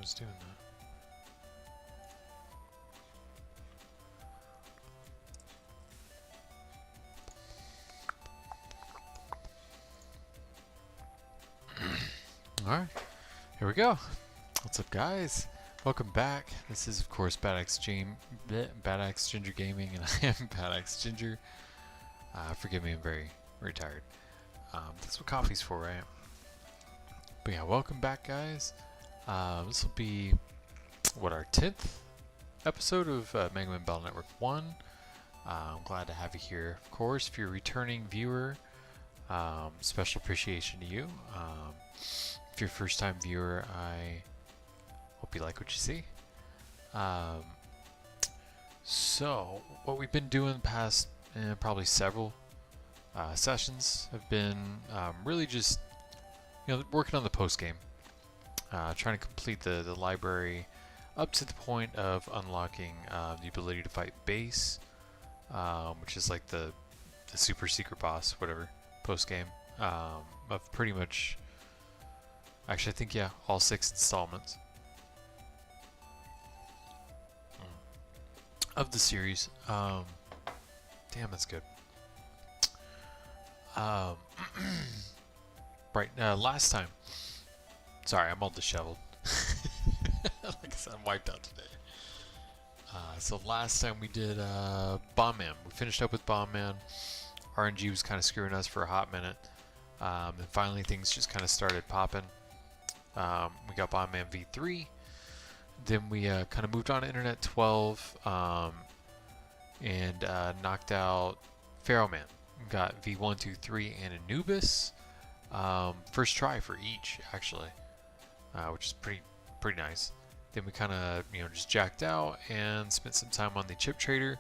was doing that. Alright, here we go. What's up, guys? Welcome back. This is, of course, Badax Ginger Gaming, and I am Badax Ginger. Forgive me, I'm very tired. That's what coffee's for, right? But yeah, welcome back, guys. This will be, what, our 10th episode of Megaman Battle Network 1. I'm glad to have you here. Of course, if you're a returning viewer, special appreciation to you. If you're a first-time viewer, I hope you like what you see. So, what we've been doing the past probably several sessions have been really just working on the post-game. Trying to complete the library up to the point of unlocking the ability to fight base, which is like the super secret boss, whatever, post-game, of pretty much, actually I think, yeah, all 6 installments of the series. Damn, that's good. Right, last time, sorry, I'm all disheveled. Like I said, I'm wiped out today. So last time we did Bomb Man. We finished up with Bomb Man. RNG was kind of screwing us for a hot minute. And finally things just kind of started popping. We got Bomb Man V3. Then we kind of moved on to Internet 12 and knocked out Pharaoh Man. We got V1, 2, 3, and Anubis. First try for each, actually, which is pretty nice. Then we kind of just jacked out and spent some time on the chip trader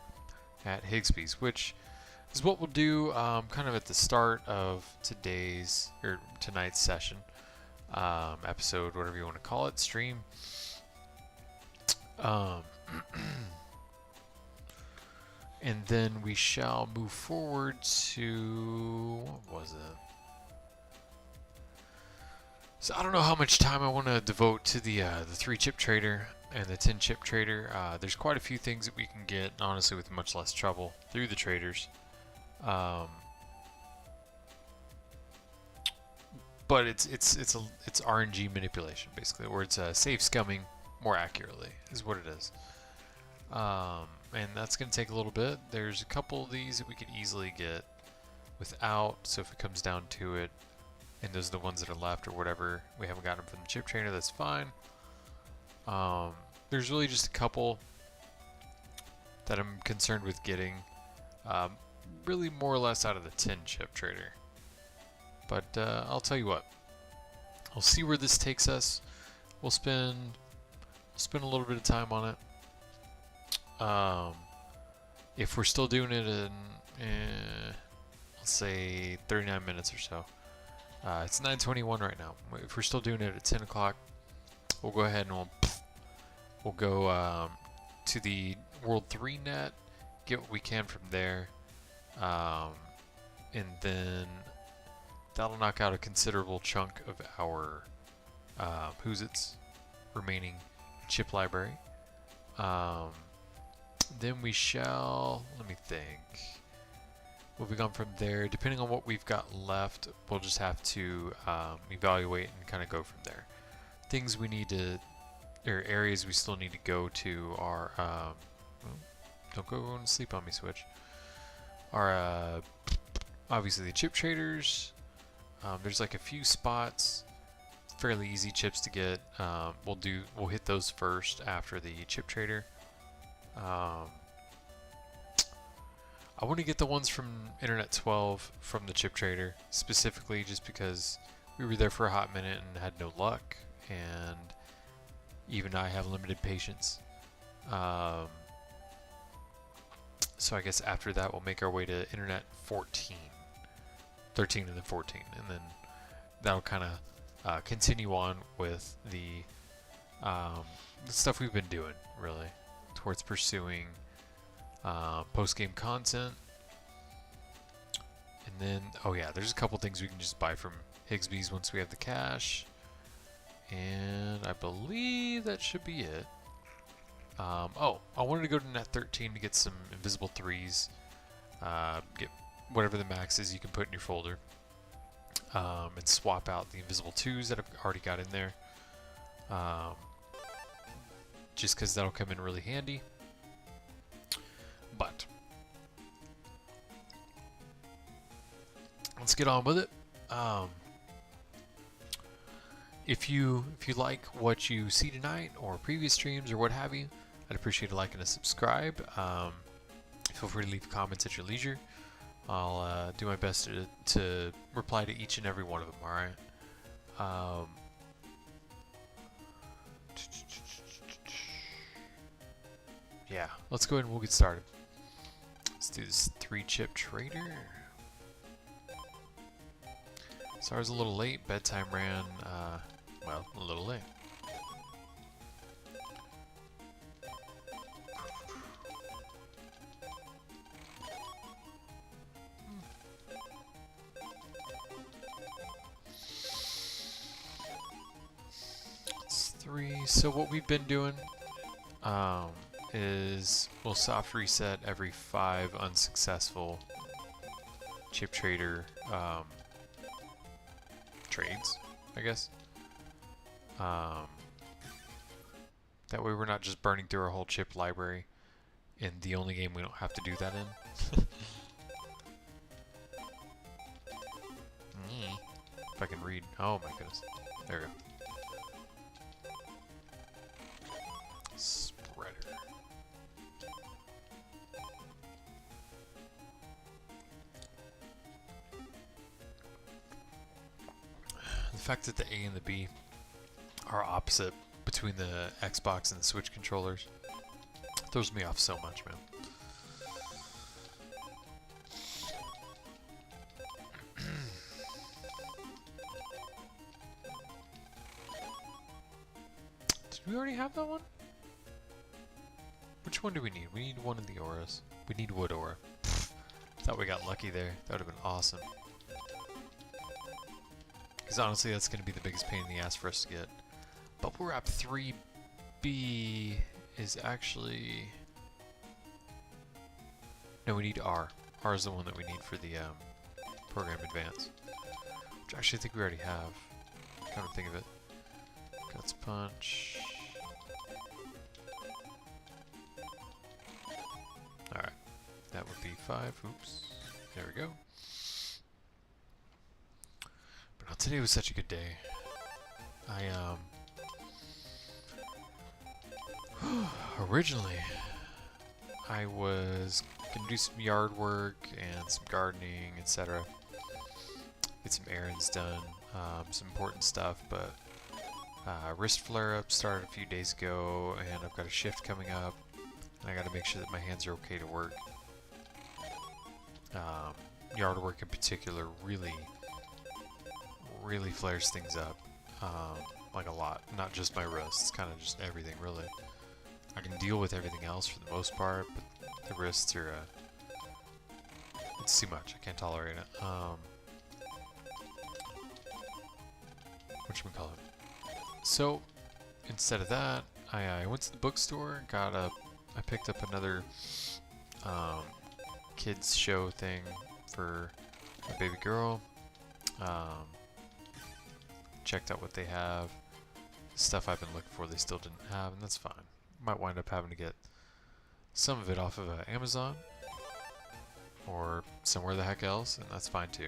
at Higsby's, which is what we'll do kind of at the start of tonight's session, episode, whatever you want to call it, stream. And then we shall move forward to, what was it? So I don't know how much time I want to devote to the 3 chip trader and the 10 chip trader. There's quite a few things that we can get, honestly, with much less trouble through the traders. But it's RNG manipulation, basically, or it's safe scumming more accurately is what it is. And that's going to take a little bit. There's a couple of these that we could easily get without, so if it comes down to it, and those are the ones that are left or whatever, we haven't gotten them from the chip trainer, that's fine. There's really just a couple that I'm concerned with getting, really more or less out of the 10 chip trader. But I'll tell you what, we'll see where this takes us. We'll spend a little bit of time on it. If we're still doing it in, let's say 39 minutes or so. It's 9:21 right now. If we're still doing it at 10 o'clock, we'll go ahead and we'll go to the World 3 net, get what we can from there, and then that'll knock out a considerable chunk of our who's its remaining chip library. Then we shall, let me think. We'll be gone from there. Depending on what we've got left, we'll just have to evaluate and kind of go from there. Things we need to, or areas we still need to go to are, don't go and sleep on me, Switch. Are obviously the chip traders. There's like a few spots, fairly easy chips to get. We'll hit those first after the chip trader. I want to get the ones from Internet 12 from the chip trader, specifically just because we were there for a hot minute and had no luck, and even I have limited patience. So I guess after that we'll make our way to Internet 14, 13 and then 14, and then that'll kind of continue on with the stuff we've been doing, really, towards pursuing post-game content. And then, oh yeah, there's a couple things we can just buy from Higsby's once we have the cash. And I believe that should be it. Oh, I wanted to go to net 13 to get some invisible 3s. Get whatever the max is you can put in your folder. And swap out the invisible 2s that I've already got in there. Just because that'll come in really handy. But let's get on with it. If you like what you see tonight or previous streams or what have you, I'd appreciate a like and a subscribe. Feel free to leave comments at your leisure. I'll do my best to reply to each and every one of them. All right. Yeah, let's go ahead and we'll get started. Let's do this 3-chip trader. Sorry I was a little late. Bedtime ran, well, a little late. It's 3. So what we've been doing is we'll soft reset every 5 unsuccessful chip trader trades, I guess. That way we're not just burning through our whole chip library in the only game we don't have to do that in. If I can read. Oh my goodness. There we go. Spreader. The fact that the A and the B are opposite between the Xbox and the Switch controllers throws me off so much, man. Did we already have that one? Which one do we need? We need one of the auras. We need wood aura. Thought we got lucky there. That would have been awesome. Because honestly, that's going to be the biggest pain in the ass for us to get. Bubble Wrap 3B is actually... No, we need R. R is the one that we need for the Program Advance. Which I actually think we already have. Come to think of it. Guts Punch. Alright. That would be 5. Oops. There we go. But no, today was such a good day. Originally, I was gonna do some yard work and some gardening, etc. Get some errands done, some important stuff, but wrist flare-up started a few days ago, and I've got a shift coming up, and I gotta make sure that my hands are okay to work. Yard work in particular really flares things up, like a lot. Not just my wrists, kind of just everything, really. I can deal with everything else for the most part, but the wrists are, it's too much. I can't tolerate it. Whatchamacallit? So, instead of that, I went to the bookstore, I picked up another, kids show thing for my baby girl. Checked out what they have. Stuff I've been looking for they still didn't have, and that's fine. Might wind up having to get some of it off of Amazon or somewhere the heck else, and that's fine too.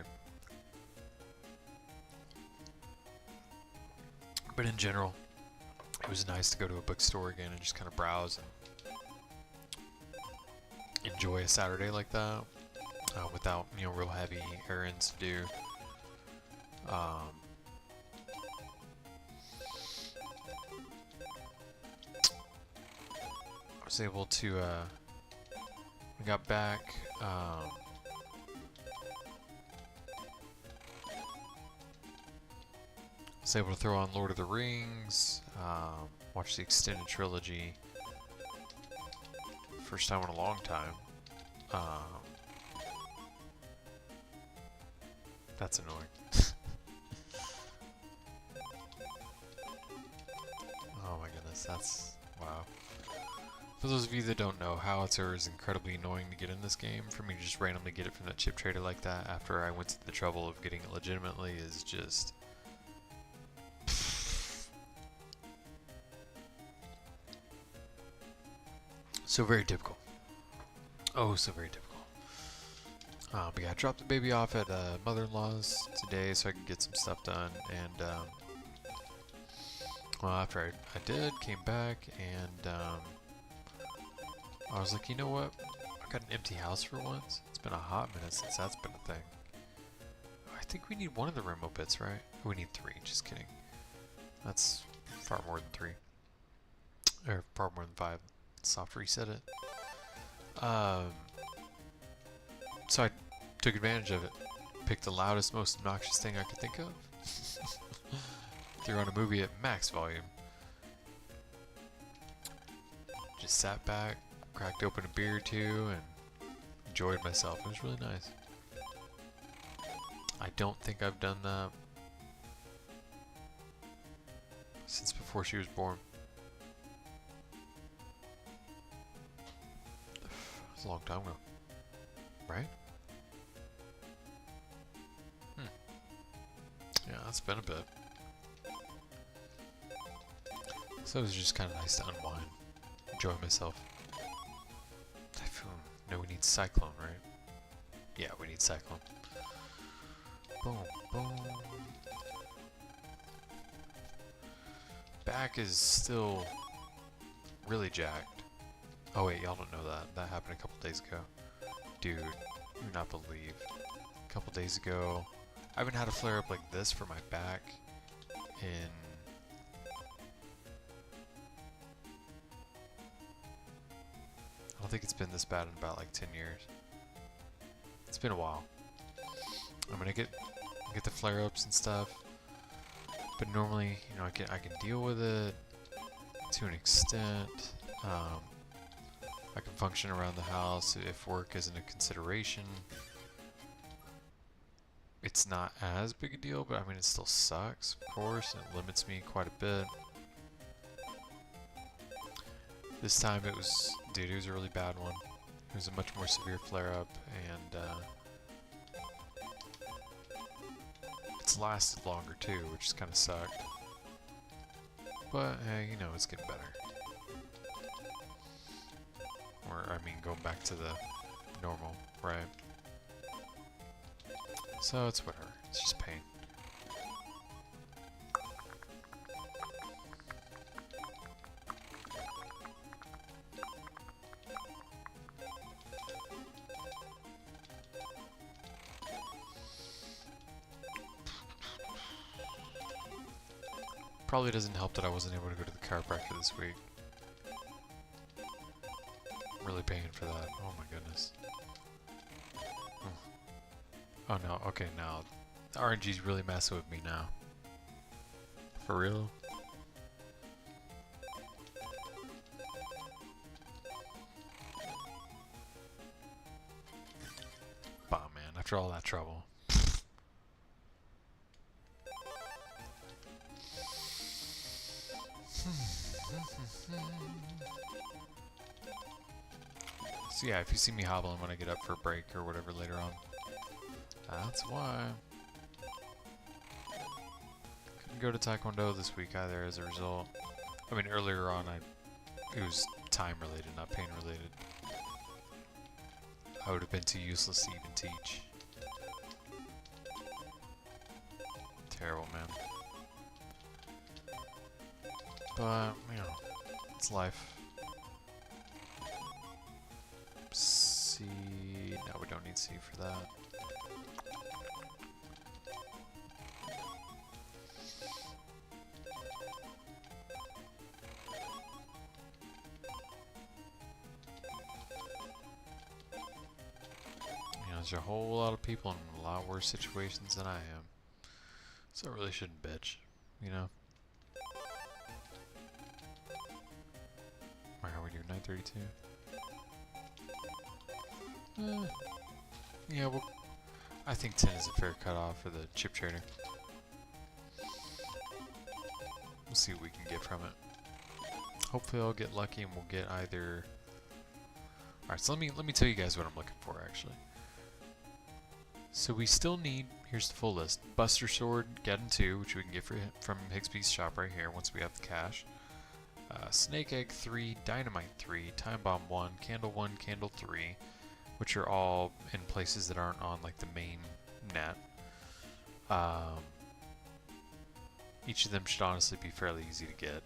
But in general, it was nice to go to a bookstore again and just kind of browse and enjoy a Saturday like that without, you know, real heavy errands to do. I was able to, we got back, was able to throw on Lord of the Rings, watch the extended trilogy, first time in a long time. That's annoying. That's wow. For those of you that don't know, Howitzer is incredibly annoying to get in this game. For me to just randomly get it from that chip trader like that after I went to the trouble of getting it legitimately is just... so very typical. Oh, so very typical. But yeah, I dropped the baby off at mother-in-law's today so I could get some stuff done. And, well, after I did, came back, and I was like, you know what? I got an empty house for once. It's been a hot minute since that's been a thing. I think we need one of the Remo bits, right? We need 3, just kidding. That's far more than 3. Or far more than 5. Soft reset it. So I took advantage of it. Picked the loudest, most obnoxious thing I could think of. Threw on a movie at max volume. Just sat back, cracked open a beer or two, and enjoyed myself. It was really nice. I don't think I've done that since before she was born. It was a long time ago. Right? Yeah, it's been a bit. So it was just kind of nice to unwind, enjoy myself. Typhoon. No, we need Cyclone, right? Yeah, we need Cyclone. Boom, boom. Back is still really jacked. Oh wait, y'all don't know that. That happened a couple days ago. Dude, you would not believe. A couple days ago, I haven't had a flare up like this for my back in... I don't think it's been this bad in about like 10 years. It's been a while. I'm gonna get the flare ups and stuff, but normally, you know, I can deal with it to an extent. I can function around the house if work isn't a consideration. It's not as big a deal, but I mean, it still sucks, of course, and it limits me quite a bit. This time it was, dude, it was a really bad one. It was a much more severe flare-up, and it's lasted longer too, which just kind of sucked. But hey, you know, it's getting better. Or, I mean, going back to the normal, right? So it's whatever. It's just pain. Probably doesn't help that I wasn't able to go to the chiropractor this week. I'm really paying for that. Oh my goodness. Oh no, okay, now the RNG's really messing with me now. For real? Bah, man, after all that trouble. So yeah, if you see me hobbling when I get up for a break or whatever later on, that's why. Couldn't go to Taekwondo this week either as a result. I mean, earlier on, it was time related, not pain related. I would have been too useless to even teach. Terrible, man. But, you know, it's life. C. No, we don't need C for that. There's a whole lot of people in a lot worse situations than I am. So I really shouldn't bitch, you know? Why are we doing 932? Yeah, well, I think 10 is a fair cutoff for the chip trader. We'll see what we can get from it. hopefully I'll get lucky and we'll get either. All right, so let me tell you guys what I'm looking for actually. So we still need, here's the full list: Buster Sword, Geddon 2, which we can get from Higsby's shop right here once we have the cash. Snake Egg 3, Dynamite 3, Time Bomb 1, Candle 1, Candle 3, which are all in places that aren't on like the main net. Each of them should honestly be fairly easy to get.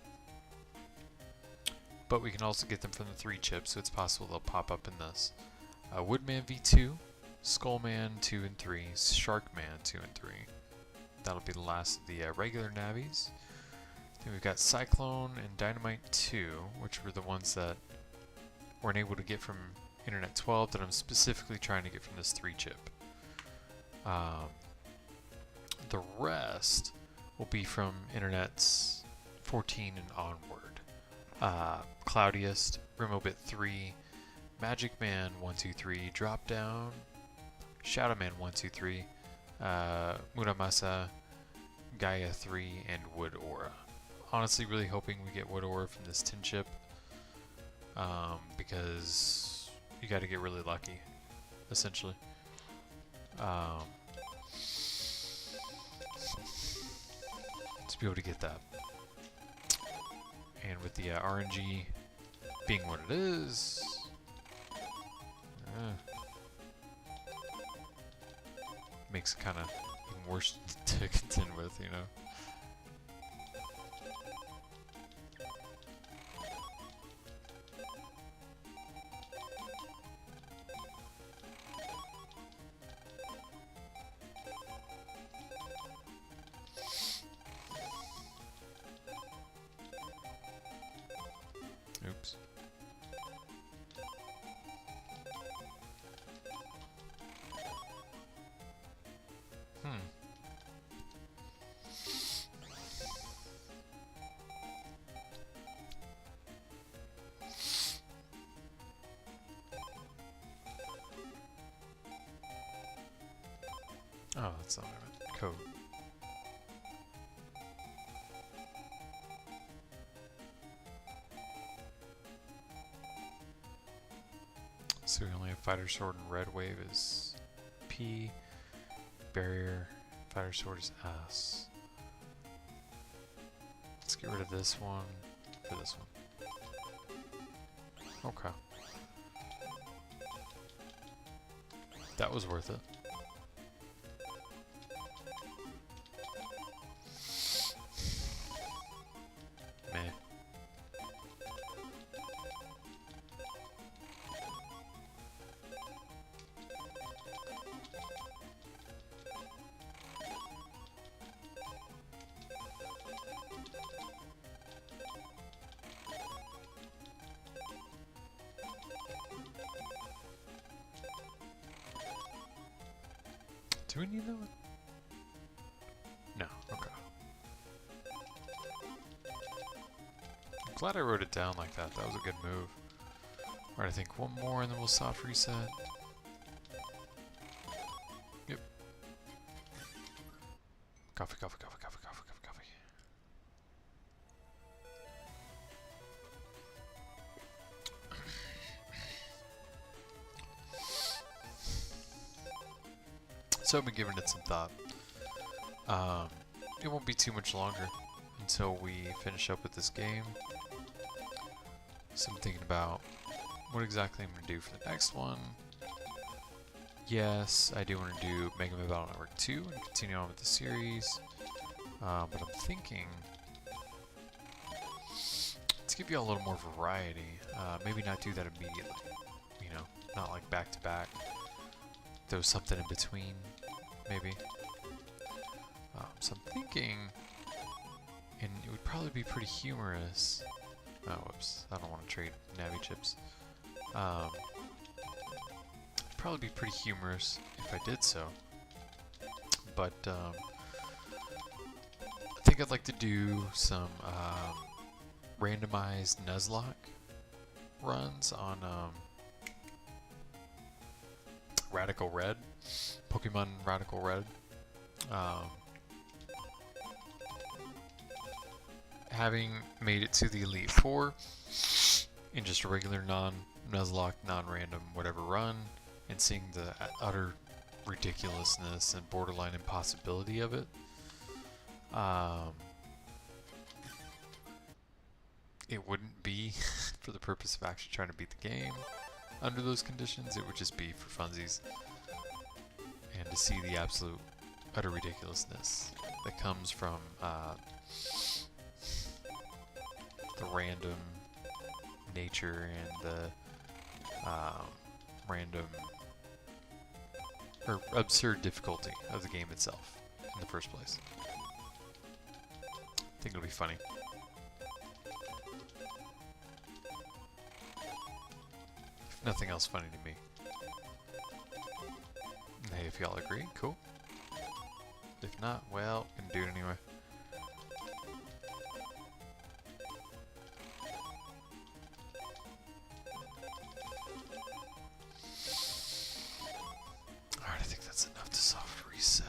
But we can also get them from the 3 chips, so it's possible they'll pop up in this. Woodman V2, Skullman 2 and 3, Sharkman 2 and 3. That'll be the last of the regular Navis. Then we've got Cyclone and Dynamite 2, which were the ones that weren't able to get from Internet 12 that I'm specifically trying to get from this 3 chip. The rest will be from Internets 14 and onward. Cloudiest, Rimobit 3, Magic Man 123, Drop Down, Shadow Man 123, Muramasa, Gaia 3, and Wood Aura. Honestly, really hoping we get Wood Aura from this tin chip, because you got to get really lucky, essentially. To be able to get that. And with the RNG being what it is, makes it kind of even worse to contend with, you know. Oops. Oh, that's not what I meant. Code. So we only have Fighter Sword and Red Wave is P, Barrier, Fighter Sword is S. Let's get rid of this one for this one. Okay. That was worth it. Meh. Do we need that one? No, okay. I'm glad I wrote it down like that. That was a good move. Alright, I think one more and then we'll soft reset. Yep. Coffee, coffee, coffee, coffee, coffee, coffee, coffee. So I've been giving it some thought. It won't be too much longer until we finish up with this game. So I'm thinking about what exactly I'm going to do for the next one. Yes, I do want to do Megaman Battle Network 2 and continue on with the series. But I'm thinking, let's give you a little more variety. Maybe not do that immediately. You know, not like back to back. There was something in between, maybe. So I'm thinking, and it would probably be pretty humorous. Oh, whoops! I don't want to trade Navi chips. It'd probably be pretty humorous if I did so. But I think I'd like to do some randomized Nuzlocke runs on Radical Red, Pokemon Radical Red. having made it to the Elite Four in just a regular non-Nuzlocke, non-random, whatever run, and seeing the utter ridiculousness and borderline impossibility of it, it wouldn't be for the purpose of actually trying to beat the game under those conditions. It would just be for funsies, and to see the absolute utter ridiculousness that comes from the random nature and the random or absurd difficulty of the game itself in the first place. I think it'll be funny. If nothing else funny to me. Hey, if y'all agree, cool. If not, well, gonna do it anyway. Alright, I think that's enough to soft reset.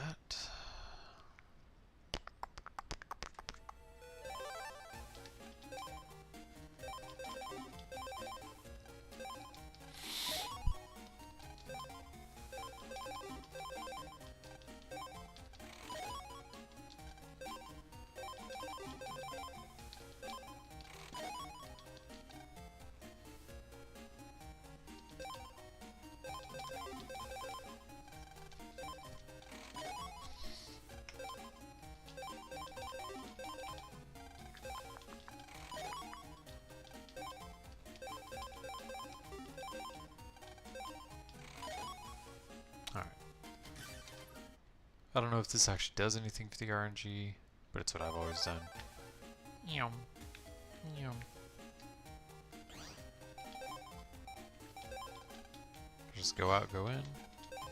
I don't know if this actually does anything for the RNG, but it's what I've always done. Yum. Yum. Just go out, go in,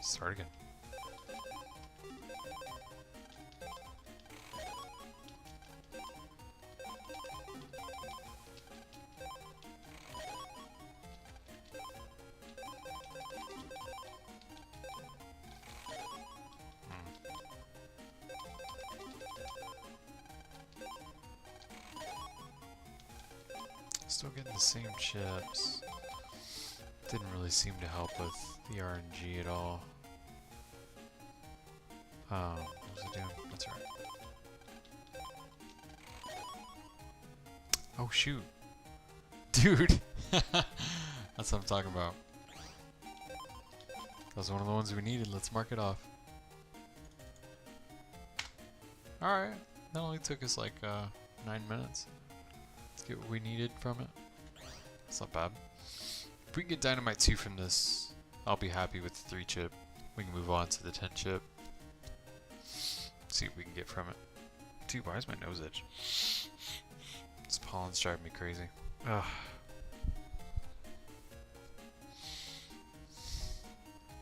start again. Still getting the same chips. Didn't really seem to help with the RNG at all. What was I doing? That's right. Oh shoot. Dude! That's what I'm talking about. That was one of the ones we needed. Let's mark it off. Alright. That only took us like 9 minutes. Let's get what we needed from it. That's not bad. If we can get Dynamite 2 from this, I'll be happy with the 3 chip. We can move on to the 10 chip. See what we can get from it. Dude, why is my nose itch? This pollen's driving me crazy. Ugh.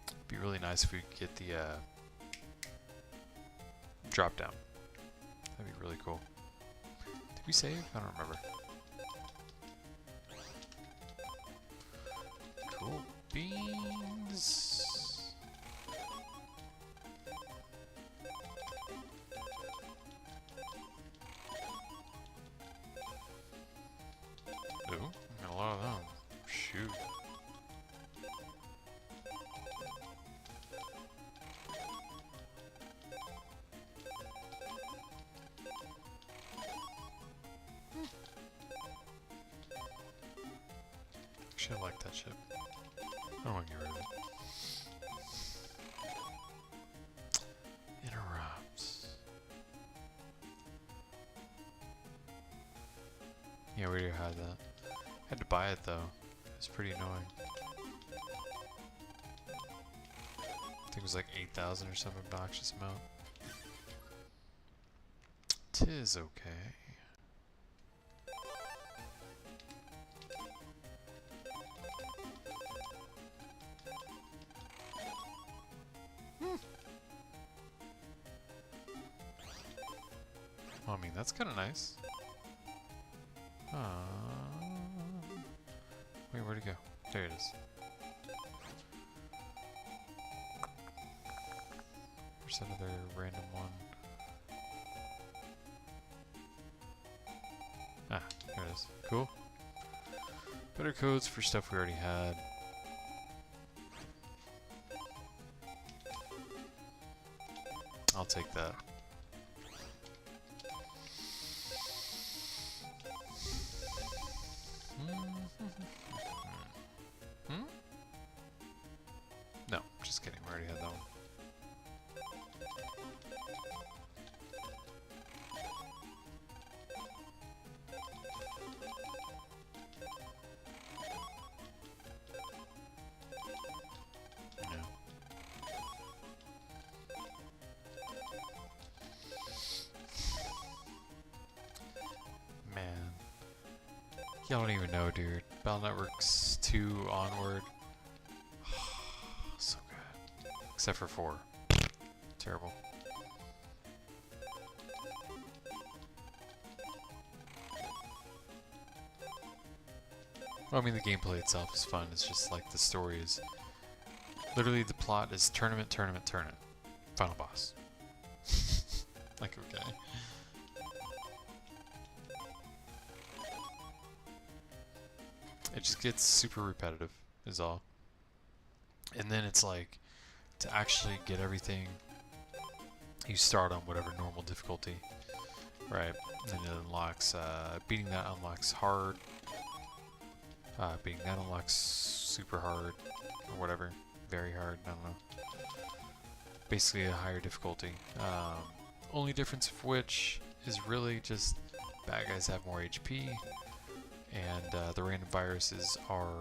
It'd be really nice if we could get the drop down. That'd be really cool. Did we save? I don't remember. Cool beans. Ooh, got a lot of them. Shoot. Actually, I like that ship. I don't want to get rid of it. Interrupts. Yeah, we already had that. Had to buy it though. It's pretty annoying. I think it was like 8,000 or some obnoxious amount. 'Tis okay. Well, I mean, that's kind of nice. Wait, where'd it go? There it is. Where's that other random one? There it is. Cool. Better codes for stuff we already had. I'll take that. Hmm? No, just kidding. We already had that one. Man. Y'all don't even know, dude. Battle Networks 2 onward. So good. Except for 4. Terrible. Well, I mean, the gameplay itself is fun. It's just like the story is... Literally, the plot is tournament, tournament, tournament. Final boss. Like, okay. It just gets super repetitive, is all. And then it's like, to actually get everything, you start on whatever normal difficulty, right? And it unlocks, beating that unlocks hard, beating that unlocks super hard, or whatever, very hard, I don't know. Basically a higher difficulty. Only difference of which is really just bad guys have more HP, and the random viruses are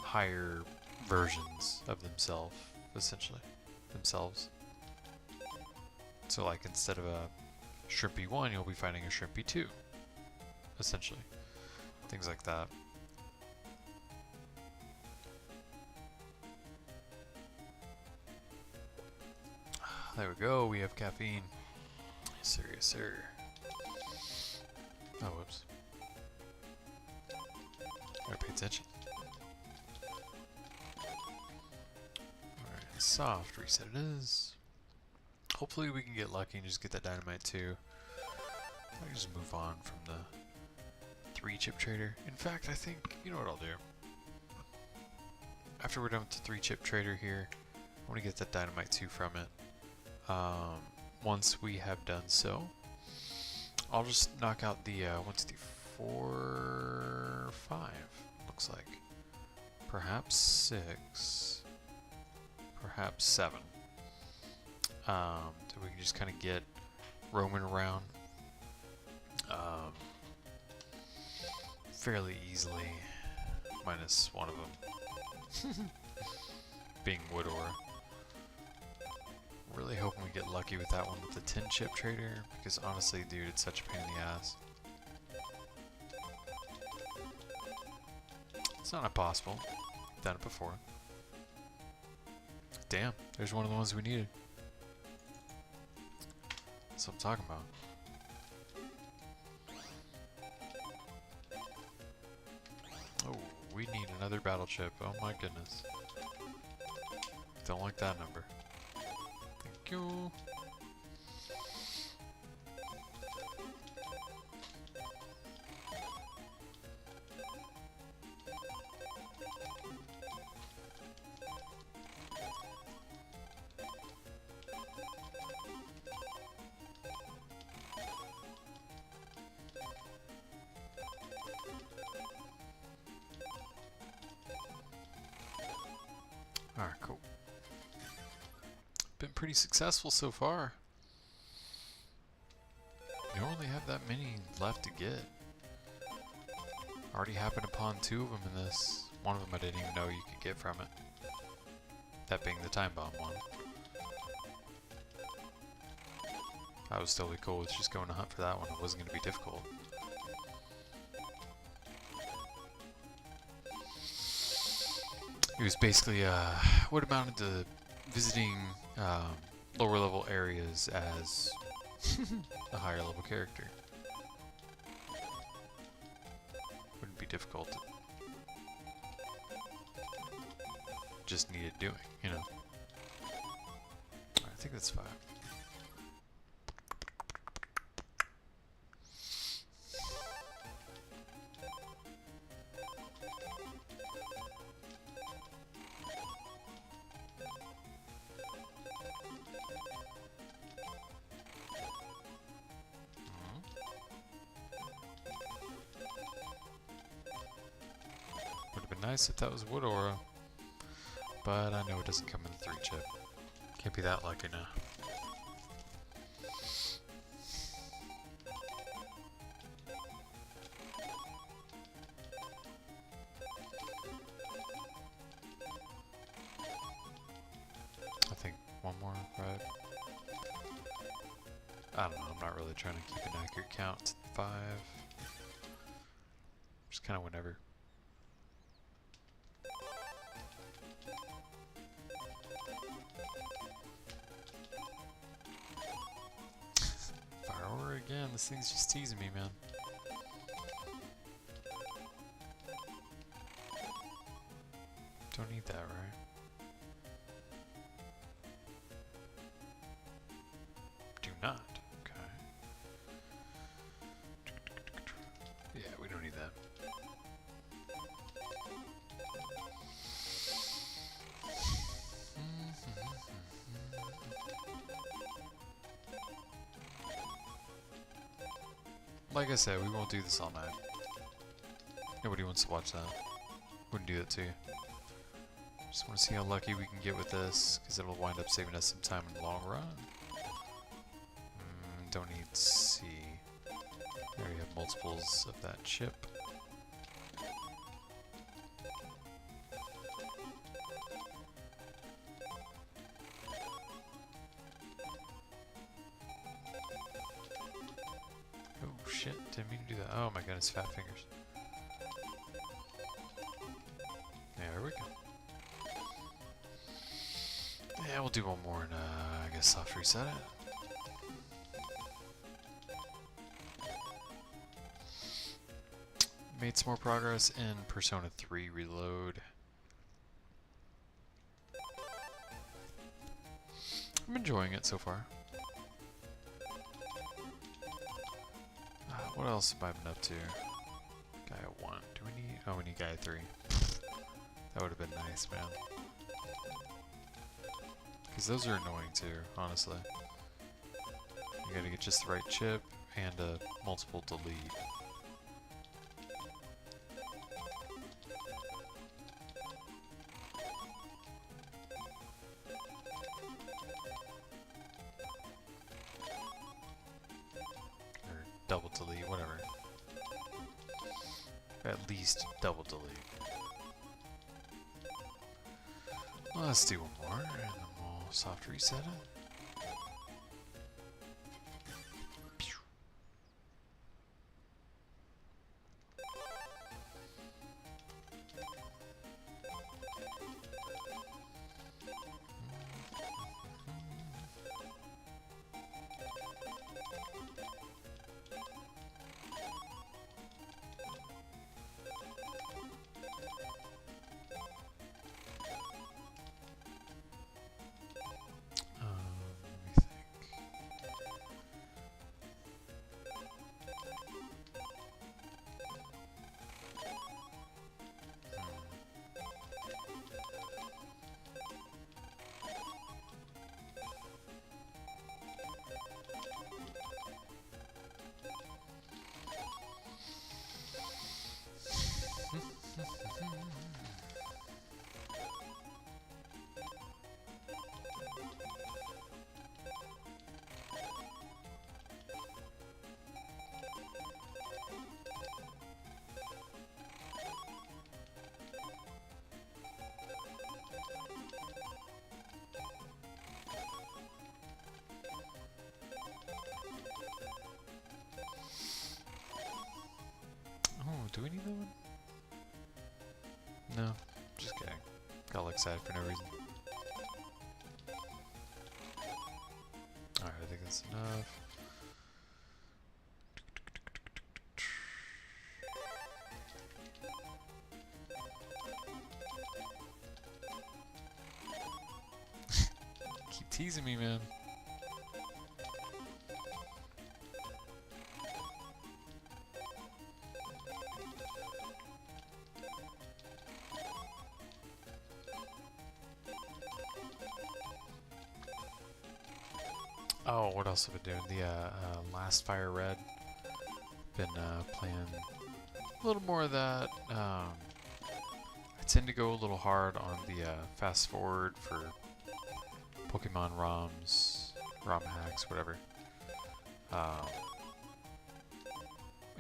higher versions of themselves, essentially. Themselves. So like instead of a Shrimpy 1, you'll be fighting a Shrimpy 2, essentially. Things like that. There we go, we have caffeine. Yes, sir, yes, sir. Oh, whoops. Gotta pay attention. Alright, soft reset it is. Hopefully we can get lucky and just get that dynamite too. I can just move on from the 3-chip trader. In fact, I think, you know what I'll do? After we're done with the 3-chip trader here, I want to get that dynamite 2 from it. Once we have done so, I'll just knock out the 1, 2, 3, 4, 5, looks like. Perhaps 6, perhaps 7. So we can just kind of get roaming around fairly easily, minus one of them being wood ore. Really hoping we get lucky with that one with the 10-chip trader, because honestly, dude, it's such a pain in the ass. It's not impossible. Done it before. Damn, there's one of the ones we needed. That's what I'm talking about. Oh, we need another battle chip. Oh my goodness. Don't like that number. Thank you. Alright, cool. Been pretty successful so far. You don't really have that many left to get. Already happened upon 2 of them in this. One of them I didn't even know you could get from it. That being the time bomb one. I was totally cool with just going to hunt for that one. It wasn't going to be difficult. It was basically what amounted to visiting lower level areas as a higher level character. Wouldn't be difficult. Just needed doing, you know. I think that's 5. be nice if that was wood aura. But I know it doesn't come in the 3-chip. Can't be that lucky now. I think one more, right? I don't know, I'm not really trying to keep an accurate count. It's 5. Just kind of whenever. Fire aura again, this thing's just teasing me, man. Don't need that, right? Do not. Okay. Yeah, we don't need that. Like I said, we won't do this all night. Nobody wants to watch that. Wouldn't do that to you. Just want to see how lucky we can get with this, because it'll wind up saving us some time in the long run. Don't need C. There you have multiples of that chip. Oh shit, didn't mean to do that. Oh my goodness, fat fingers. There we go. Yeah, we'll do one more and I guess soft reset it. Made some more progress in Persona 3 Reload. I'm enjoying it so far. What else have I been up to? Gaia 1. Do we need... Oh, we need Gaia 3. That would have been nice, man. Because those are annoying too, honestly. You gotta get just the right chip and a multiple delete. Or double delete, whatever. At least double delete. Let's do one more, and then we'll soft reset it. Do we need that one? No, just kidding. Got all excited for no reason. Alright, I think that's enough. Keep teasing me, man. Oh, what else have I been doing? The last Fire Red. Been playing a little more of that. I tend to go a little hard on the fast forward for Pokemon ROMs, ROM hacks, whatever. And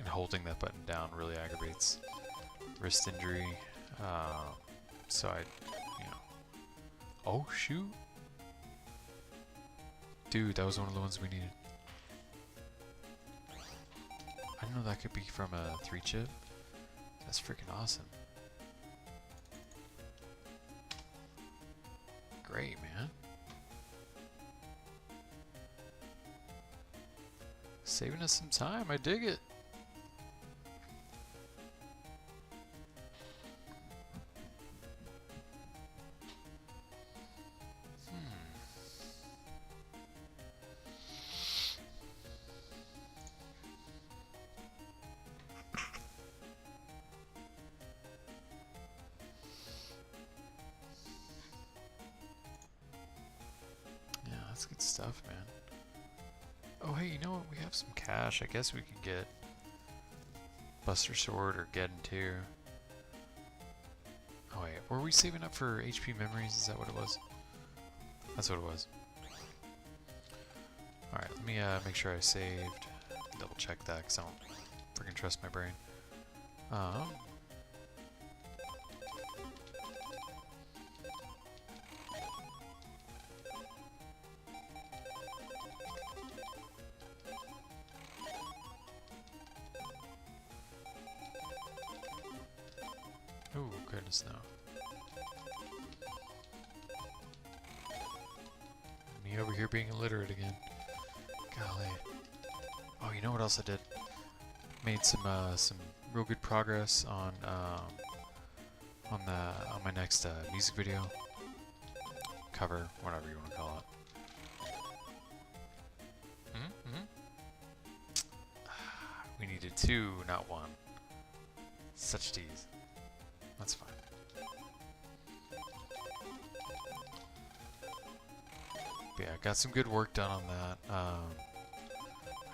holding that button down really aggravates wrist injury. So I, you know. Oh shoot! Dude, that was one of the ones we needed. I didn't know that could be from a 3-chip. That's freaking awesome. Great, man. Saving us some time, I dig it. Yeah, that's good stuff, man. Oh, hey, you know what? We have some cash. I guess we could get Buster Sword or Geddon 2. Oh, wait. Were we saving up for HP memories? Is that what it was? That's what it was. Alright, let me make sure I saved. Double check that because I don't freaking trust my brain. Oh, goodness no. Me over here being illiterate again. Golly. Oh, you know what else I did? Made some real good progress on my next music video cover, whatever you want to call it. We needed 2, not 1. Such tease. That's fine. But yeah, got some good work done on that. I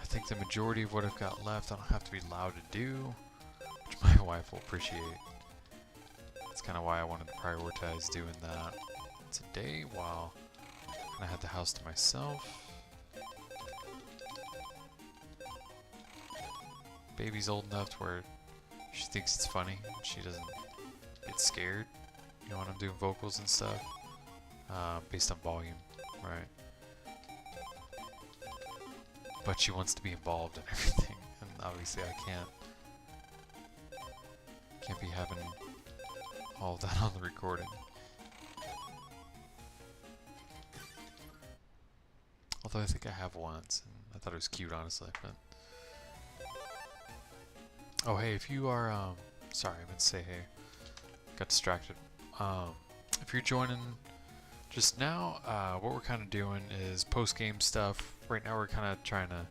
think the majority of what I've got left I don't have to be loud to do, which my wife will appreciate. That's kind of why I wanted to prioritize doing that today while I had the house to myself. Baby's old enough to where she thinks it's funny. She doesn't get scared, you know, when I'm doing vocals and stuff, based on volume, right? But she wants to be involved in everything, and obviously I can't be having all of that on the recording. Although I think I have once, and I thought it was cute, honestly. But oh, hey, if you are, sorry, I meant to say hey. Got distracted. If you're joining just now, what we're kind of doing is post-game stuff. Right now we're kind of trying to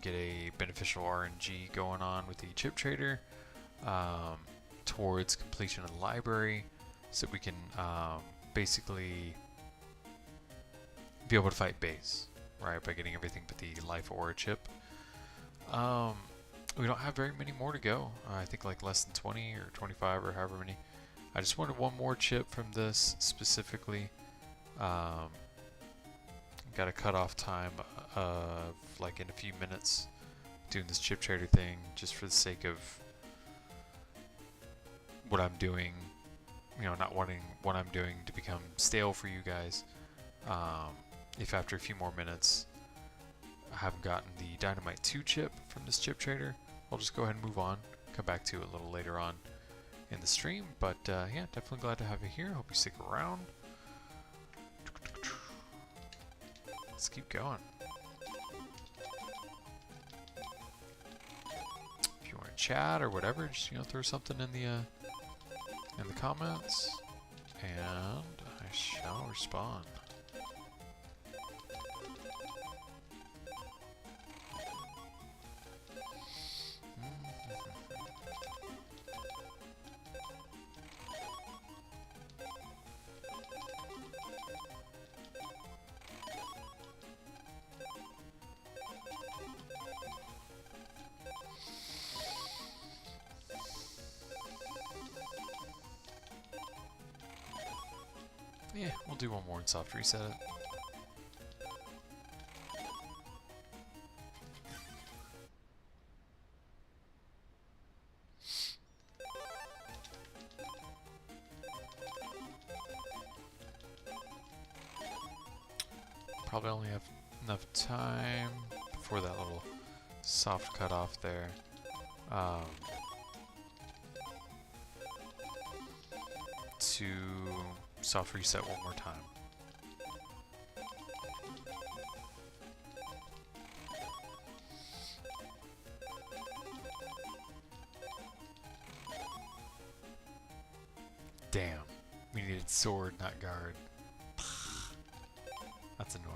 get a beneficial RNG going on with the chip trader towards completion of the library, so we can basically be able to fight base, right, by getting everything but the life aura chip. We don't have very many more to go. I think like less than 20 or 25 or however many. I just wanted one more chip from this specifically. Got a cutoff time of like in a few minutes doing this chip trader thing just for the sake of what I'm doing, you know, not wanting what I'm doing to become stale for you guys. If after a few more minutes I haven't gotten the Dynamite 2 chip from this chip trader, I'll just go ahead and move on, come back to it a little later on in the stream. But yeah, definitely glad to have you here. Hope you stick around. Let's keep going. If you want to chat or whatever, just, you know, throw something in the comments, and I shall respond. Yeah, we'll do one more and soft reset it. Probably only have enough time before that little soft cut off there. To soft reset one more time. Damn, we needed sword, not guard. That's annoying.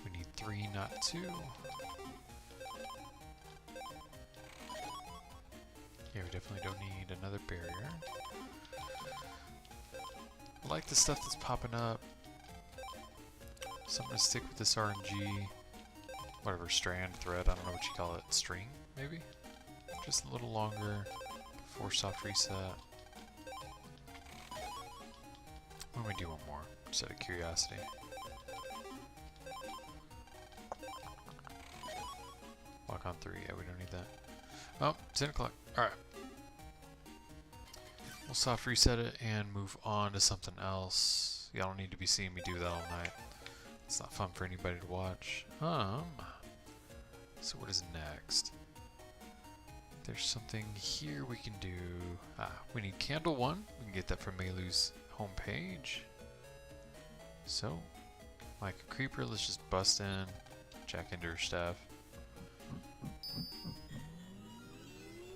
We need 3, not 2. Yeah, we definitely don't need another barrier. I like the stuff that's popping up. So I'm gonna stick with this RNG, whatever, strand, thread, I don't know what you call it, string, maybe? Just a little longer before soft reset. Why don't we do one more, just out of curiosity? Lock on 3, yeah, we don't need that. Oh, 10 o'clock, alright. We'll soft reset it and move on to something else. Y'all don't need to be seeing me do that all night. It's not fun for anybody to watch. So what is next? There's something here we can do. We need candle 1. We can get that from Meilu's homepage. So, like a creeper, let's just bust in, jack into her staff.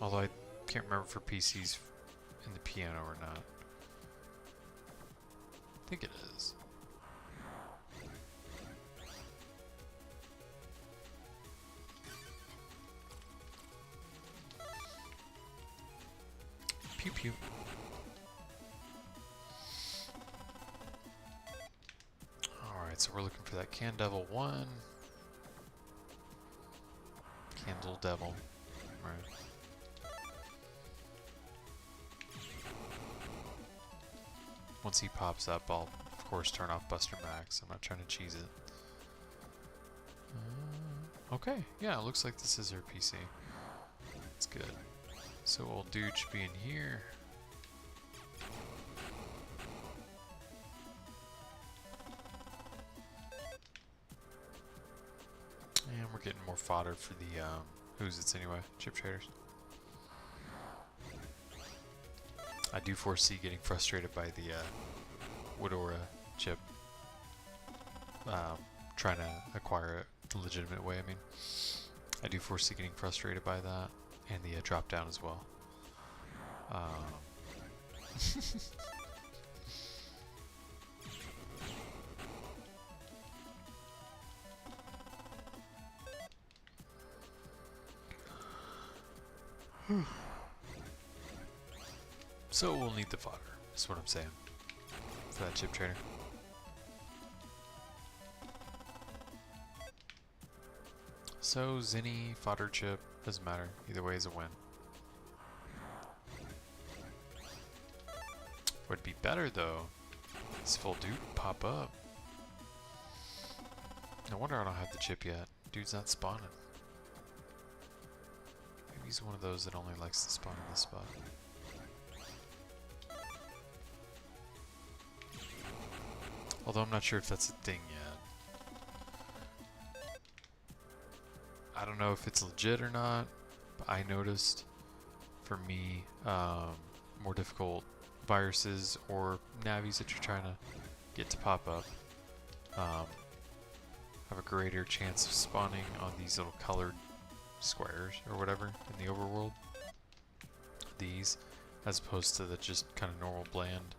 Although I can't remember for PCs in the piano or not. I think it is. Pew pew. Alright, so we're looking for that Can Devil 1. Candle Devil. Right. Once he pops up, I'll of course turn off Buster Max. I'm not trying to cheese it. Okay, yeah, it looks like this is her PC. That's good. So old dude should be in here. And we're getting more fodder for the, who's it's anyway? Chip traders. I do foresee getting frustrated by the, Woodora chip. Trying to acquire it the legitimate way, I mean. I do foresee getting frustrated by that. And the drop down as well. So we'll need the fodder, is what I'm saying, for that chip trader. So Zinni, fodder chip, doesn't matter. Either way is a win. Would be better though. This full dude pop up. No wonder I don't have the chip yet. Dude's not spawning. Maybe he's one of those that only likes to spawn in this spot. Although I'm not sure if that's a thing yet. I don't know if it's legit or not, but I noticed for me, more difficult viruses or navis that you're trying to get to pop up have a greater chance of spawning on these little colored squares or whatever in the overworld. These, as opposed to the just kind of normal bland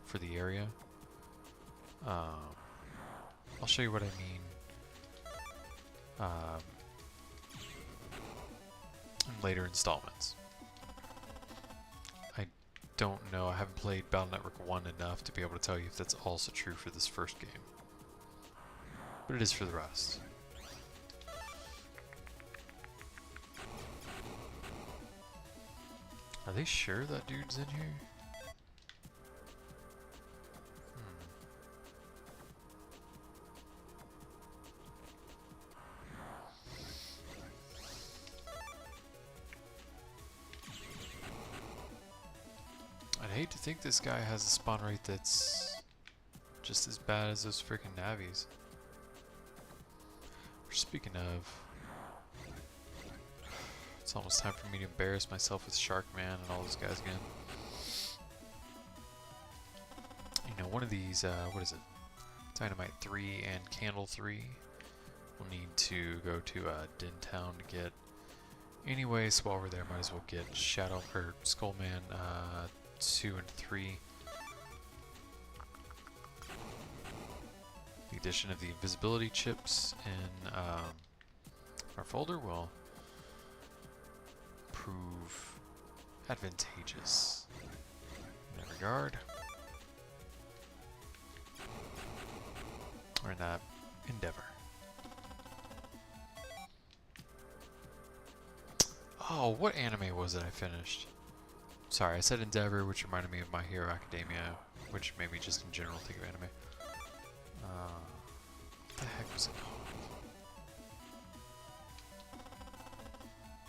for the area. I'll show you what I mean in later installments. don't know. I haven't played Battle Network 1 enough to be able to tell you if that's also true for this first game. But it is for the rest. Are they sure that dude's in here? I'd hate to think this guy has a spawn rate that's just as bad as those freaking navies. Speaking of, it's almost time for me to embarrass myself with Sharkman and all those guys again. You know, one of these, what is it? Dynamite 3 and Candle 3. We'll need to go to Din Town to get. Anyways, while we're there, might as well get Shadow or Skullman 2 and 3. The addition of the invisibility chips in our folder will prove advantageous in that regard, or in that endeavor. Oh, what anime was it I finished? Sorry, I said endeavor, which reminded me of My Hero Academia, which made me just in general think of anime. What the heck was it called?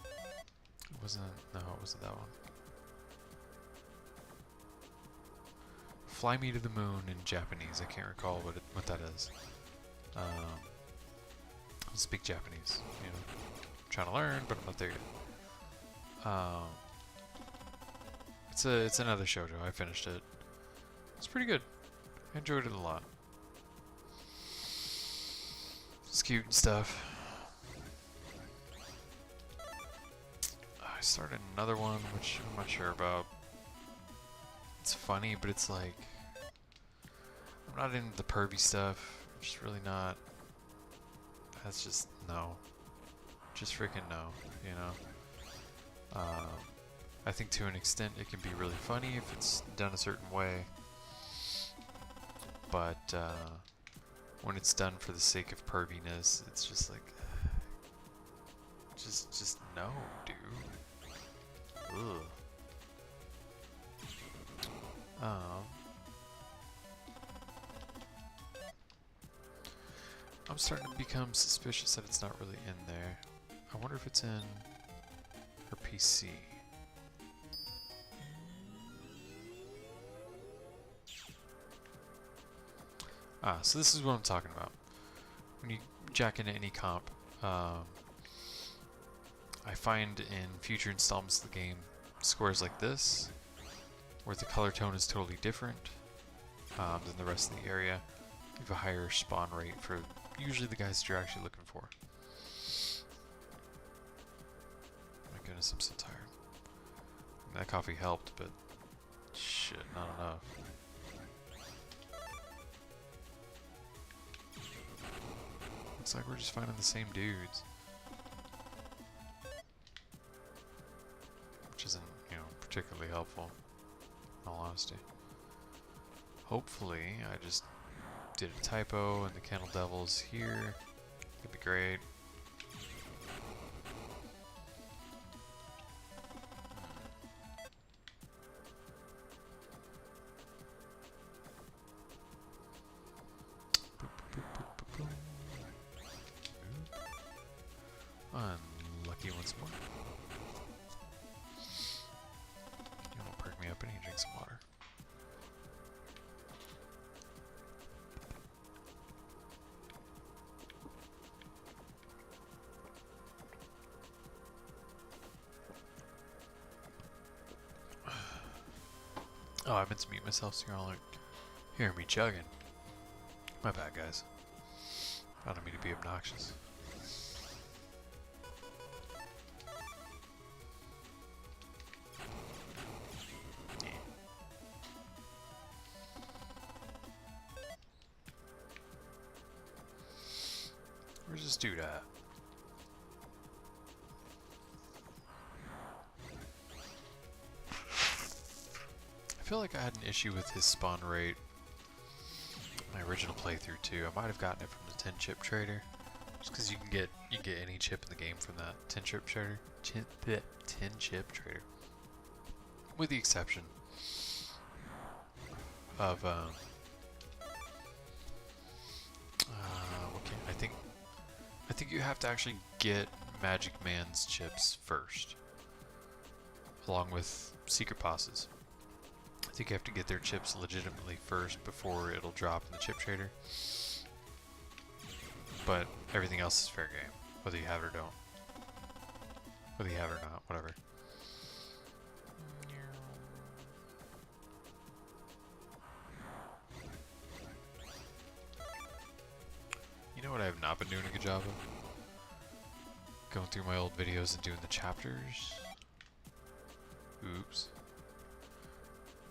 It wasn't, no, it wasn't that one. Fly Me to the Moon in Japanese. I can't recall what that is. I speak Japanese, you know. I'm trying to learn, but I'm not there yet. It's another shoujo. I finished it. It's pretty good. I enjoyed it a lot. It's cute and stuff. I started another one, which I'm not sure about. It's funny, but it's like, I'm not into the pervy stuff. I'm just really not. That's just no. Just freaking no, you know. I think to an extent it can be really funny if it's done a certain way. But when it's done for the sake of perviness, it's just like, just no, dude. Ugh. I'm starting to become suspicious that it's not really in there. I wonder if it's in her PC. So this is what I'm talking about. When you jack into any comp, I find in future installments of the game squares like this, where the color tone is totally different than the rest of the area. You have a higher spawn rate for usually the guys that you're actually looking for. My goodness, I'm so tired. That coffee helped, but shit, not enough. Looks like we're just finding the same dudes. Which isn't, you know, particularly helpful, in all honesty. Hopefully, I just did a typo and the Candle Devil's here. That'd be great. Unlucky once more. You will perk me up and you drink some water. Oh, I meant to mute myself so you're all like hearing me chugging. My bad, guys. I don't mean to be obnoxious. Where's this dude at? feel like I had an issue with his spawn rate my original playthrough too. I might have gotten it from the 10 chip trader. Just because you can get any chip in the game from that 10 chip trader. 10 chip trader. With the exception of okay, I think you have to actually get Magic Man's chips first, along with secret bosses. I think you have to get their chips legitimately first before it'll drop in the chip trader. But everything else is fair game, whether you have it or don't. Whether you have it or not, whatever. You know what I have not been doing a good job of? Going through my old videos and doing the chapters. Oops.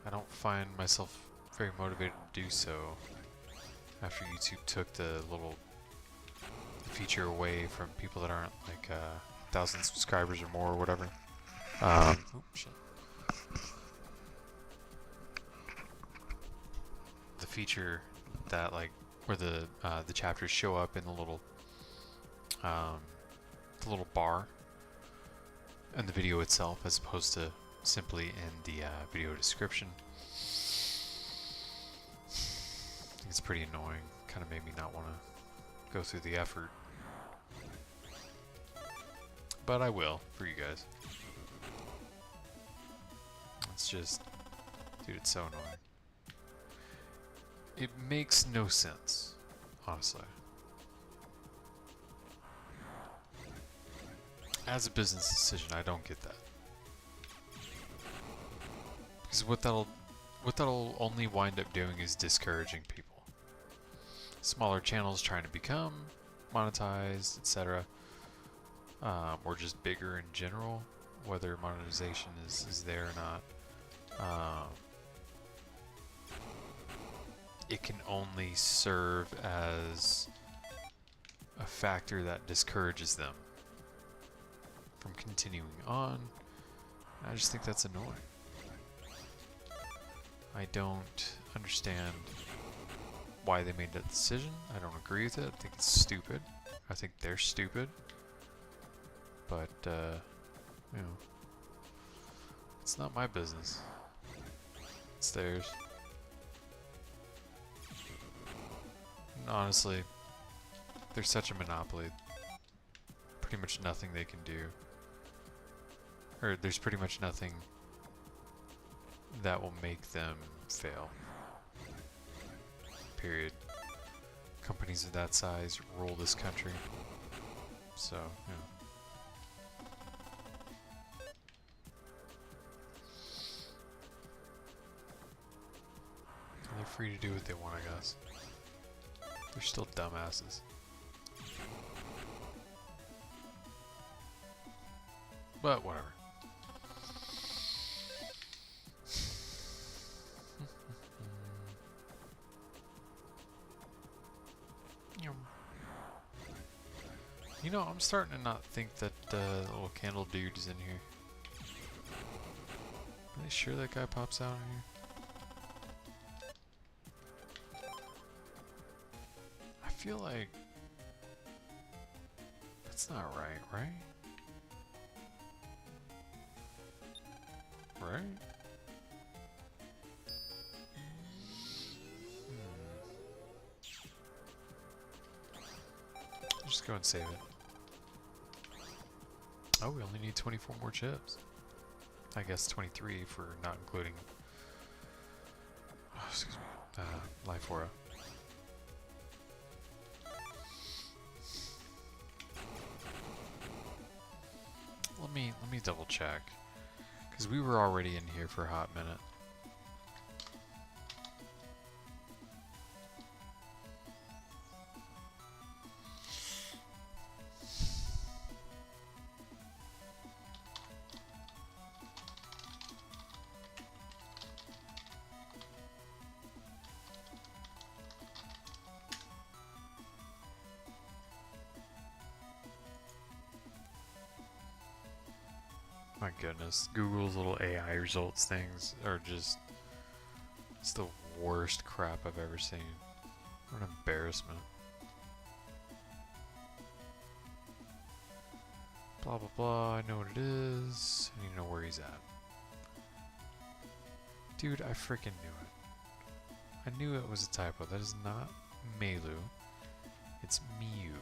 I don't find myself very motivated to do so after YouTube took the little feature away from people that aren't like 1,000 subscribers or more or whatever. Oops, shit. The feature that like where the chapters show up in the little bar in the video itself, as opposed to simply in the video description. I think it's pretty annoying. Kind of made me not want to go through the effort. But I will, for you guys. It's just... dude, it's so annoying. It makes no sense, honestly. As a business decision, I don't get that. Because what that'll only wind up doing is discouraging people. Smaller channels trying to become monetized, etc. Or just bigger in general, whether monetization is there or not. It can only serve as a factor that discourages them from continuing on. I just think that's annoying. I don't understand why they made that decision. I don't agree with it. I think it's stupid. I think they're stupid. But, you know, it's not my business. It's theirs. And honestly, they're such a monopoly. Pretty much nothing they can do. Or there's pretty much nothing that will make them fail. Period. Companies of that size rule this country. So, you know. They're free to do what they want, I guess. They're still dumbasses. But whatever. You know, I'm starting to not think that little candle dude is in here. Are they sure that guy pops out in here? I feel like that's not right, right? Right? Just go and save it. Oh, we only need 24 more chips. I guess 23 for not including... oh, excuse me. Life Aura. Let me double check. Because we were already in here for a hot minute. My goodness, Google's little AI results things are just It's the worst crap I've ever seen. What an embarrassment. Blah blah blah, I know what it is. I need to know where he's at. Dude, I freaking knew it. I knew it was a typo. That is not Melu. It's Mew.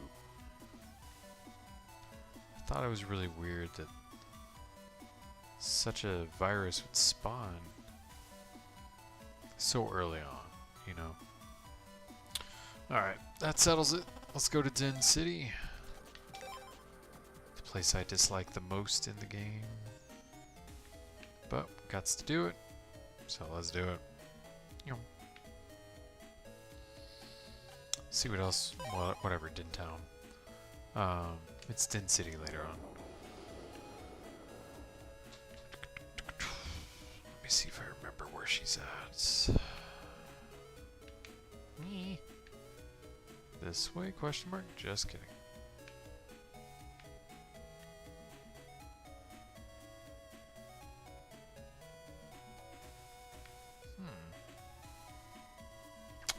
I thought it was really weird that such a virus would spawn so early on, you know. Alright, that settles it. Let's go to Den City. The place I dislike the most in the game. But, gots to do it. So let's do it. See what else, well, whatever, Den Town. It's Den City later on. Let me see if I remember where she's at. Me. This way, question mark? Just kidding.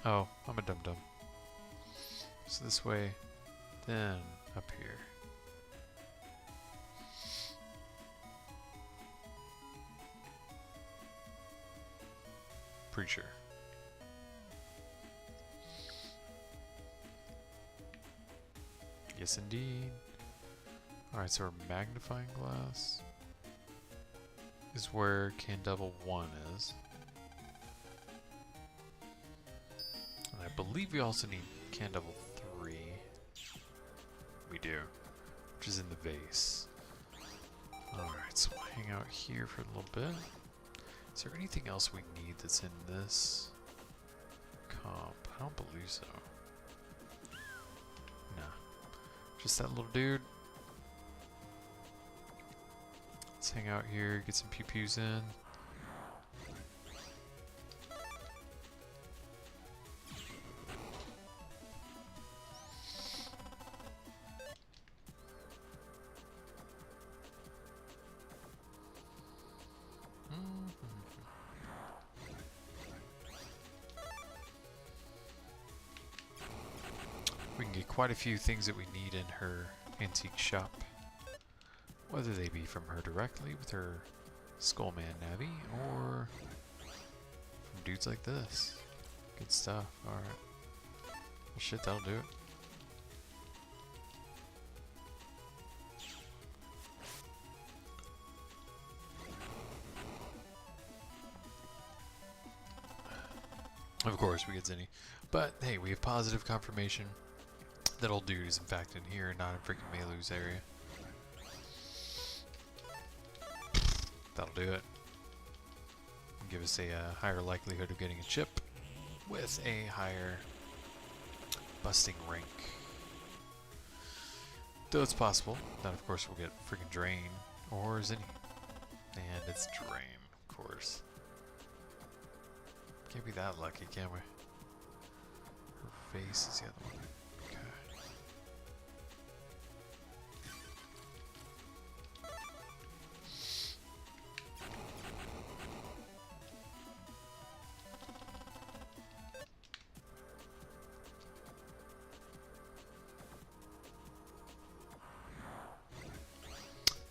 Oh, I'm a dum-dum. So this way, then up here. Pretty sure. Yes, indeed. Alright, so our magnifying glass is where can double 1 is. And I believe we also need can double 3. We do, which is in the vase. Alright, so we'll hang out here for a little bit. Is there anything else we need that's in this comp? I don't believe so. Nah. Just that little dude. Let's hang out here, get some pew-pews in. We can get quite a few things that we need in her antique shop. Whether they be from her directly with her Skullman Navy, or from dudes like this. Good stuff, alright. Well shit, that'll do it. Of course we get Zinni. But hey, we have positive confirmation that old dude is in fact in here, not in freaking Melu's area. That'll do it. Give us a higher likelihood of getting a chip with a higher busting rank. Though it's possible that of course we'll get freaking Drain or Zinni. And it's Drain, of course. Can't be that lucky, can we? Her face is the other one. Okay.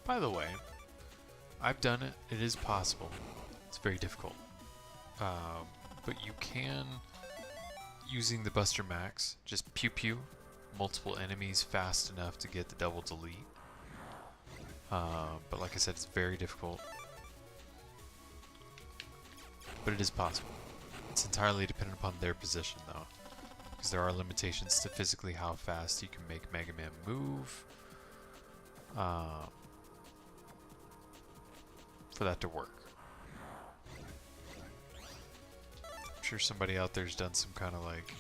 By the way, I've done it. It is possible. It's very difficult. But you can, using the Buster Max, just pew pew multiple enemies fast enough to get the double delete. But like I said, it's very difficult. But it is possible. It's entirely dependent upon their position though. Because there are limitations to physically how fast you can make Megaman move. For that to work. I'm sure somebody out there's done some kind of like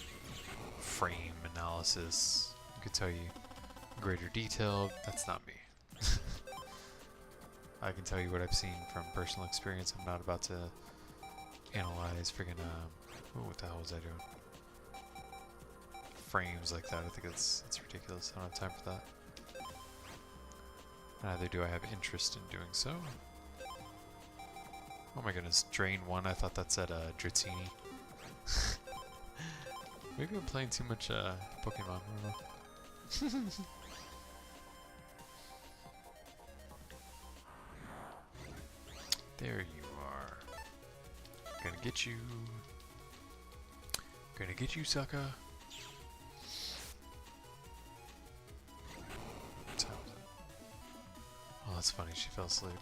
frame analysis. I could tell you in greater detail. That's not me. I can tell you what I've seen from personal experience. I'm not about to analyze freaking oh, what the hell was I doing? Frames like that. I think it's ridiculous. I don't have time for that. Neither do I have interest in doing so. Oh my goodness, Drain 1, I thought that said Drazzini. Maybe I'm playing too much Pokemon. I don't know. There you are. Gonna get you. Gonna get you, sucker. What time is it? Oh, that's funny. She fell asleep.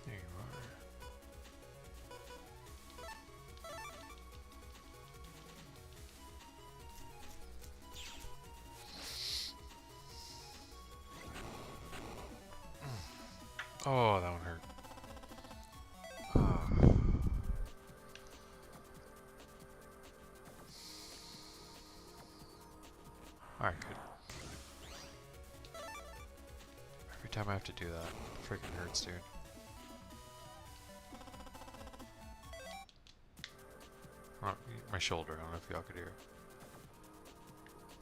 There you are. Oh, that one hurt. Alright, good. Every time I have to do that, it freaking hurts, dude. Oh, my shoulder, I don't know if y'all could hear it.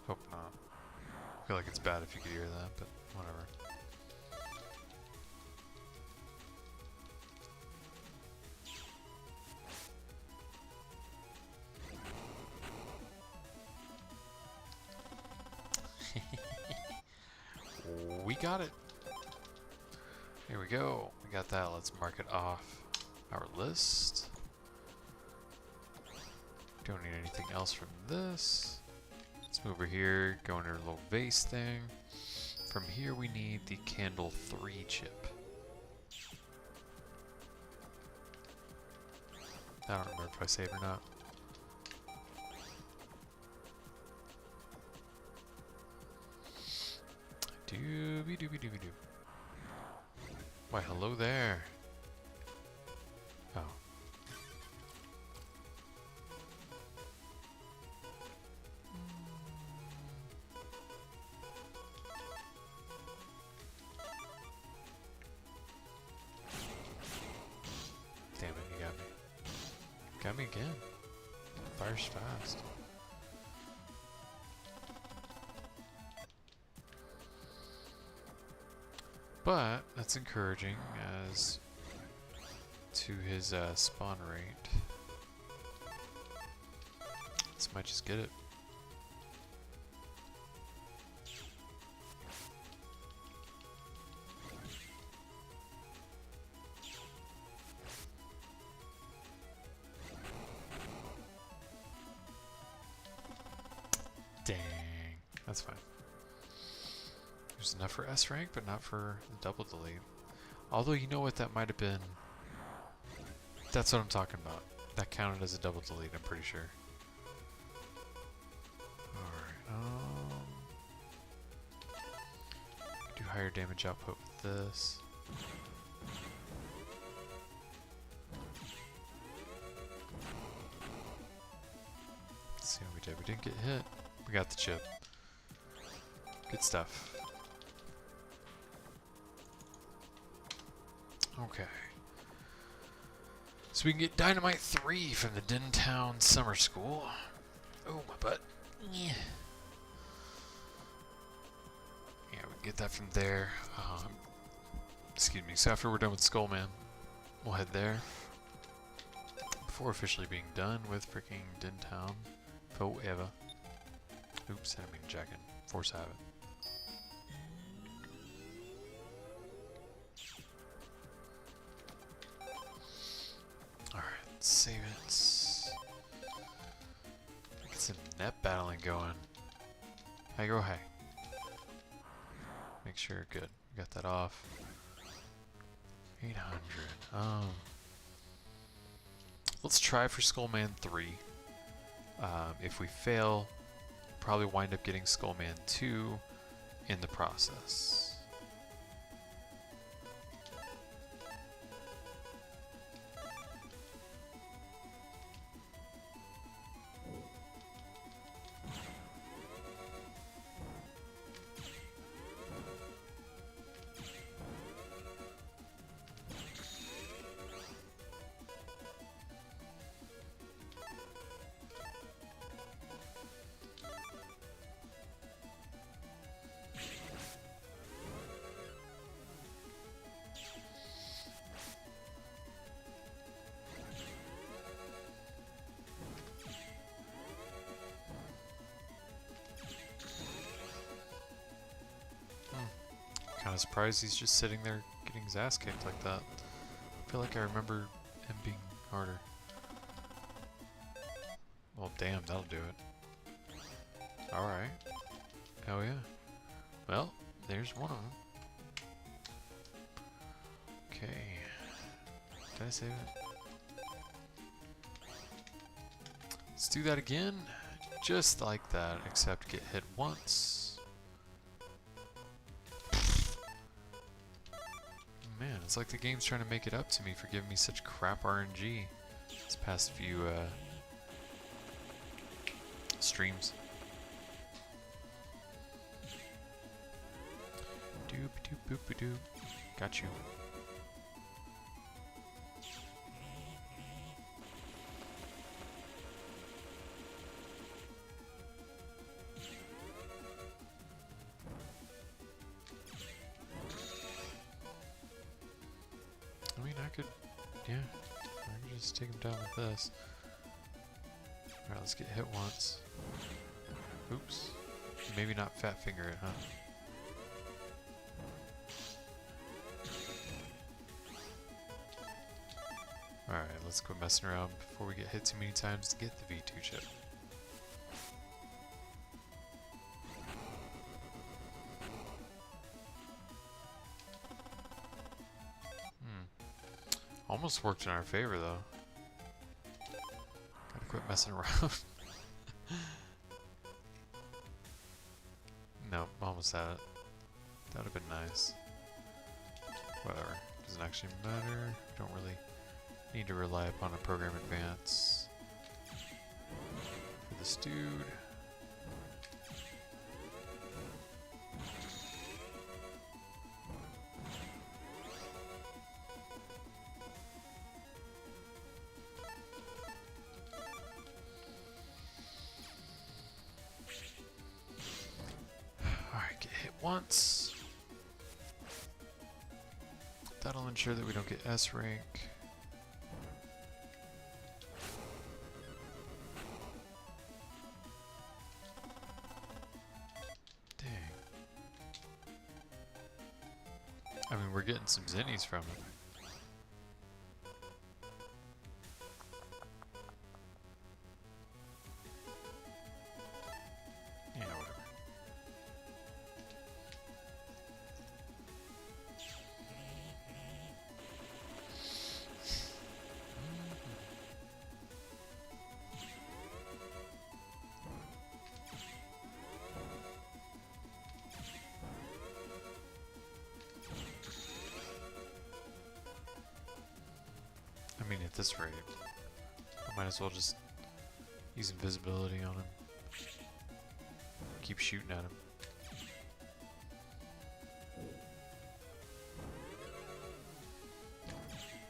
Hope not. I feel like it's bad if you could hear that, but whatever. We got it. Here we go. We got that. Let's mark it off our list. Don't need anything else from this. Let's move over here, go into our little vase thing. From here we need the candle 3 chip. I don't remember if I saved or not. Doobie doobie doobie doo. Why, hello there. Oh. Damn it, you got me. Got me again. Fires fast. But that's encouraging as to his spawn rate. This might just get it. Dang, that's fine. There's enough for S rank, but not for the double delete. Although, you know what, that might have been... That's what I'm talking about. That counted as a double delete, I'm pretty sure. Alright, do higher damage output with this. Let's see how we did. We didn't get hit. We got the chip. Good stuff. Okay. So we can get Dynamite 3 from the Dentown Summer School. Oh, my butt. Yeah. Yeah, we can get that from there. Excuse me. So after we're done with Skullman, we'll head there. Before officially being done with freaking Dentown forever. Oops, I didn't mean jacket. Force habit. Alright, let's save it. Get some net battling going. Hey, go hey. Make sure you're good. Got that off. 800. Let's try for Skullman 3. If we fail, probably wind up getting Skullman 2 in the process. Kind of surprised he's just sitting there getting his ass kicked like that. I feel like I remember him being harder. Well, damn, that'll do it. Alright. Hell yeah. Well, there's one of them. Okay. Did I save it? Let's do that again. Just like that, except get hit once. Man, it's like the game's trying to make it up to me for giving me such crap RNG these past few streams. Doop doop boop doop. Got you. I mean, I could, yeah, I could just take him down with this. Alright, let's get hit once. Oops. Maybe not fat finger it, huh? Alright, let's go messing around before we get hit too many times to get the V2 chip. Almost worked in our favor though. Gotta quit messing around. Nope, almost had it. That would have been nice. Whatever. Doesn't actually matter. Don't really need to rely upon a program advance for this dude. Once. That'll ensure that we don't get S rank. Dang. I mean, we're getting some zennies from it. I mean, at this rate, I might as well just use invisibility on him. Keep shooting at him.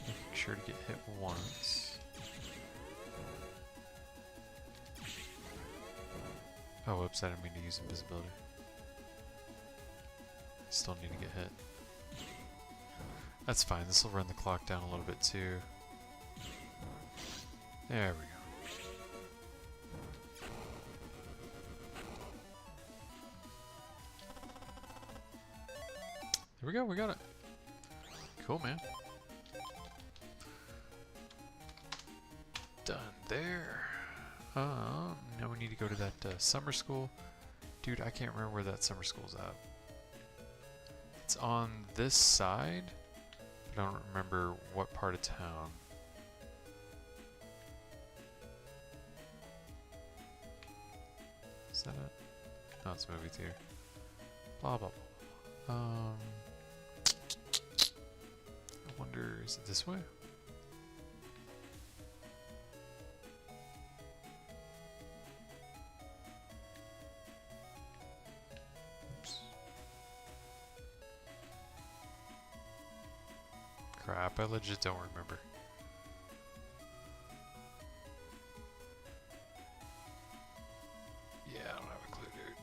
Making sure to get hit once. Oh, whoops, I didn't mean to use invisibility. Still need to get hit. That's fine, this will run the clock down a little bit too. There we go. There we go, we got it. Cool, man. Done there. Now we need to go to that summer school. Dude, I can't remember where that summer school's at. It's on this side, but I don't remember what part of town. Is that it? No, it's a movie theater. Blah blah blah. I wonder, is it this way? Oops. Crap, I legit don't remember. Yeah, I don't have a clue, dude.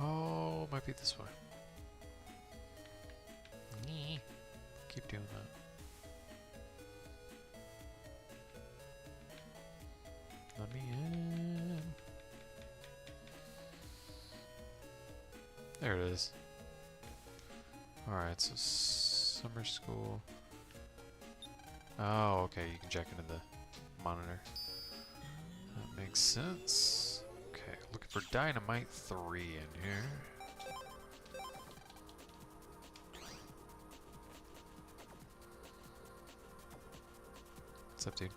Oh, it might be this way. Keep doing that. Let me in. There it is. Alright, so summer school. Oh, okay, you can check into the monitor. That makes sense. Okay, looking for Dynamite 3 in here. What's up, dude?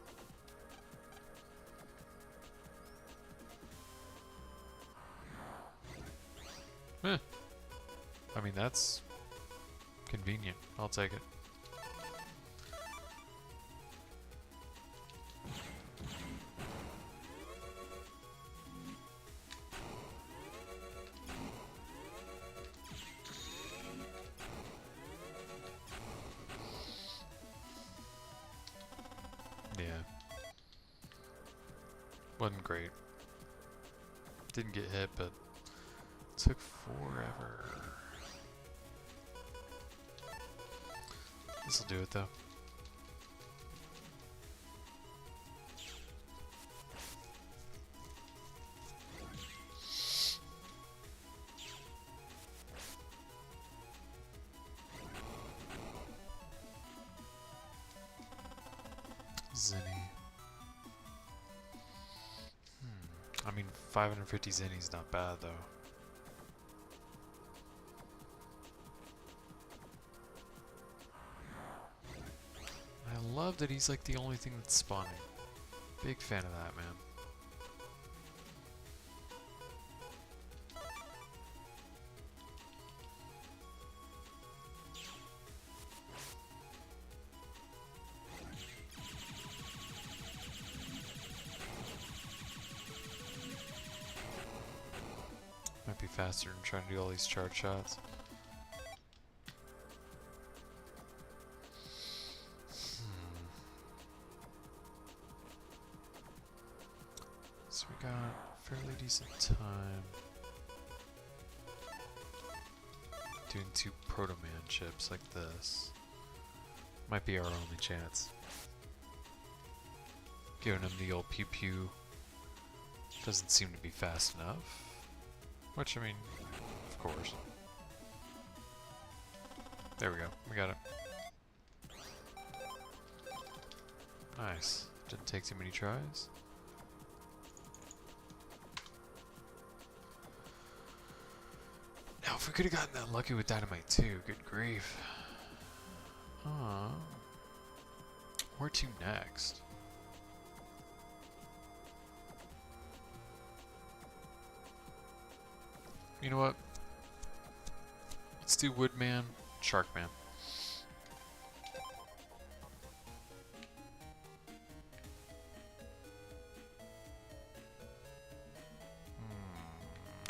Eh. I mean, that's convenient. I'll take it. Yeah. Wasn't great. Didn't get hit, but took forever. This'll do it though. Zenny. I mean, 550 Zenny's not bad though. I love that he's like the only thing that's spawning. Big fan of that, man. Might be faster than trying to do all these charge shots. So we got fairly decent time doing 2 Proto Man chips like this. Might be our only chance. Giving him the old pew pew doesn't seem to be fast enough. Which, I mean, of course. There we go. We got it. Nice. Didn't take too many tries. Now, if we could have gotten that lucky with Dynamite too, good grief. Where to next? You know what? Let's do Woodman, Sharkman.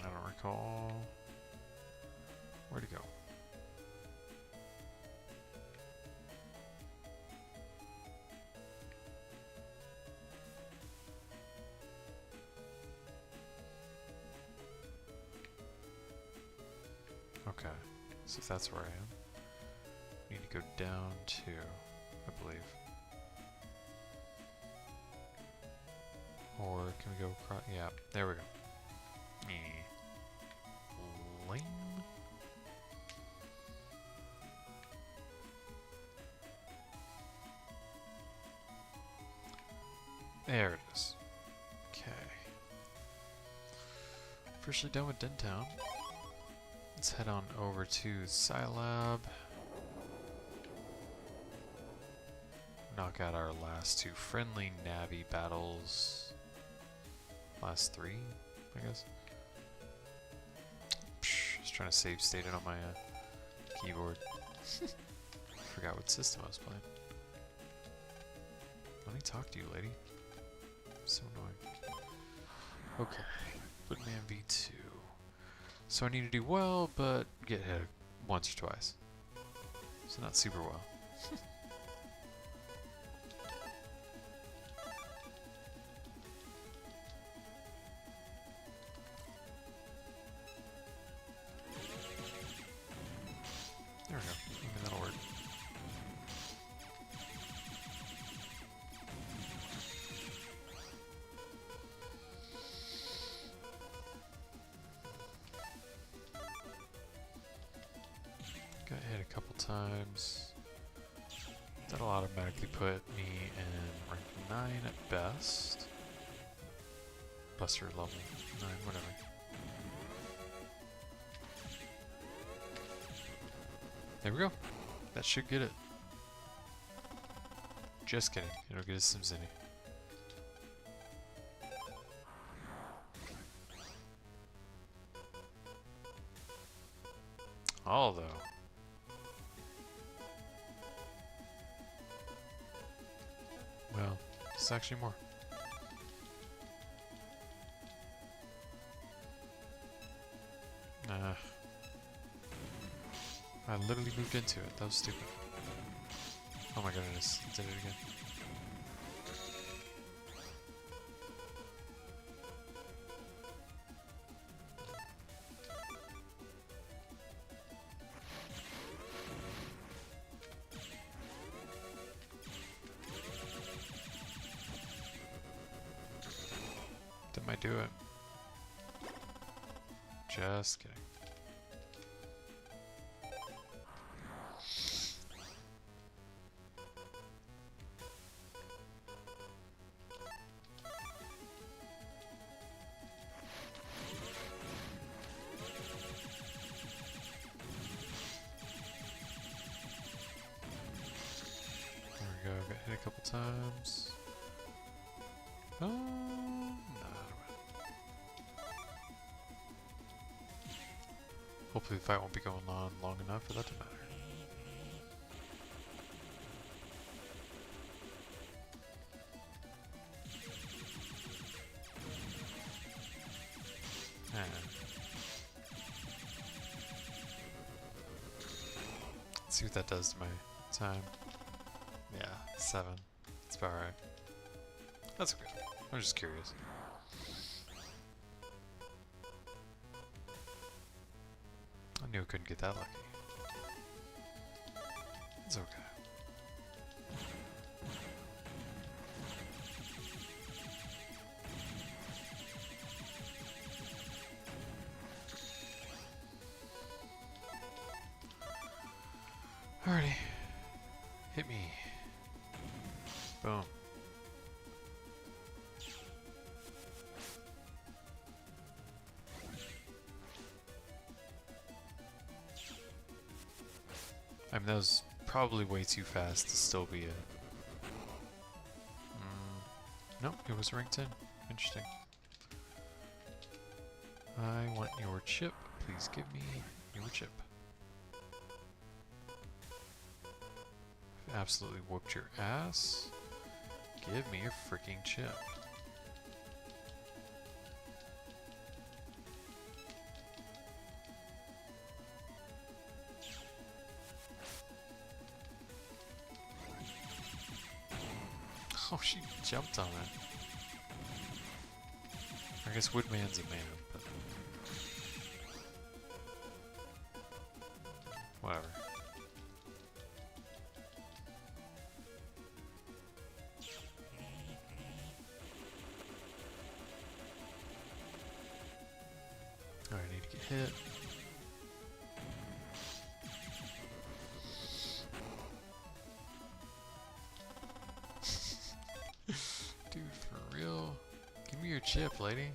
I don't recall. Where'd he go? Okay, so if that's where I am, I need to go down to, I believe. Or can we go across? Yeah, there we go. Lame. There it is. Okay. Officially done with Dentown. Let's head on over to Scilab. Knock out our last 2 friendly Navi battles. Last 3, I guess. Just trying to save state it on my keyboard. Forgot what system I was playing. Let me talk to you, lady. So annoying. Okay. Woodman V2. So I need to do well, but get hit once or twice. So not super well. There we go. Maybe that'll work. Got hit a couple times. That'll automatically put me in rank 9 at best. Buster level 9, whatever. There we go. That should get it. Just kidding. It'll get us SimCity. Although, well, it's actually more. Nah. I literally moved into it. That was stupid. Oh my goodness. Did it again. That might do it. Just kidding. There we go, got hit a couple times. Oh, no. Hopefully the fight won't be going on long enough for that to matter. Let's see what that does to my time. Yeah, 7. That's about right. That's okay. I'm just curious. I knew I couldn't get that lucky. It's okay. Alrighty. Hit me. Boom. I mean, that was probably way too fast to still be a... Nope, it was rank 10. Interesting. I want your chip. Please give me your chip. Absolutely whooped your ass. Give me your freaking chip. Oh, she jumped on it. I guess Woodman's a man, but... whatever. Alright, I need to get hit. Dude, for real? Give me your chip, lady.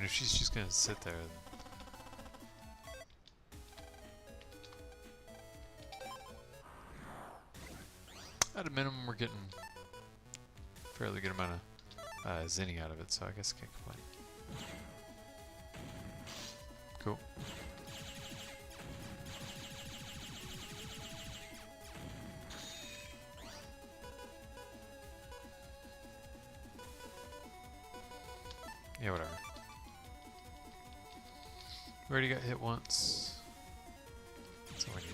if she's just gonna sit there, then... At a minimum, we're getting a fairly good amount of zinni out of it, so I guess I can't complain. Cool. Yeah, whatever. We already got hit once. That's all we need.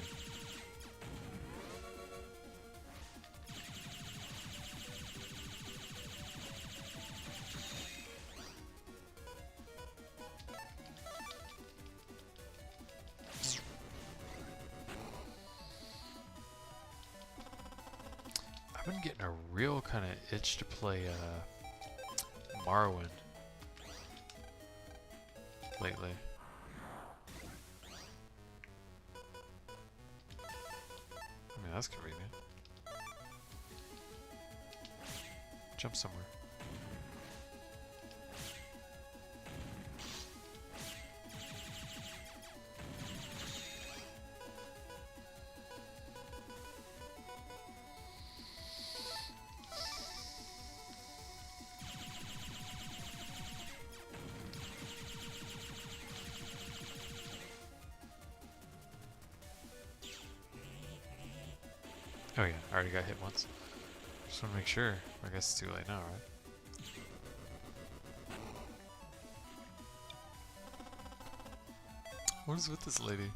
I've been getting a real kind of itch to play Morrowind lately. I mean, that's convenient. Jump somewhere. Oh yeah, I already got hit once. Just want to make sure. I guess it's too late now, right? What is with this lady?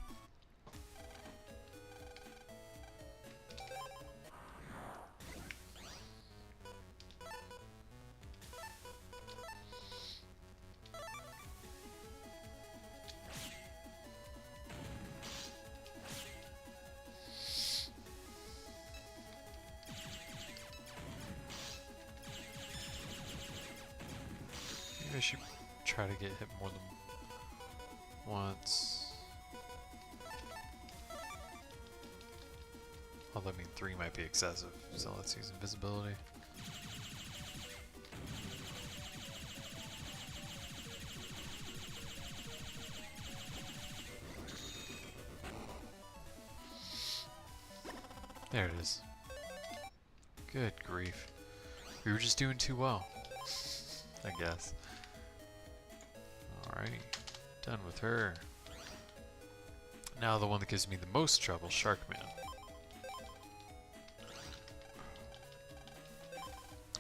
Maybe I should try to get hit more than once. Although, I mean, 3 might be excessive, so let's use invisibility. There it is. Good grief. We were just doing too well, I guess. Alrighty, done with her. Now the one that gives me the most trouble, Sharkman.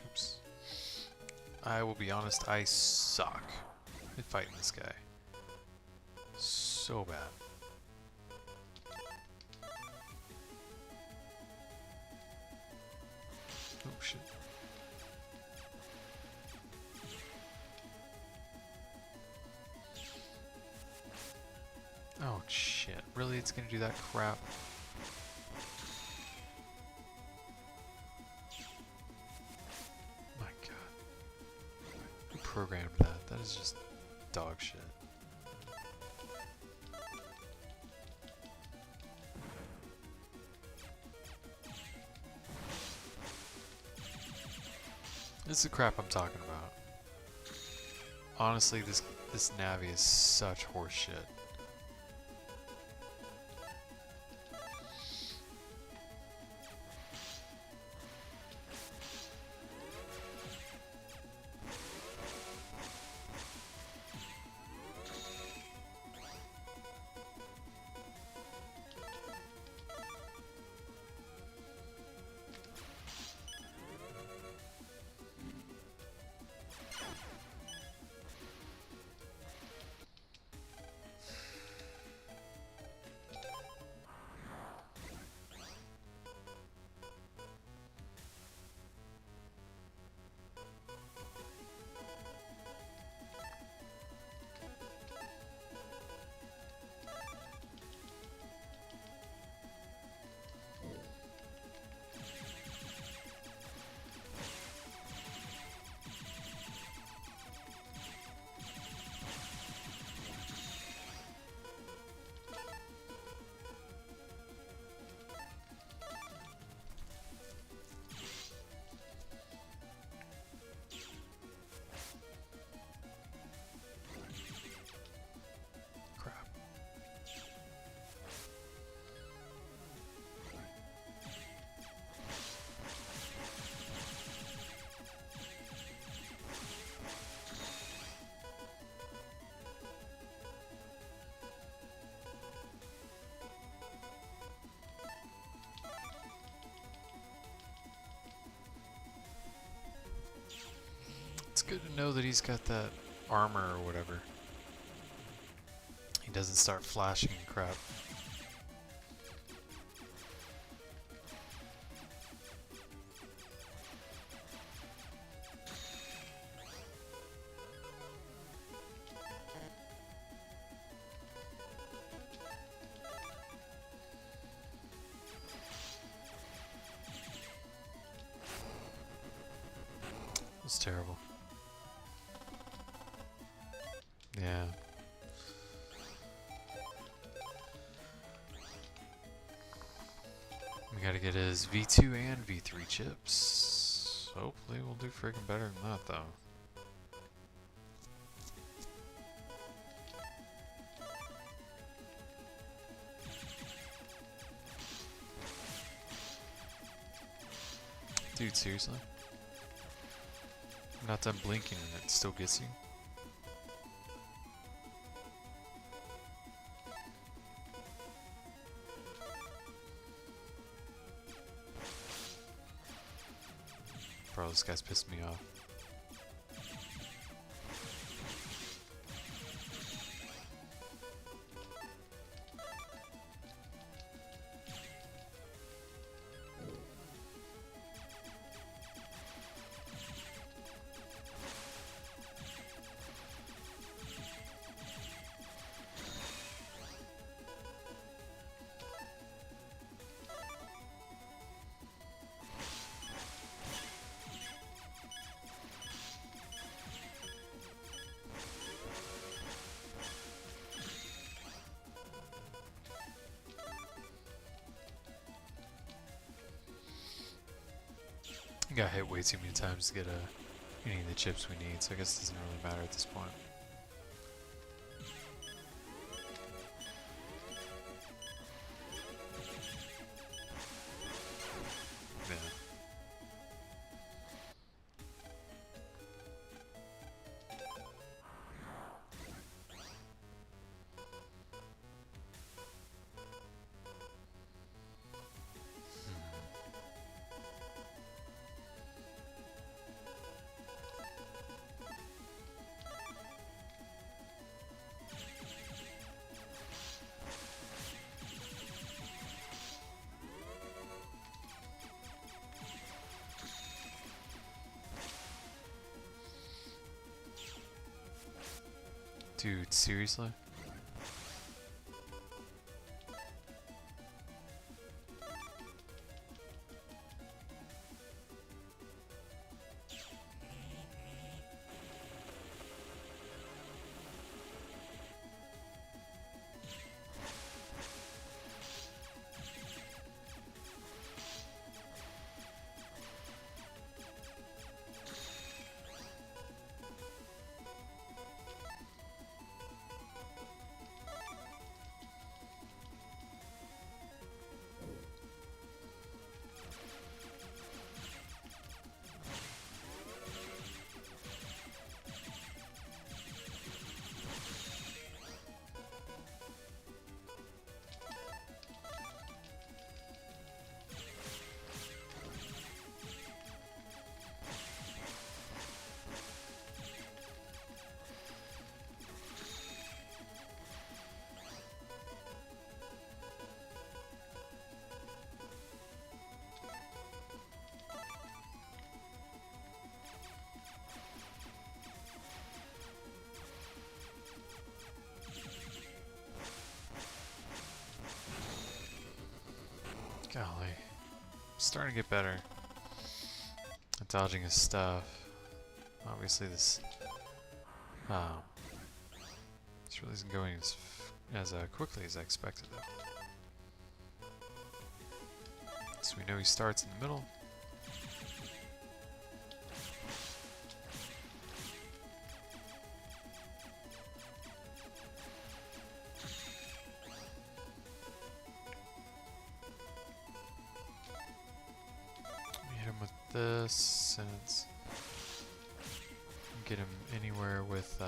Oops. I will be honest, I suck at fighting this guy. So bad. Oh shit. Oh shit, really? It's gonna do that crap? My god. Who programmed that? That is just dog shit. This is the crap I'm talking about. Honestly, this Navi is such horse shit. Good to know that he's got that armor or whatever. He doesn't start flashing and crap. That's terrible. Yeah. We gotta get his V2 and V3 chips. Hopefully we'll do freaking better than that though. Dude, seriously? I'm not done blinking and it still gets you? Bro, this guy's pissed me off. Got hit way too many times to get any of the chips we need, so I guess it doesn't really matter at this point. Yeah. Dude, seriously? Golly. Starting to get better at dodging his stuff. Obviously this this really isn't going as quickly as I expected though. So we know he starts in the middle. This, and it's get him anywhere with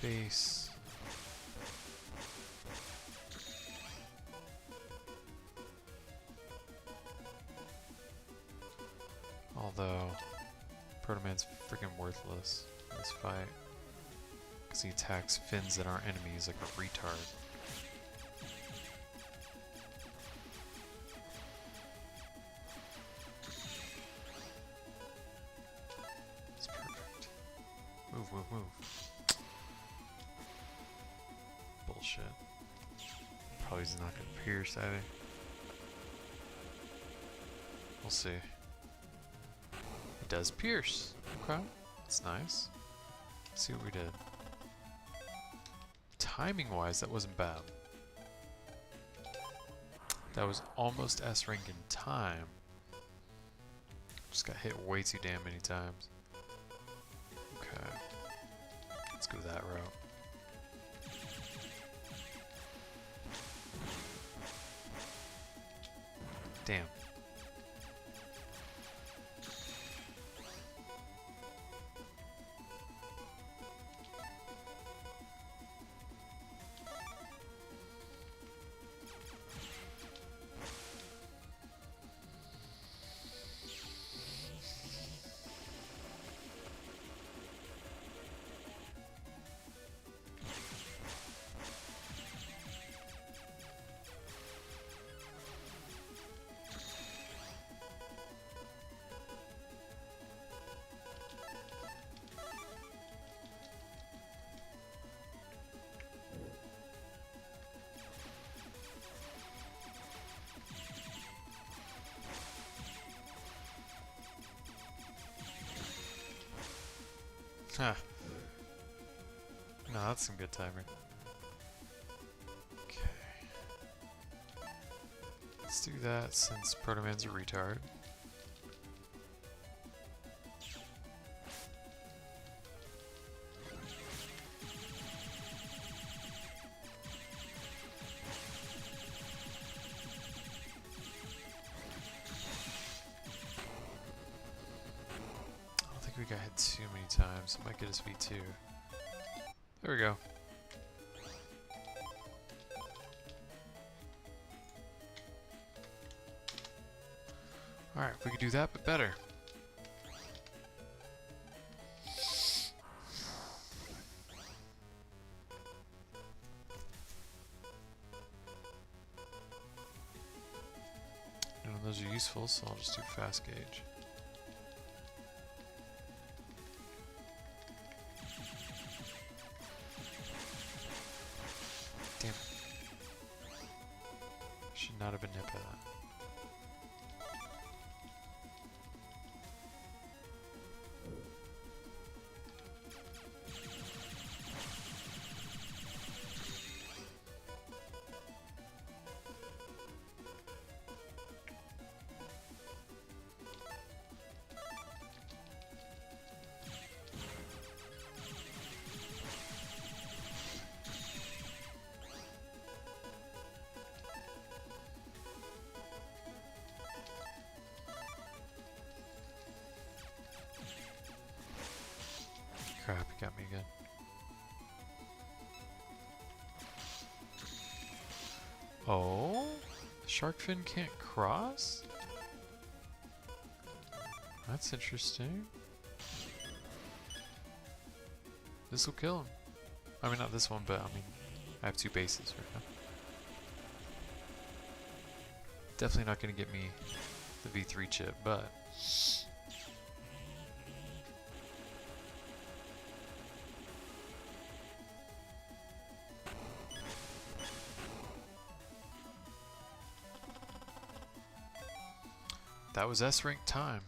base. Although Proto-Man's freaking worthless in this fight. Because he attacks fins that aren't enemies like a retard. It's perfect. Move, move, move. Bullshit. Probably is not going to pierce either. We'll see. It does pierce. Okay. That's nice. Let's see what we did. Timing wise, that wasn't bad. That was almost S rank in time. Just got hit way too damn many times. Okay. Let's go that route. Damn. Huh. No, that's some good timing. Okay. Let's do that since Proto-Man's a retard. We got hit too many times. It might get us V2. There we go. Alright, we could do that, but better. None of those are useful, so I'll just do fast gauge. Damn. Should not have been hit by that. Crap, he got me again. Oh? The shark fin can't cross? That's interesting. This will kill him. I mean, not this one, but I mean, I have two bases right now. Definitely not going to get me the V3 chip, but... that was S rank time.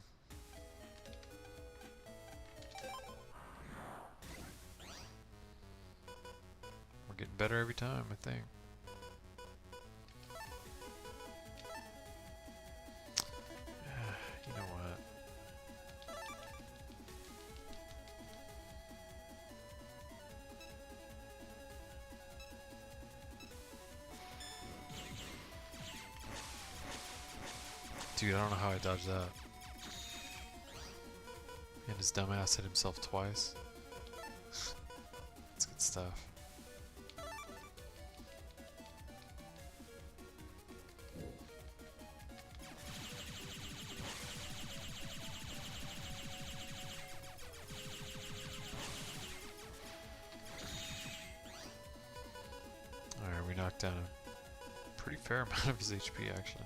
We're getting better every time, I think. You know what? Dude, I don't know how I dodged that. And his dumbass hit himself twice. That's good stuff. knocked down a pretty fair amount of his HP actually.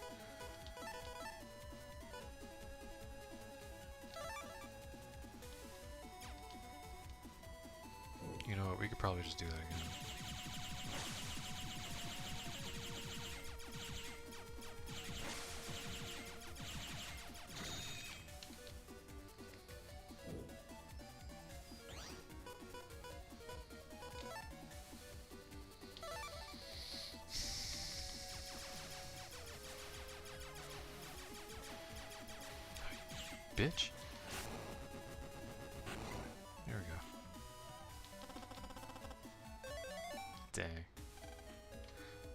You know what, we could probably just do that again. Bitch. There we go. Dang.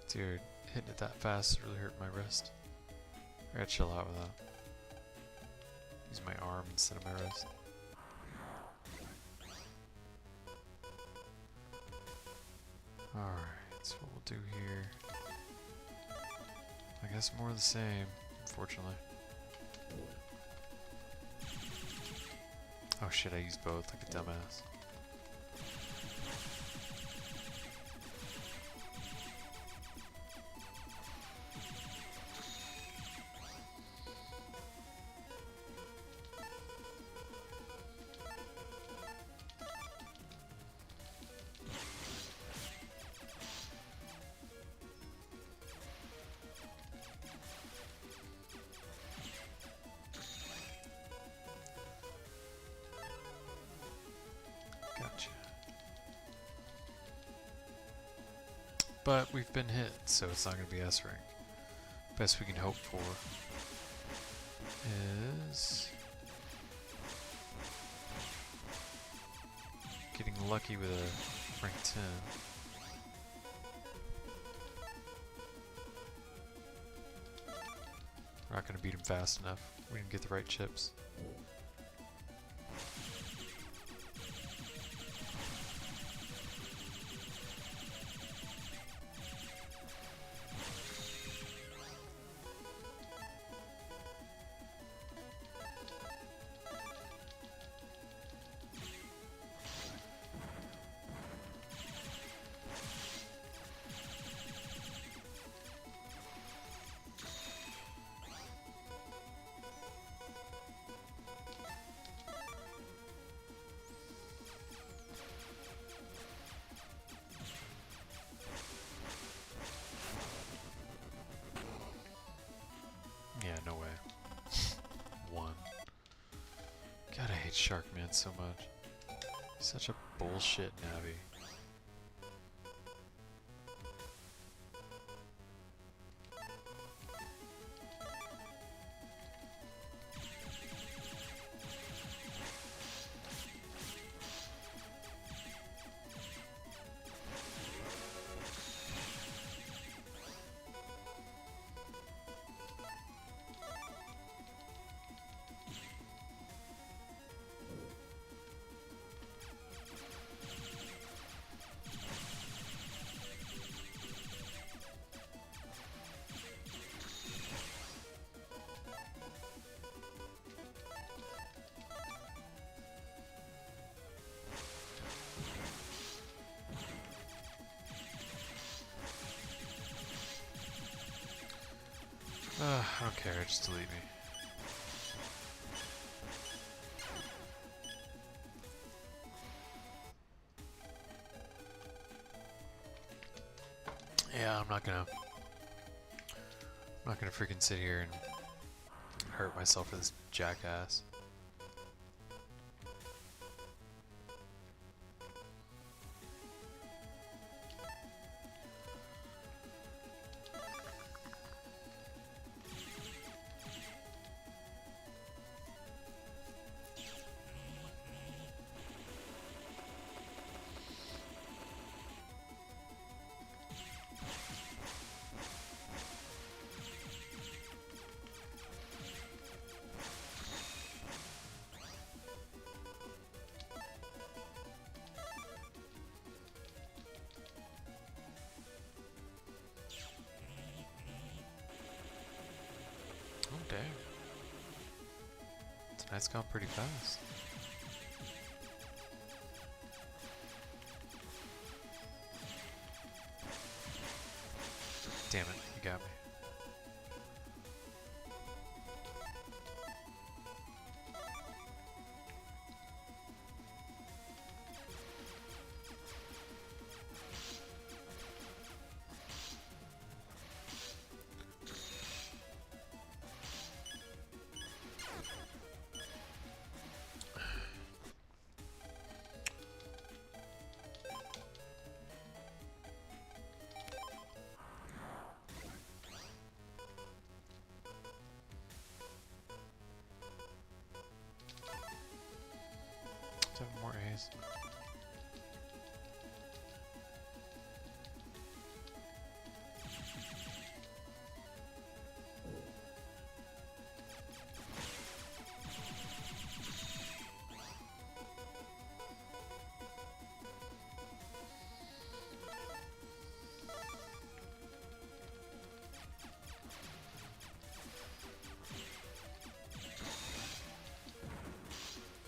Dude, hitting it that fast really hurt my wrist. I gotta chill out with that. Use my arm instead of my wrist. Alright, so what we'll do here. I guess more of the same, unfortunately. Oh shit, I used both like a dumbass. Gotcha. But we've been hit, so it's not going to be S rank. Best we can hope for is getting lucky with a rank 10. We're not going to beat him fast enough. We didn't get the right chips. Yeah, no way. One. God, I hate Sharkman so much. He's such a bullshit Navi. I don't care, just delete me. Yeah, I'm not gonna freaking sit here and hurt myself for this jackass. Oh, dang. Tonight's gone pretty fast. Damn it, you got me. Seven more A's.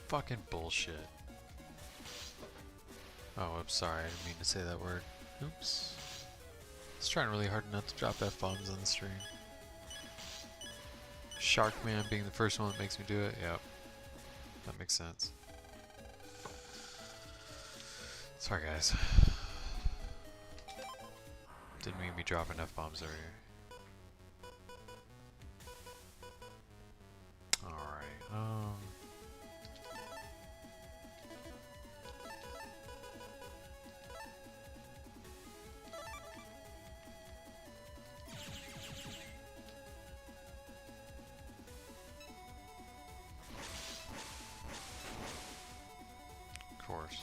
Fucking bullshit. Oh, I'm sorry, I didn't mean to say that word. Oops. I was trying really hard not to drop F-bombs on the stream. Sharkman being the first one that makes me do it, yep. That makes sense. Sorry guys. Didn't mean me dropping F-bombs over here. Alright, of course.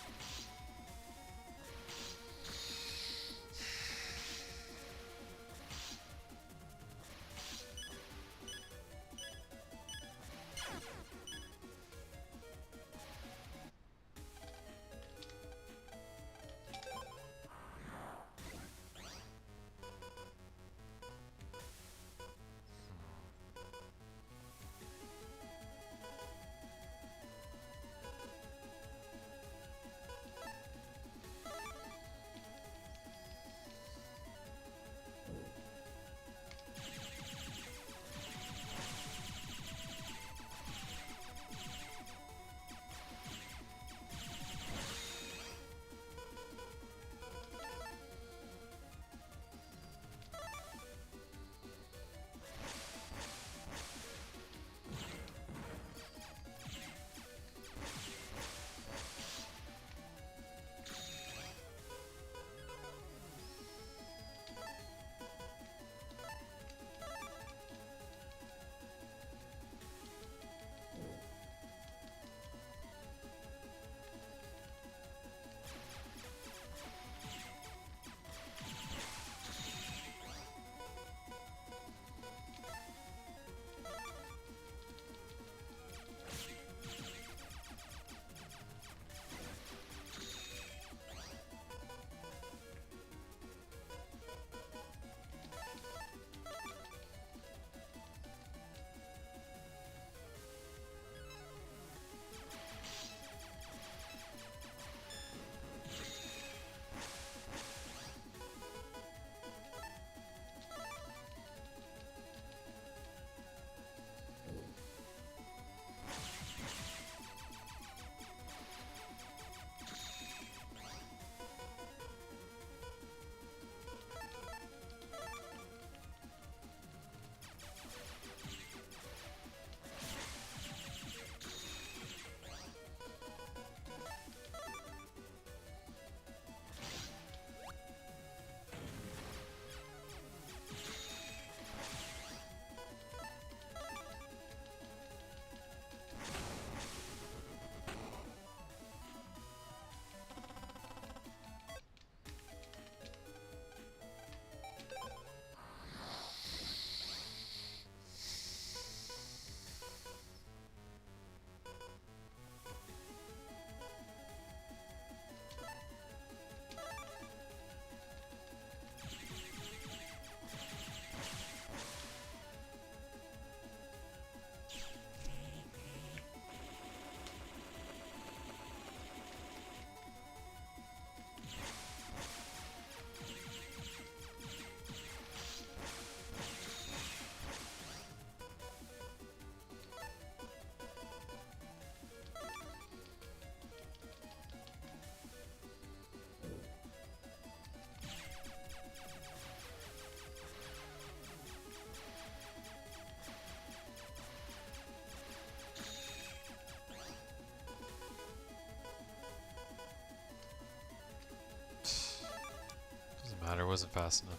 wasn't fast enough.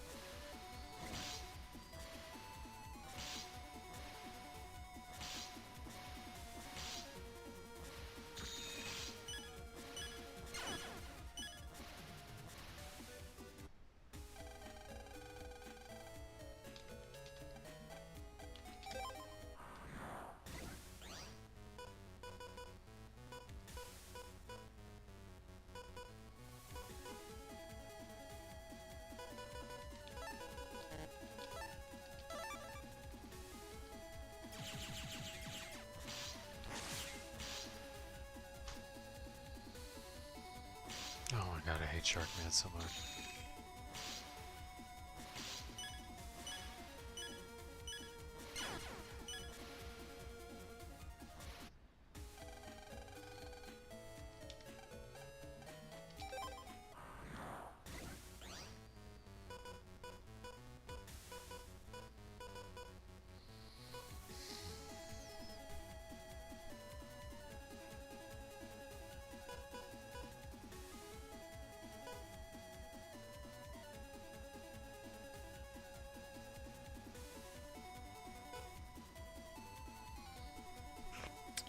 Oh my god, I hate Sharkman so much.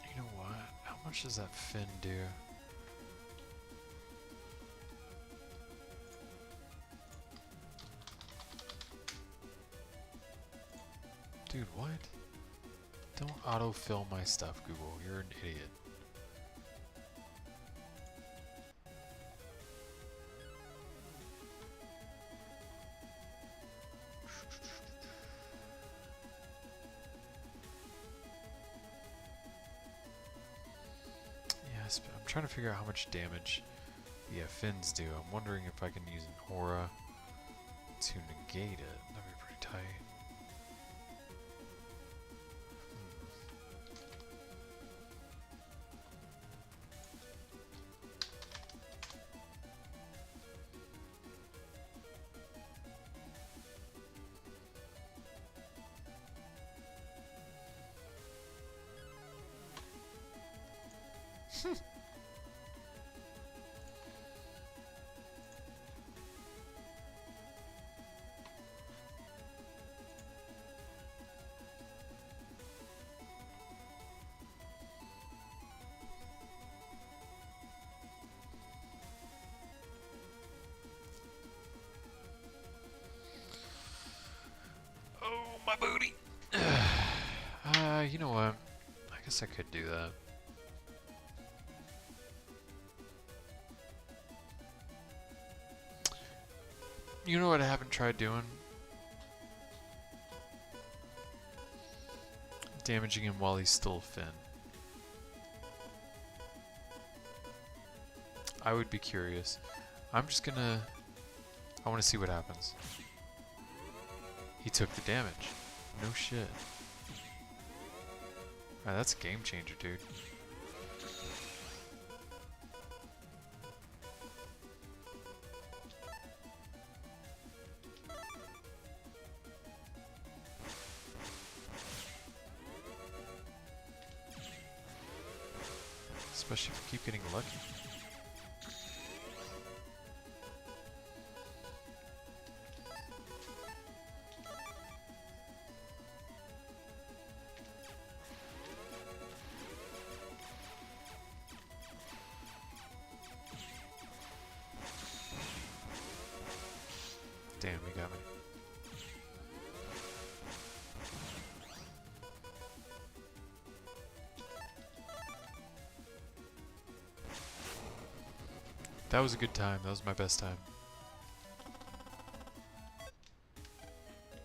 You know what? How much does that fin do? Dude, what? Don't autofill my stuff, Google. You're an idiot. Yes, but I'm trying to figure out how much damage the fins do. I'm wondering if I can use an aura to negate it. That'd be pretty tight. Oh, my booty! You know what? I guess I could do that. You know what I haven't tried doing? Damaging him while he's still a fin. I would be curious. I'm just gonna... I want to see what happens. He took the damage. No shit. That's a game changer, dude. Especially if you keep getting lucky. Damn, he got me. That was a good time. That was my best time.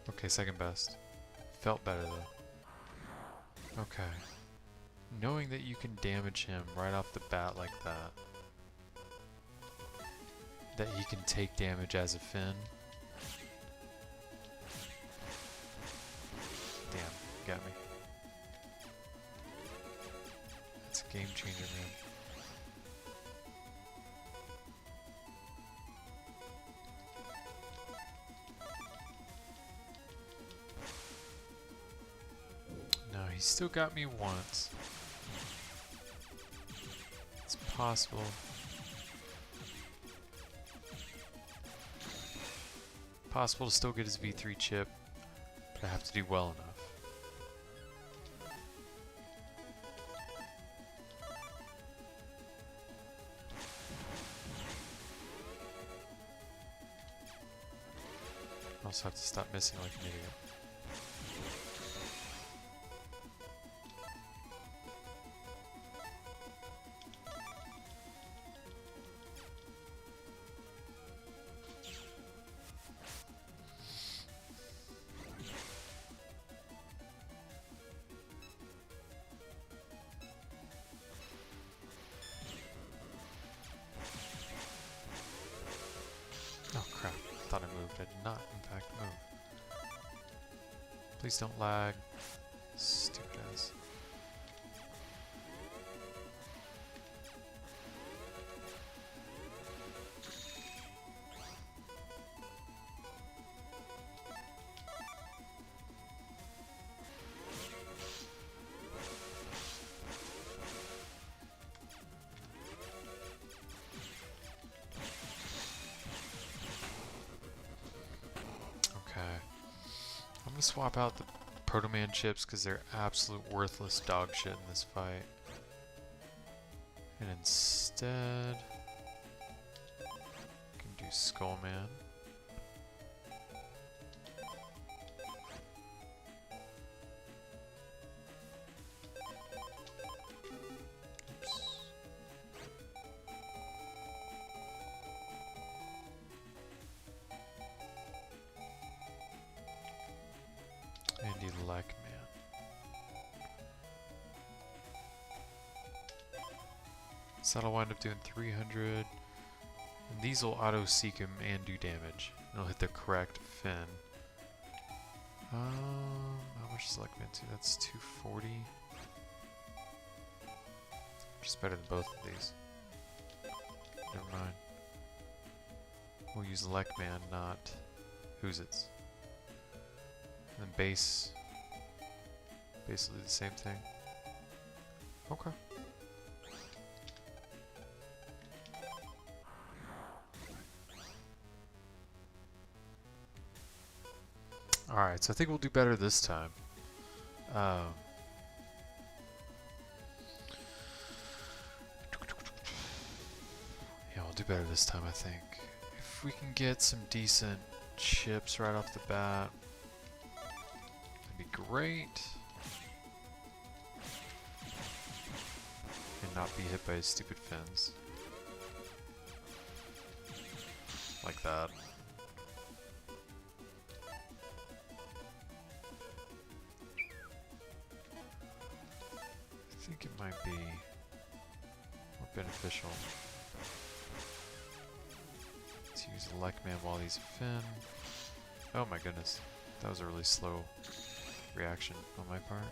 Okay, second best. Felt better though. Okay. Knowing that you can damage him right off the bat like that. That he can take damage as a fin. Damn, got me. That's a game changer, man. No, he still got me once. It's possible. Possible to still get his V3 chip, but I have to do well enough. I also have to stop missing like an idiot. Oh crap, I thought I moved. I did not, in fact, move. Please don't lag. Stupid ass. I'm gonna swap out the Proto Man chips because they're absolute worthless dog shit in this fight. And instead, I can do Skull Man. Andy Lackman. So that'll wind up doing 300. And these will auto seek him and do damage. It'll hit the correct fin. How much is Lackman do? That's 240. Which is better than both of these. Never mind. We'll use Lackman, not Who's-Its. And then base, basically the same thing. Okay. Alright, so I think we'll do better this time. Yeah, we'll do better this time, I think. If we can get some decent chips right off the bat, that'd be great. And not be hit by his stupid fins. Like that. I think it might be more beneficial to use the Lackman while he's a fin. Oh my goodness, that was a really slow reaction on my part.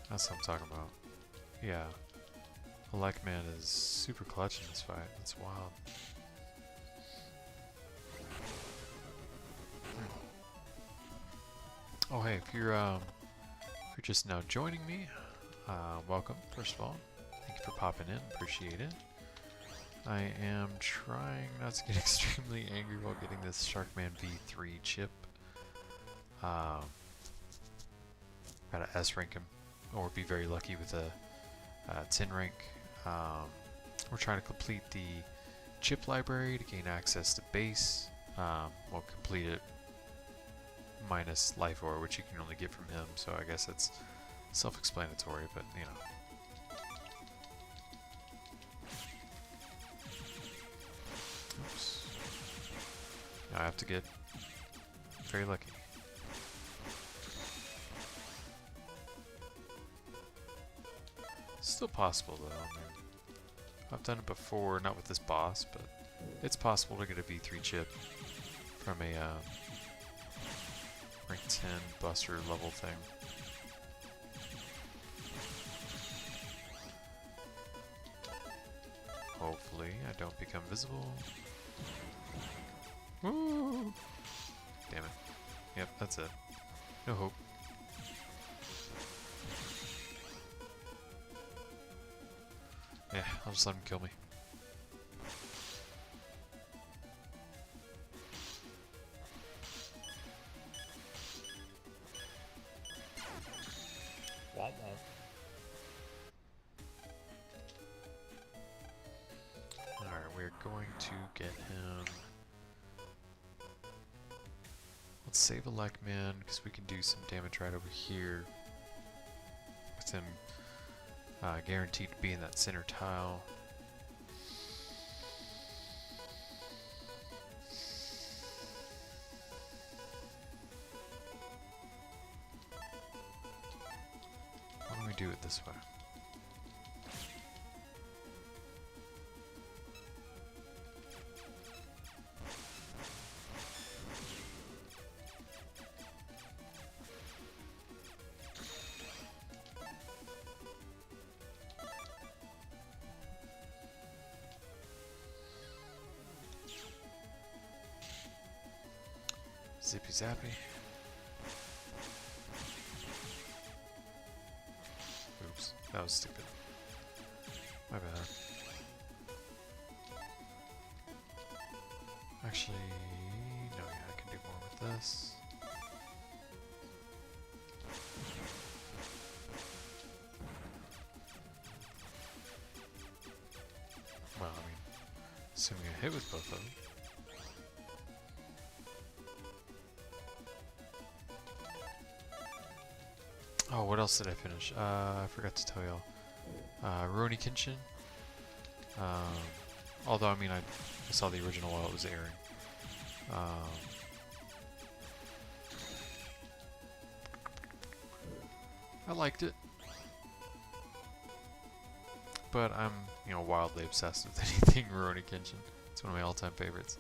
That's what I'm talking about. Yeah. The Lackman is super clutch in this fight. That's wild. Oh hey, if you're just now joining me, welcome, first of all. Thank you for popping in, appreciate it. I am trying not to get extremely angry while getting this Sharkman V3 chip. Gotta S rank him, or be very lucky with a 10 rank. We're trying to complete the chip library to gain access to base. We'll complete it minus life ore, which you can only get from him, so I guess it's self-explanatory, but you know. Oops. Now I have to get very lucky. Still possible though. I mean, I've done it before, not with this boss, but it's possible to get a V3 chip from a rank 10 buster level thing. Hopefully I don't become visible. Woo! Damn it. Yep, that's it. No hope. Yeah, I'll just let him kill me. Womp womp. Alright, we're going to get him. Let's save a Lekman because we can do some damage right over here. With him guaranteed to be in that center tile. Why don't we do it this way? Zippy zappy. Oops, that was stupid. My bad. Actually, no, yeah, I can do more with this. Well, I mean, assuming I hit with both of them. Oh, what else did I finish? I forgot to tell y'all. Rurouni Kenshin. Although, I mean, I saw the original while it was airing. I liked it. But I'm, wildly obsessed with anything Rurouni Kenshin. It's one of my all-time favorites.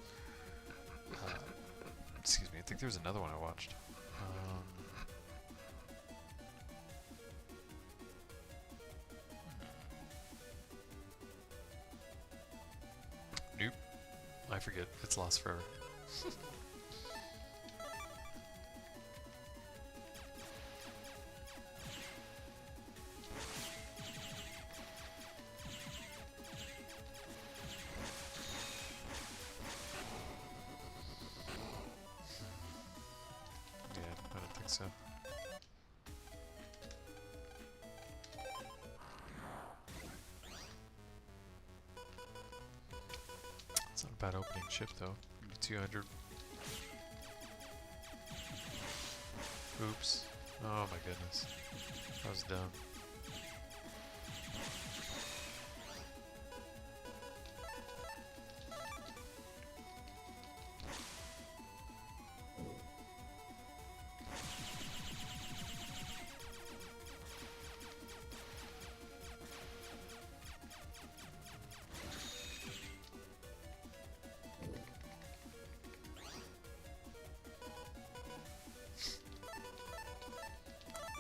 Excuse me, I think there was another one I watched. Nope. I forget. It's lost forever. Yeah, I don't think so. It's not a bad opening ship though. Maybe 200. Oops. Oh my goodness. That was dumb.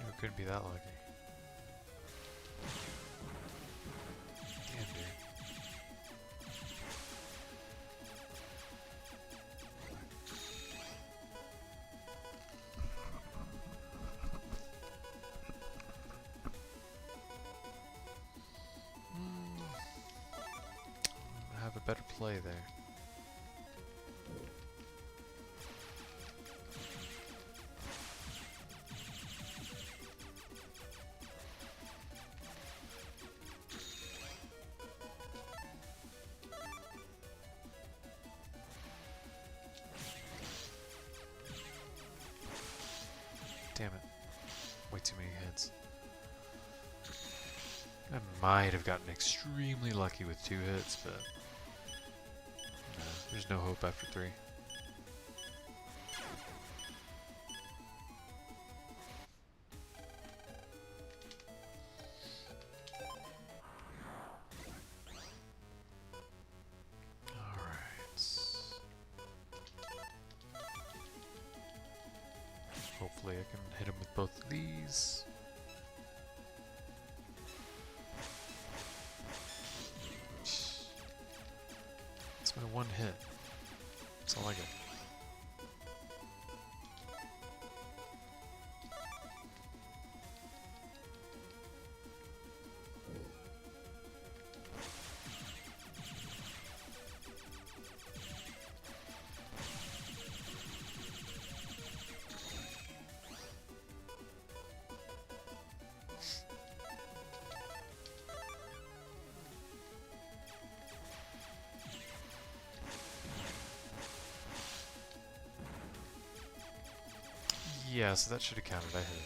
It couldn't be that lucky. Damn, dude. I have a better play there. Damn it. Way too many hits. I might have gotten extremely lucky with 2 hits, but no, there's no hope after 3. Hopefully I can hit him with both of these. That's all I get. Yeah, so that should have counted. I hit him.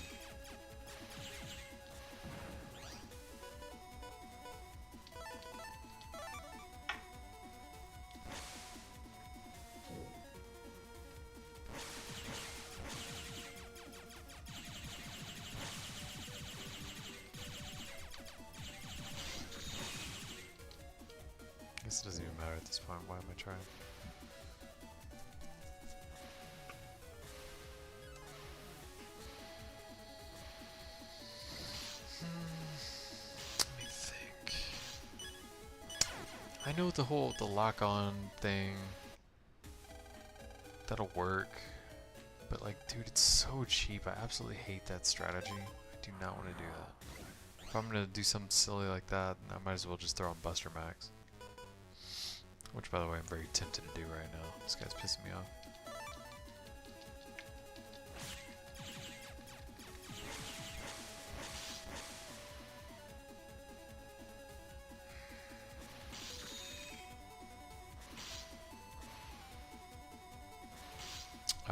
I guess it doesn't even matter at this point. Why am I trying? Let me think. I know the lock-on thing. That'll work. But like, dude, it's so cheap. I absolutely hate that strategy. I do not want to do that. If I'm gonna do something silly like that, I might as well just throw on Buster Max. Which, by the way, I'm very tempted to do right now. This guy's pissing me off.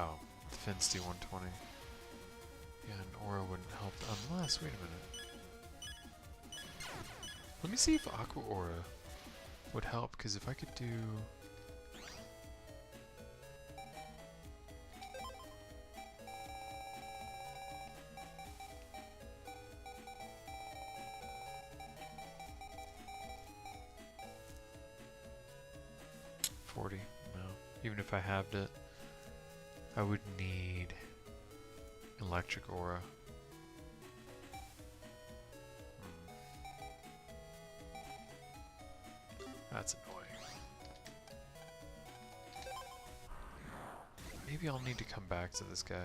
Oh, defense D 120. Yeah, an aura wouldn't help unless, wait a minute. Let me see if Aqua Aura would help, because if I could do... $40, no. Even if I halved it, I would need Electric Aura. That's annoying. Maybe I'll need to come back to this guy.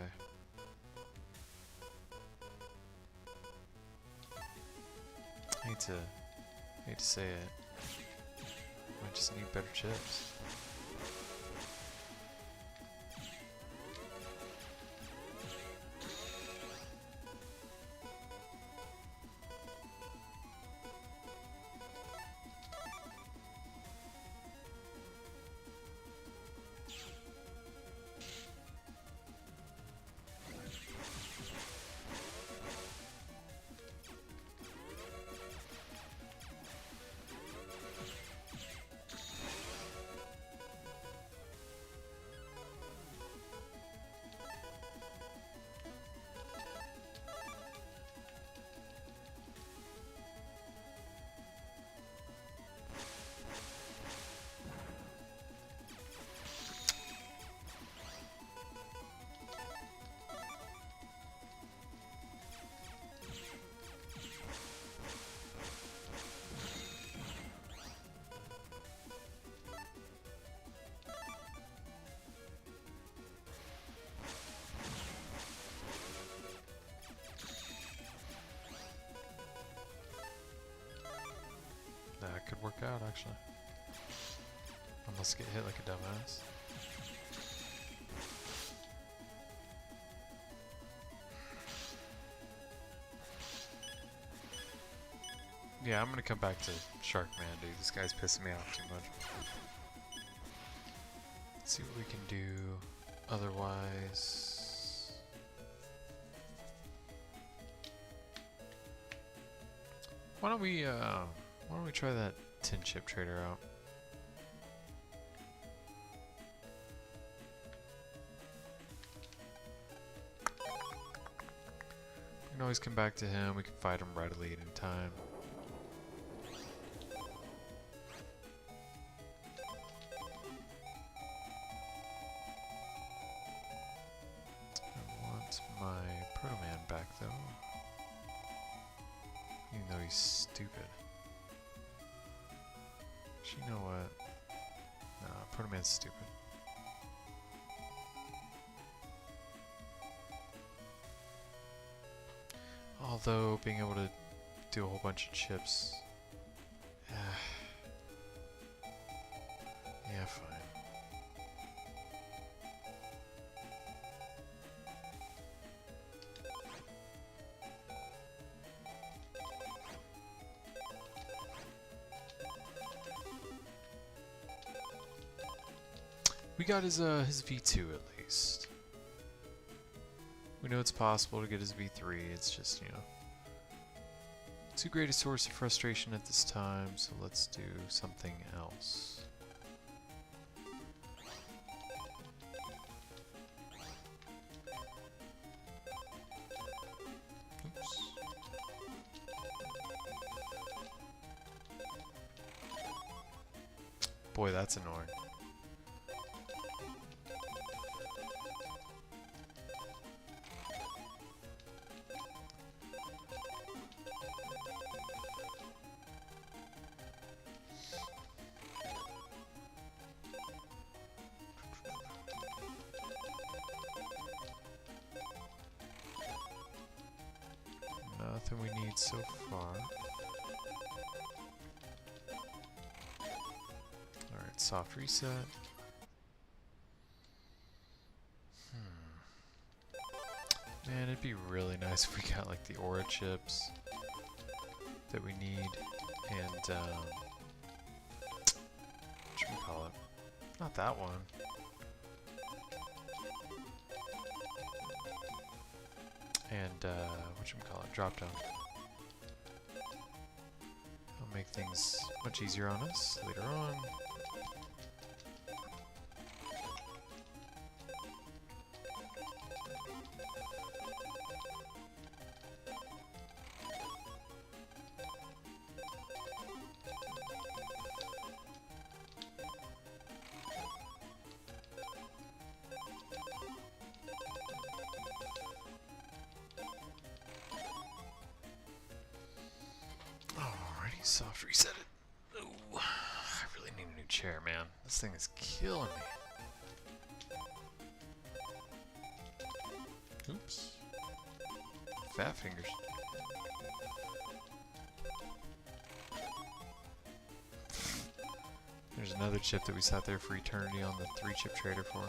I hate to say it. I just need better chips. That could work out, actually. Unless I get hit like a dumbass. Yeah, I'm gonna come back to Shark Man, dude. This guy's pissing me off too much. Let's see what we can do otherwise. Why don't we try that tin chip trader out? We can always come back to him. We can fight him readily at any time. I want my Proto Man back though. Even though he's stupid. Actually, you know what? Nah, Proto Man's stupid. Although being able to do a whole bunch of chips. Yeah, fine. We got his V2 at least. We know it's possible to get his V3. It's just, you know, too great a source of frustration at this time, so let's do something else. Oops. Boy, that's annoying. Nothing we need so far. Alright, soft reset. Man, it'd be really nice if we got like the aura chips that we need and whatchamacallit? Not that one. And whatchamacallit? Drop down. It'll make things much easier on us later on. Soft reset it. Ooh, I really need a new chair, man. This thing is killing me. Oops. Fat fingers. There's another chip that we sat there for eternity on the 3-chip trader for.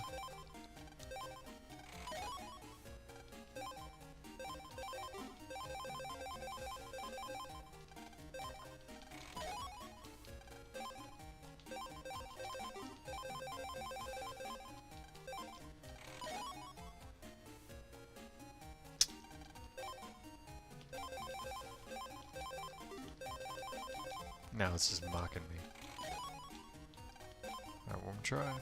Now it's just mocking me. Alright, one more try.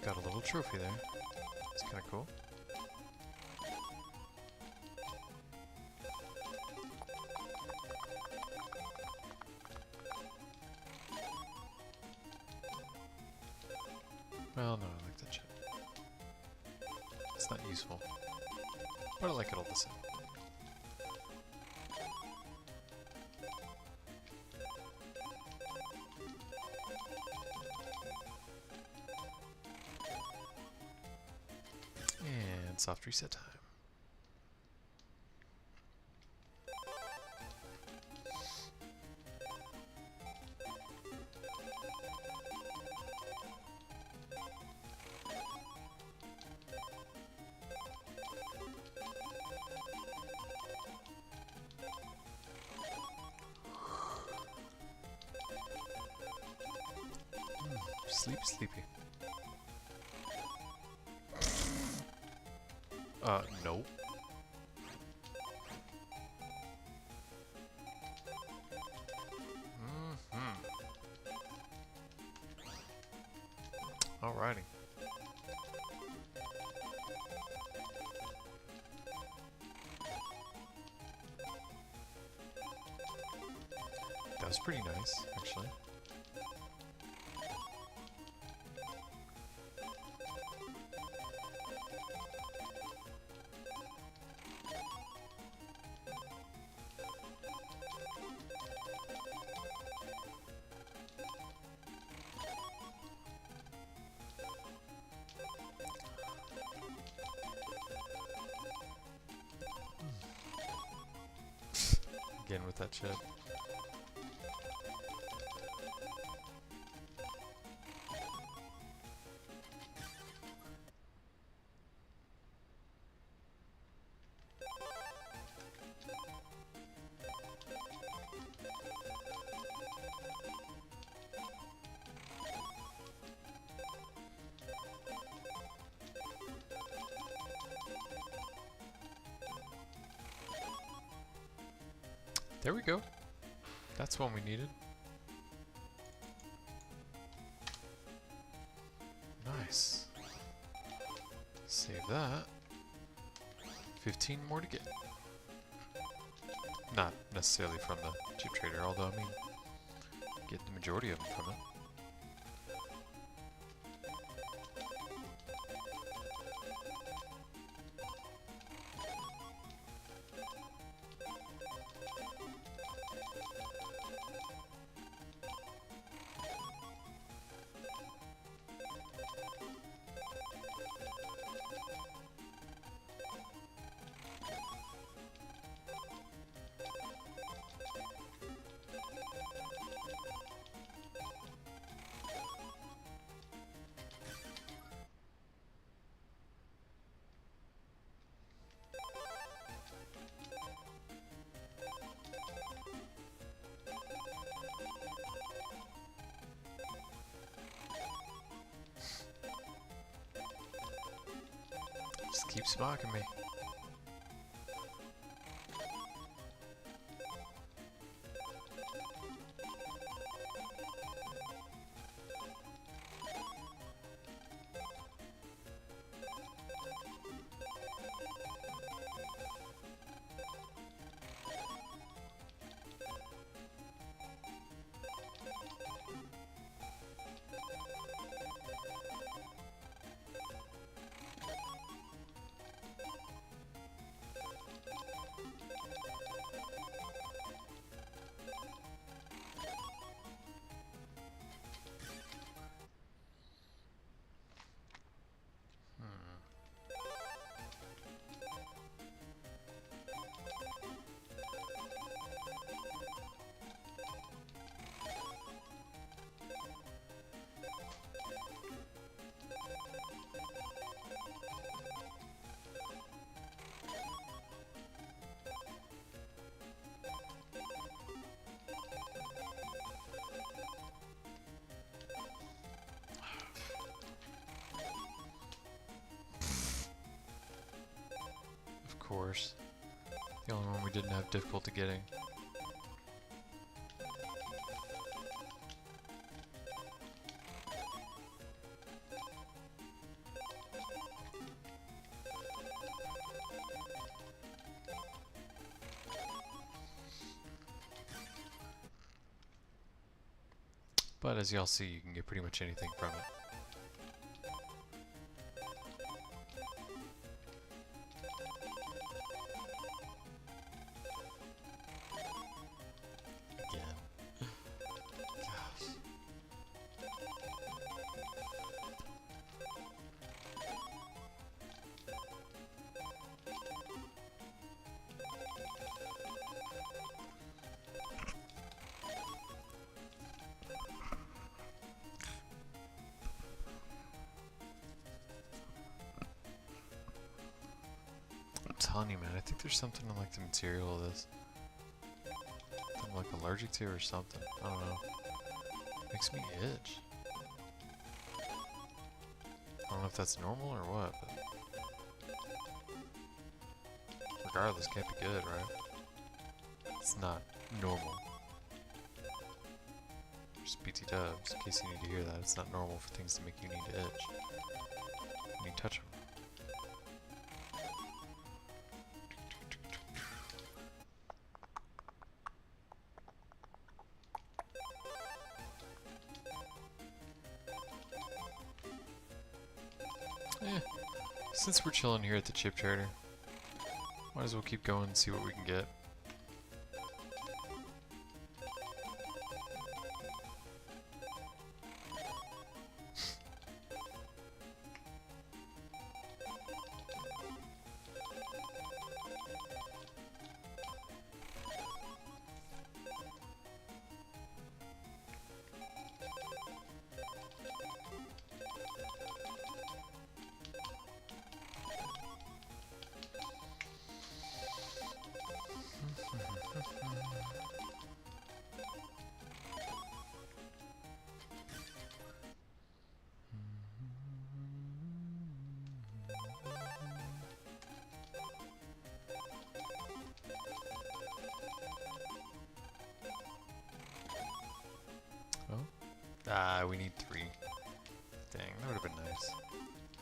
Got a little trophy there. It's kind of cool. Well, no, I like that chip. It's not useful, but I like it all the same. And soft reset time. Sleepy. Nope. Alrighty. was pretty nice, actually. Again with that shit. There we go. That's one we needed. Nice. Save that. 15 more to get. Not necessarily from the chip trader, although I mean, get the majority of them from it. Just keeps mocking me. Of course. The only one we didn't have difficulty getting. But as y'all see, you can get pretty much anything from it. I'm telling you, man, I think there's something in like the material of this that I'm like allergic to or something. I don't know. Makes me itch. I don't know if that's normal or what, but regardless, can't be good, right? It's not normal. Just BT dubs, in case you need to hear that. It's not normal for things to make you need to itch when you touch them. Eh, since we're chilling here at the chip trader, might as well keep going and see what we can get. We need 3. Dang, that would have been nice.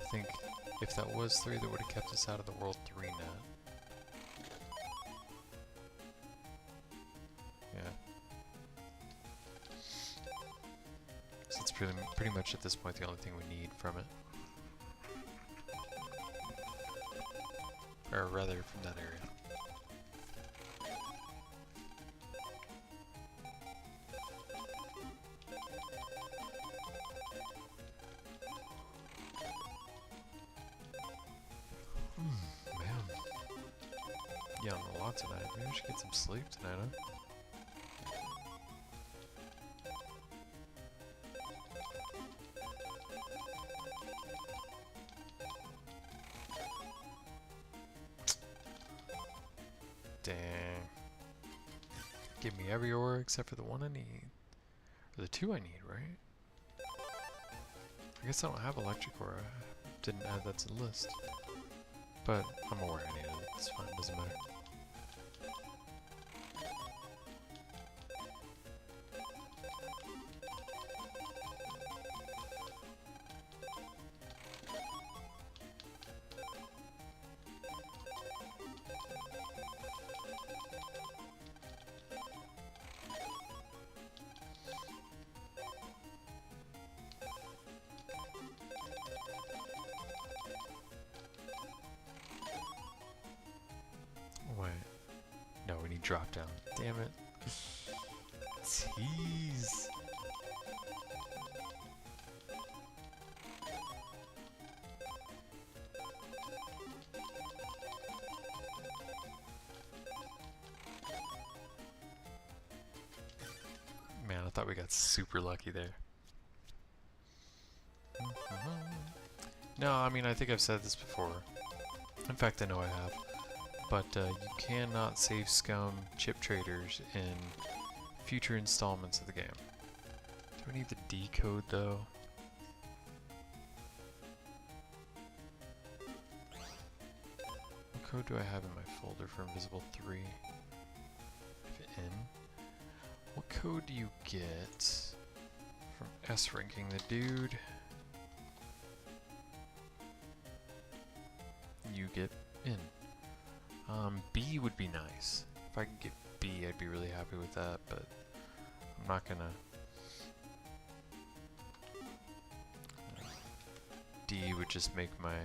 I think if that was 3, that would have kept us out of the World 3 net. Yeah. So it's pretty much at this point the only thing we need from it. Or rather, from that area. Yeah, I'm a lot tonight. Maybe we should get some sleep tonight, huh? Dang. Give me every ore except for the one I need. Or the 2 I need, right? I guess I don't have electric ore. I didn't add that to the list. But I'm aware I need it. It's fine, doesn't matter. Wait. No, we need drop down. Damn it. Tease. Man, I thought we got super lucky there. No, I mean, I think I've said this before. In fact, I know I have. But you cannot save scum chip traders in future installments of the game. Do I need the D code though? What code do I have in my folder for Invisible 3? In. What code do you get from S ranking the dude? You get in. B would be nice. If I could get B, I'd be really happy with that, but I'm not gonna. D would just make my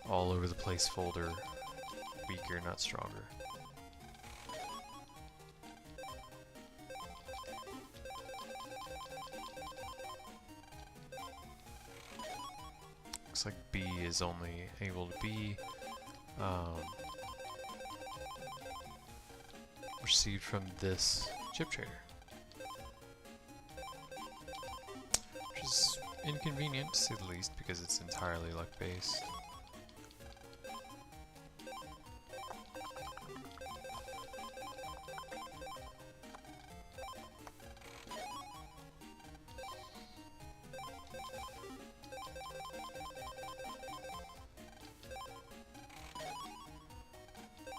all over the place folder weaker, not stronger. Looks like B is only able to be received from this chip trader, which is inconvenient to say the least because it's entirely luck based.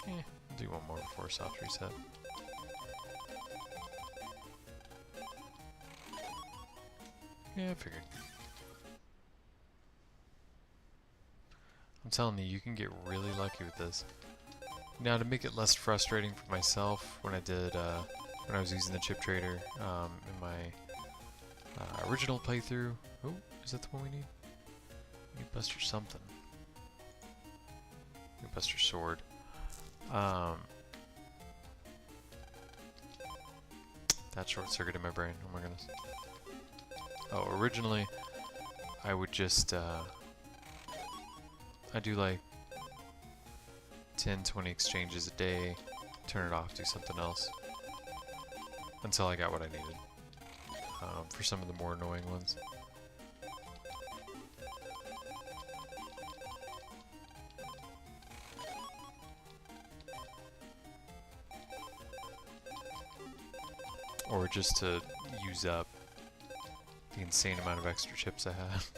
I'll do one more before soft reset. Yeah, I figured. I'm telling you, you can get really lucky with this. Now, to make it less frustrating for myself, when I did, when I was using the chip trader in my original playthrough. Oh, is that the one we need? You bust your something. You bust your sword. That short circuit in my brain. Oh my goodness. Oh, originally I would just I do like 10-20 exchanges a day, turn it off, do something else until I got what I needed for some of the more annoying ones. Or just to use up the insane amount of extra chips I have.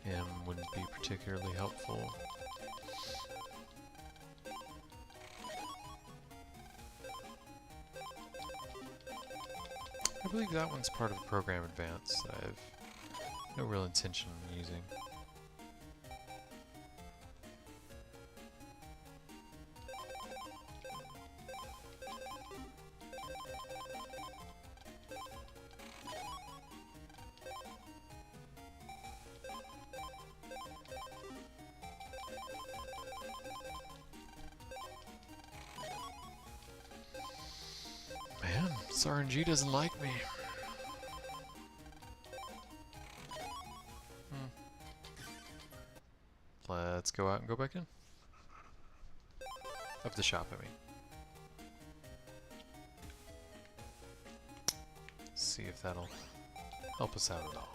M wouldn't be particularly helpful. I believe that one's part of Program Advance that I have no real intention of using. Man, this RNG doesn't like me. Let's go out and go back in. Of the shop, I mean. See if that'll help us out at all.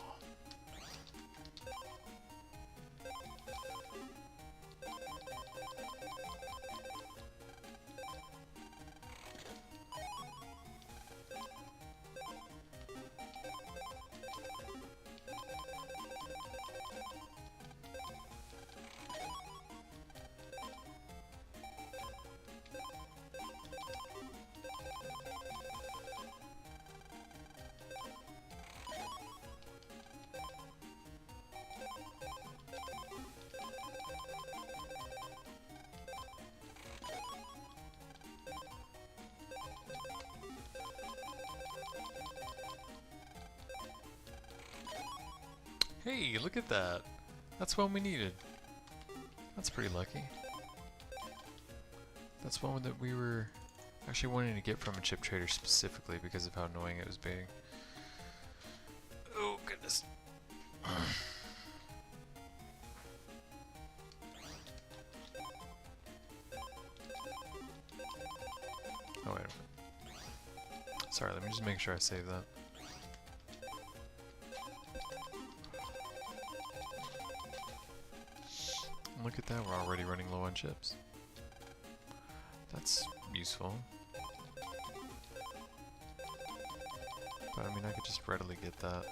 Hey, look at that. That's one we needed. That's pretty lucky. That's one that we were actually wanting to get from a chip trader specifically because of how annoying it was being. Oh, goodness. Oh, wait a minute. Sorry, let me just make sure I save that. Look at that, we're already running low on chips. That's useful. But I mean, I could just readily get that.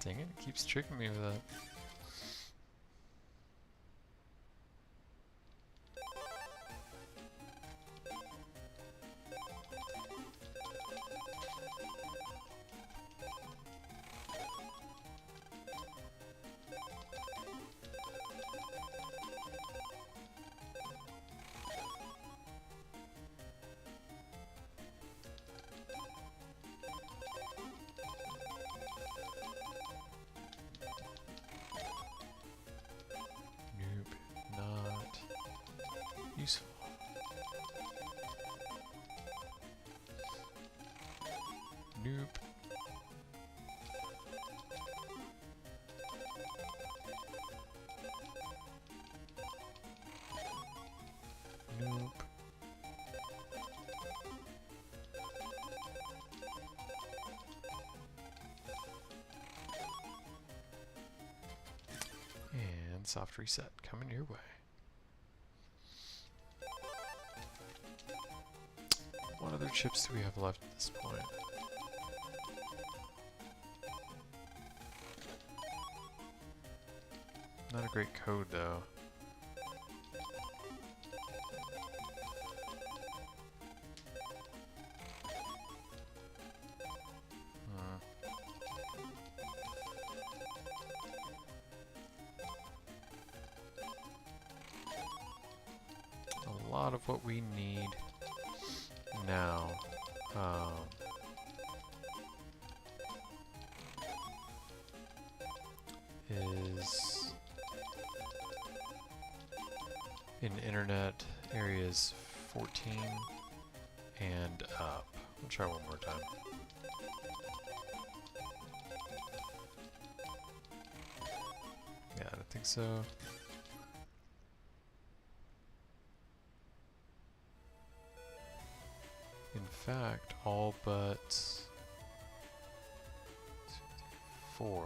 Dang it keeps tricking me with that. Nope. Nope. And soft reset coming your way. What other chips do we have left at this point? Not a great code though. A lot of what we need now is in internet areas 14 and up. I'll try one more time. Yeah, I don't think so. In fact, all but 4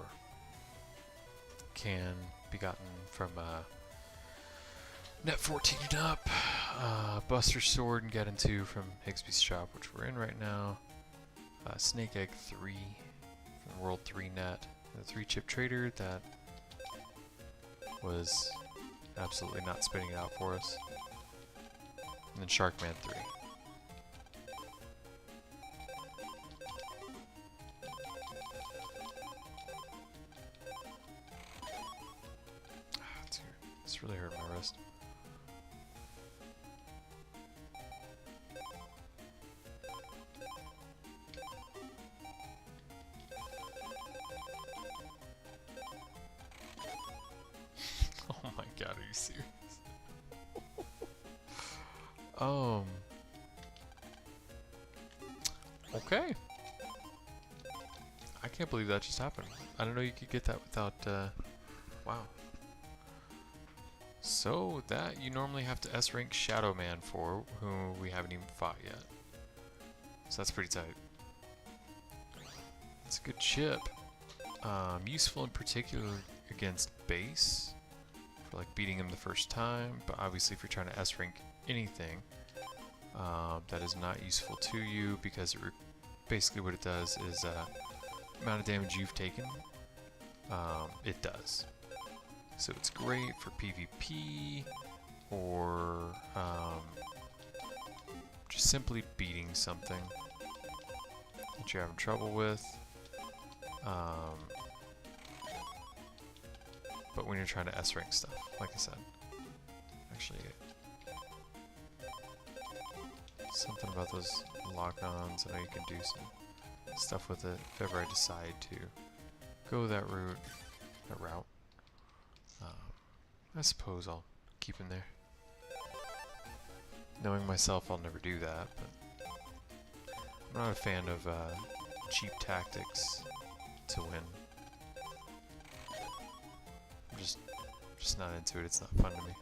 can be gotten from net 14 and up, Buster Sword and Get 2 from Higsby's shop, which we're in right now, Snake Egg 3 from World 3 Net, and the 3 chip trader that was absolutely not spitting it out for us, and then Sharkman 3. It's really hurt my wrist. Oh my god, are you serious? Okay. I can't believe that just happened. I don't know you could get that without, wow. So that you normally have to S-rank Shadow Man for, who we haven't even fought yet. So that's pretty tight. It's a good chip. Useful in particular against base, for like beating him the first time, but obviously if you're trying to S-rank anything, that is not useful to you, because basically what it does is amount of damage you've taken, it does. So it's great for PvP or just simply beating something that you're having trouble with. But when you're trying to S-rank stuff, like I said, actually, something about those lock-ons, I know you can do some stuff with it if ever I decide to go that route. I suppose I'll keep in there. Knowing myself, I'll never do that, but I'm not a fan of cheap tactics to win. I'm just not into it. It's not fun to me.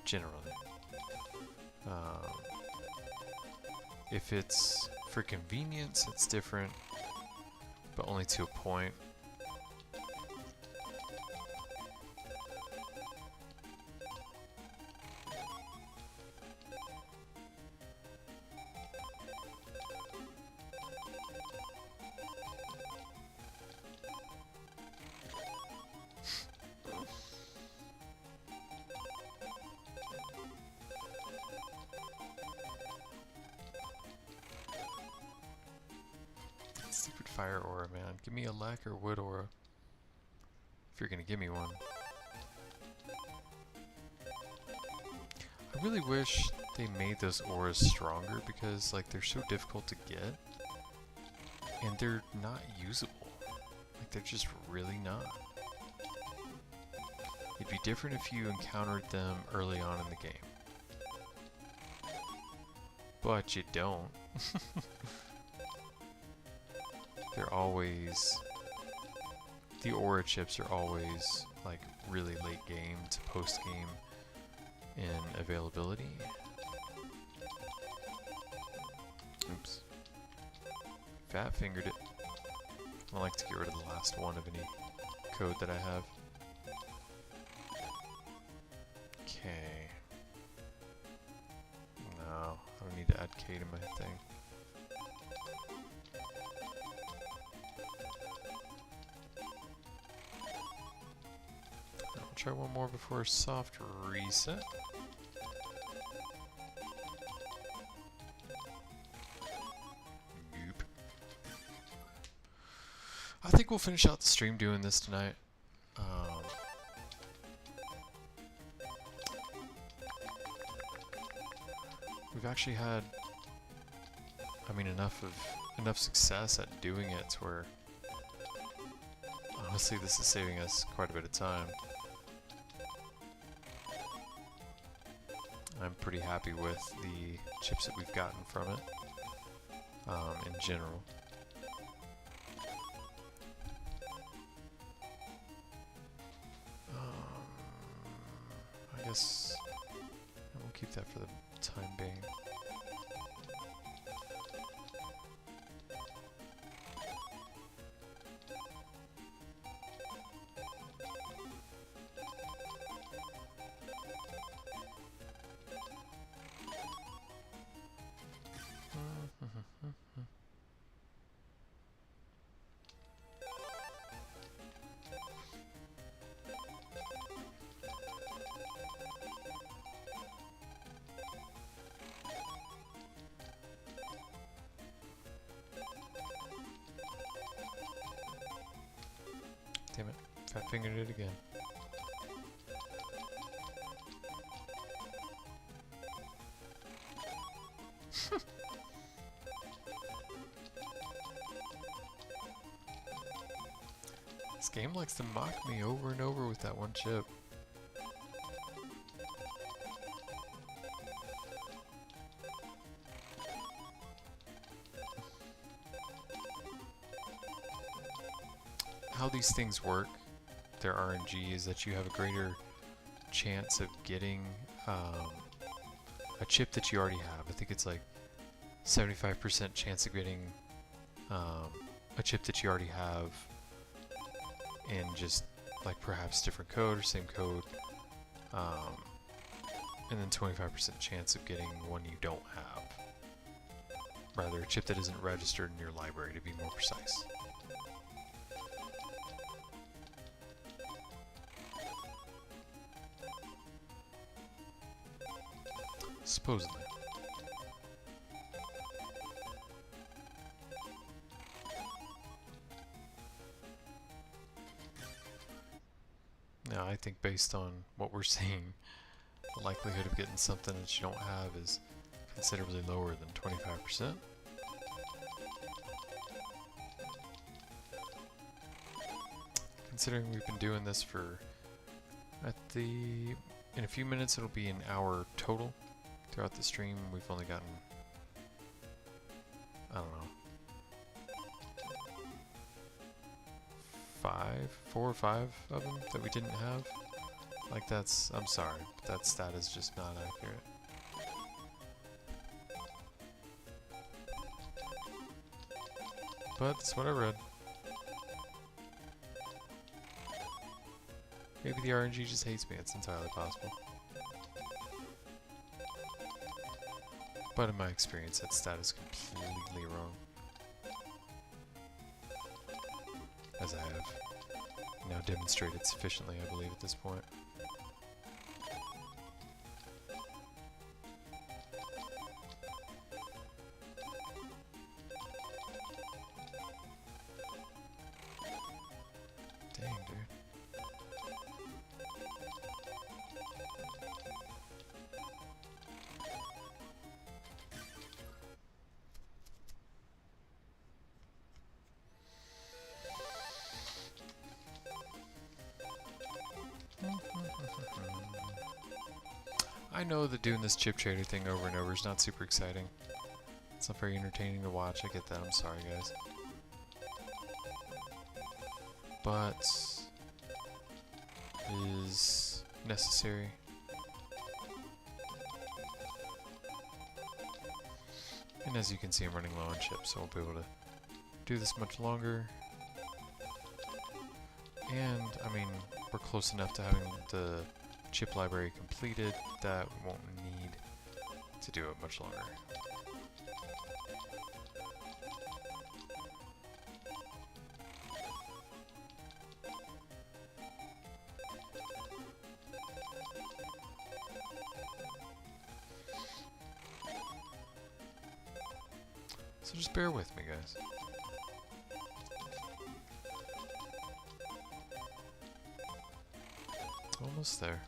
Generally. If it's for convenience, it's different, but only to a point. Stupid fire aura, man. Give me a lacquer wood aura. If you're gonna give me one. I really wish they made those auras stronger, because like they're so difficult to get. And they're not usable. Like they're just really not. It'd be different if you encountered them early on in the game. But you don't. They're always... The aura chips are always like really late game to post game in availability. Oops. Fat fingered it. I like to get rid of the last one of any code that I have. Okay. No, I don't need to add K to my thing. I'll try one more before soft reset. Nope. I think we'll finish out the stream doing this tonight. We've actually had, I mean, enough success at doing it to where honestly this is saving us quite a bit of time. I'm pretty happy with the chips that we've gotten from it in general. I guess we'll keep that for the time being. Damn it, fat fingered it again. This game likes to mock me over and over with that one chip. How these things work, their RNG, is that you have a greater chance of getting a chip that you already have. I think it's like 75% chance of getting a chip that you already have in just like perhaps different code or same code, and then 25% chance of getting one you don't have. Rather, a chip that isn't registered in your library, to be more precise. Supposedly. Now, I think based on what we're seeing, the likelihood of getting something that you don't have is considerably lower than 25%. Considering we've been doing this for, in a few minutes it'll be an hour total. Throughout the stream, we've only gotten, I don't know, 4 or 5 of them that we didn't have. Like that's, I'm sorry, but that stat is just not accurate. But that's what I read. Maybe the RNG just hates me, it's entirely possible. But in my experience, that stat is completely wrong. As I have now demonstrated sufficiently, I believe, at this point. Dang, dude. I know that doing this chip trader thing over and over is not super exciting. It's not very entertaining to watch, I get that, I'm sorry guys. But it is necessary. And as you can see, I'm running low on chips, so I'll be able to do this much longer. And, I mean, we're close enough to having the chip library completed that we won't need to do it much longer. So just bear with me, guys. Almost there.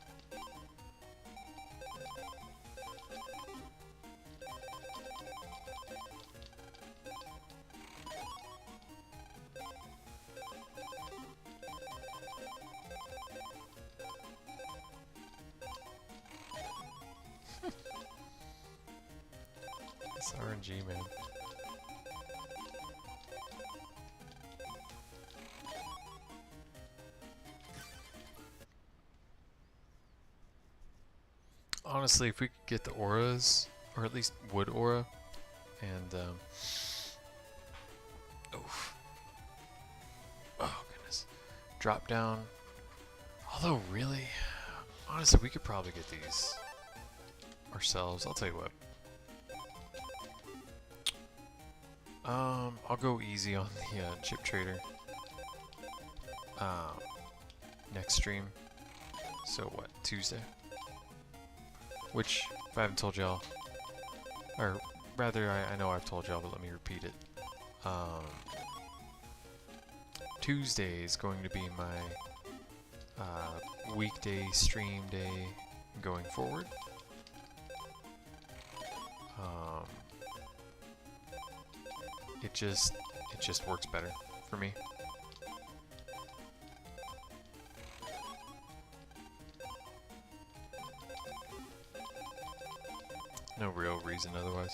It's RNG, man. Honestly, if we could get the auras, or at least wood aura, and oof. Oh goodness, drop down. Although really, honestly, we could probably get these ourselves. I'll tell you what. I'll go easy on the chip trader. Next stream. So what? Tuesday. Which, if I haven't told y'all, or rather, I know I've told y'all, but let me repeat it. Tuesday is going to be my weekday stream day going forward. It just works better for me. No real reason otherwise.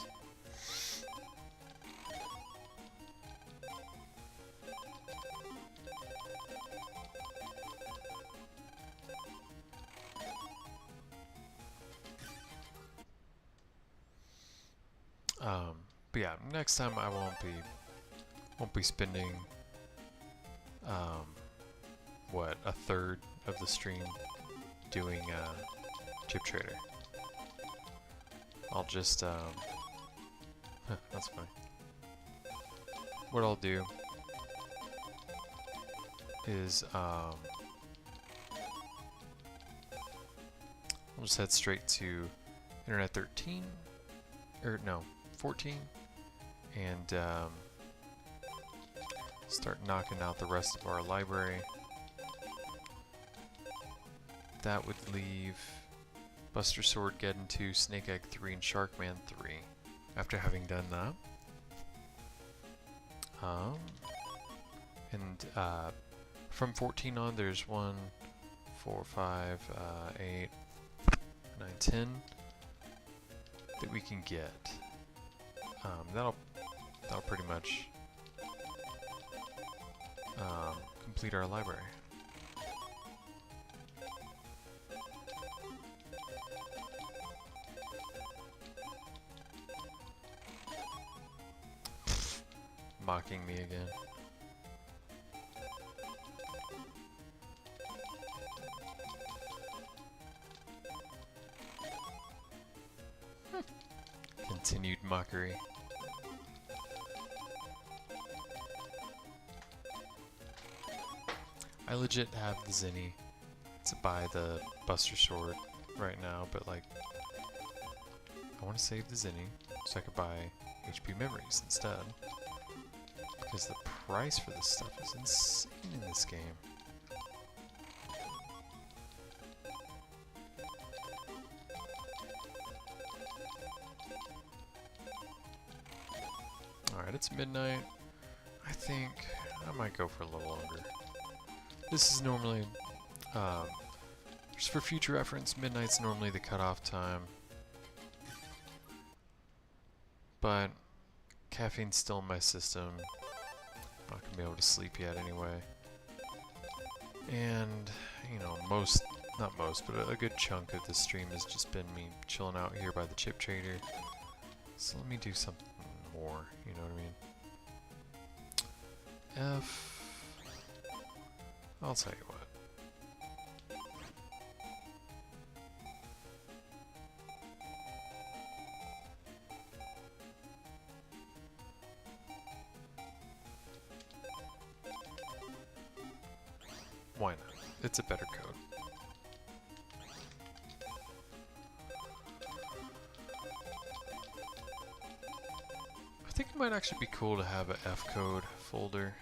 But yeah, next time I won't be spending what, a third of the stream doing chip trader. I'll just that's funny. What I'll do is I'll just head straight to Internet 13 or no 14 and start knocking out the rest of our library. That would leave Buster Sword, Geddon 2, Snake Egg 3, and Sharkman 3. After having done that, from 14 on, there's 1, 4, 5, 8, 9, 10 that we can get. That'll pretty much complete our library. Mocking me again. Continued mockery. I legit have the Zinni to buy the Buster Sword right now, but like, I want to save the Zinni so I could buy HP memories instead. Because the price for this stuff is insane in this game. Alright, it's midnight. I think I might go for a little longer. This is normally Just for future reference, midnight's normally the cutoff time. But caffeine's still in my system. Not gonna be able to sleep yet anyway. And, you know, not most, but a good chunk of the stream has just been me chilling out here by the chip trader. So let me do something more, you know what I mean? I'll tell you what. Why not? It's a better code. I think it might actually be cool to have a F code folder.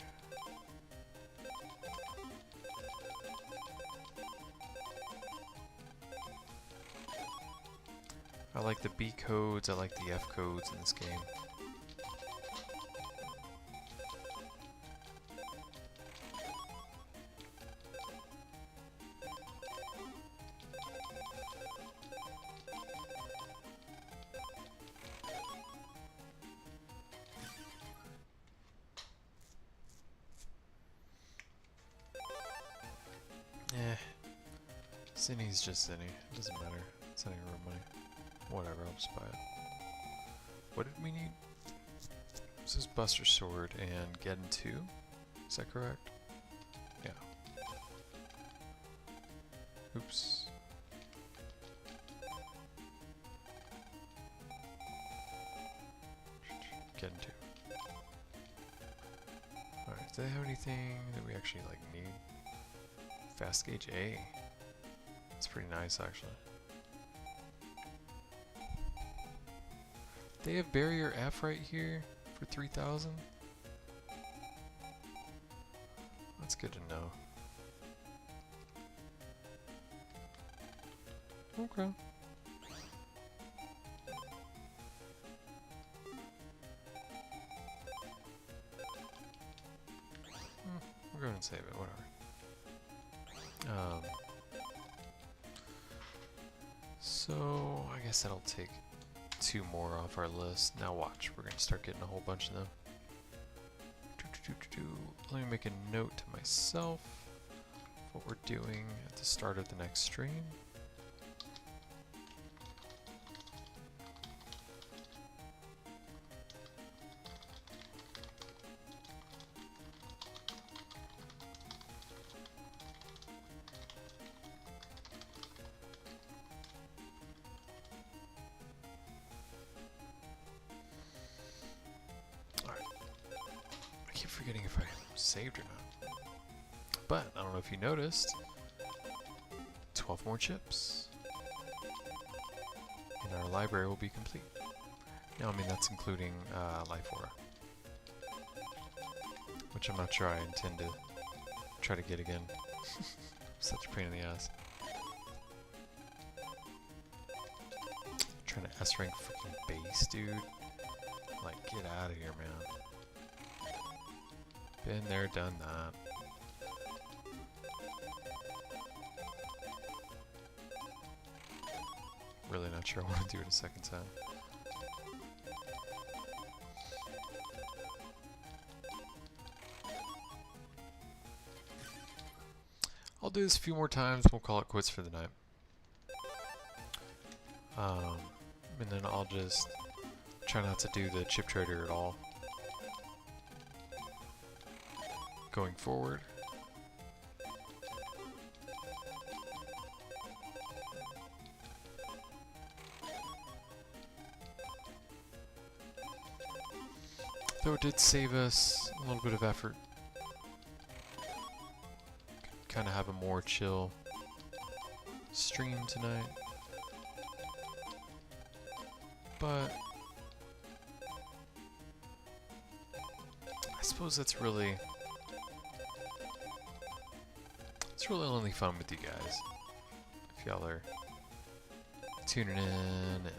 I like the B codes, I like the F codes in this game. Zinni's just Zinni. It doesn't matter. It's not even real money. Whatever, I'll just buy it. What did we need? This is Buster Sword and Geddon 2. Is that correct? Yeah. Oops. Geddon 2. Alright, do they have anything that we actually like need? Fast Gauge A. That's pretty nice actually. They have barrier F right here for 3,000. That's good to know. Okay. We'll go ahead and save it, whatever. So I guess that'll take 2 more off our list. Now watch, we're gonna start getting a whole bunch of them. Let me make a note to myself of what we're doing at the start of the next stream. Forgetting if I saved or not. But I don't know if you noticed, 12 more chips and our library will be complete. Now, I mean, that's including Life Aura, which I'm not sure I intend to try to get again. Such a pain in the ass. Trying to S-rank freaking base, dude. Like, get out of here, man. Been there, done that. Really not sure I want to do it a second time. I'll do this a few more times, we'll call it quits for the night. And then I'll just try not to do the chip trader at all going forward. Though it did save us a little bit of effort. Kind of have a more chill stream tonight. But I suppose that's really only fun with you guys. If y'all are tuning in and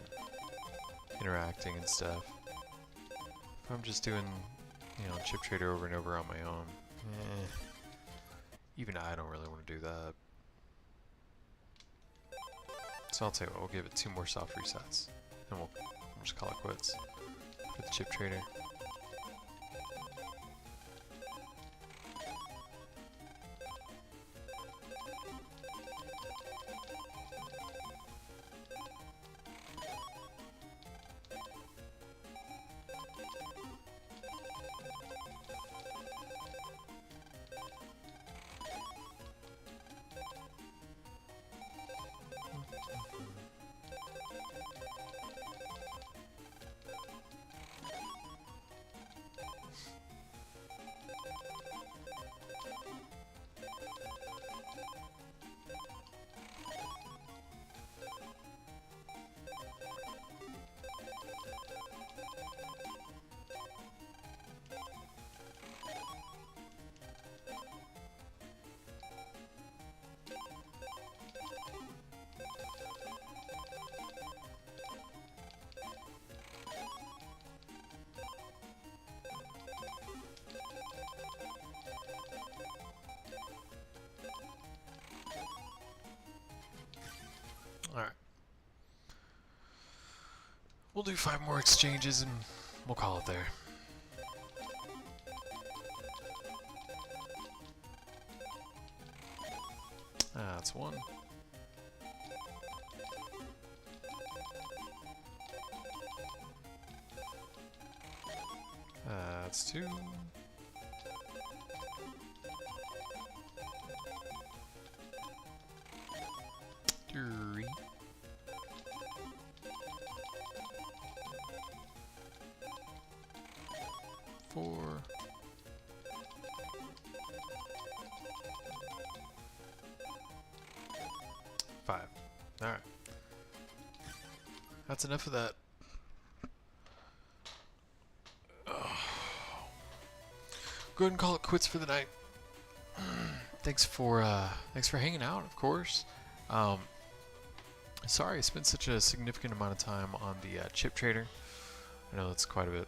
interacting and stuff. If I'm just doing, you know, chip trader over and over on my own, even I don't really want to do that. So I'll tell you what, we'll give it 2 more soft resets. And we'll just call it quits for the chip trader. Alright. We'll do 5 more exchanges and we'll call it there. That's 1. That's 2. 3. 4. 5. Alright. That's enough of that. Go ahead and call it quits for the night. Thanks for hanging out, of course. Sorry I spent such a significant amount of time on the chip trader. I know it's quite a bit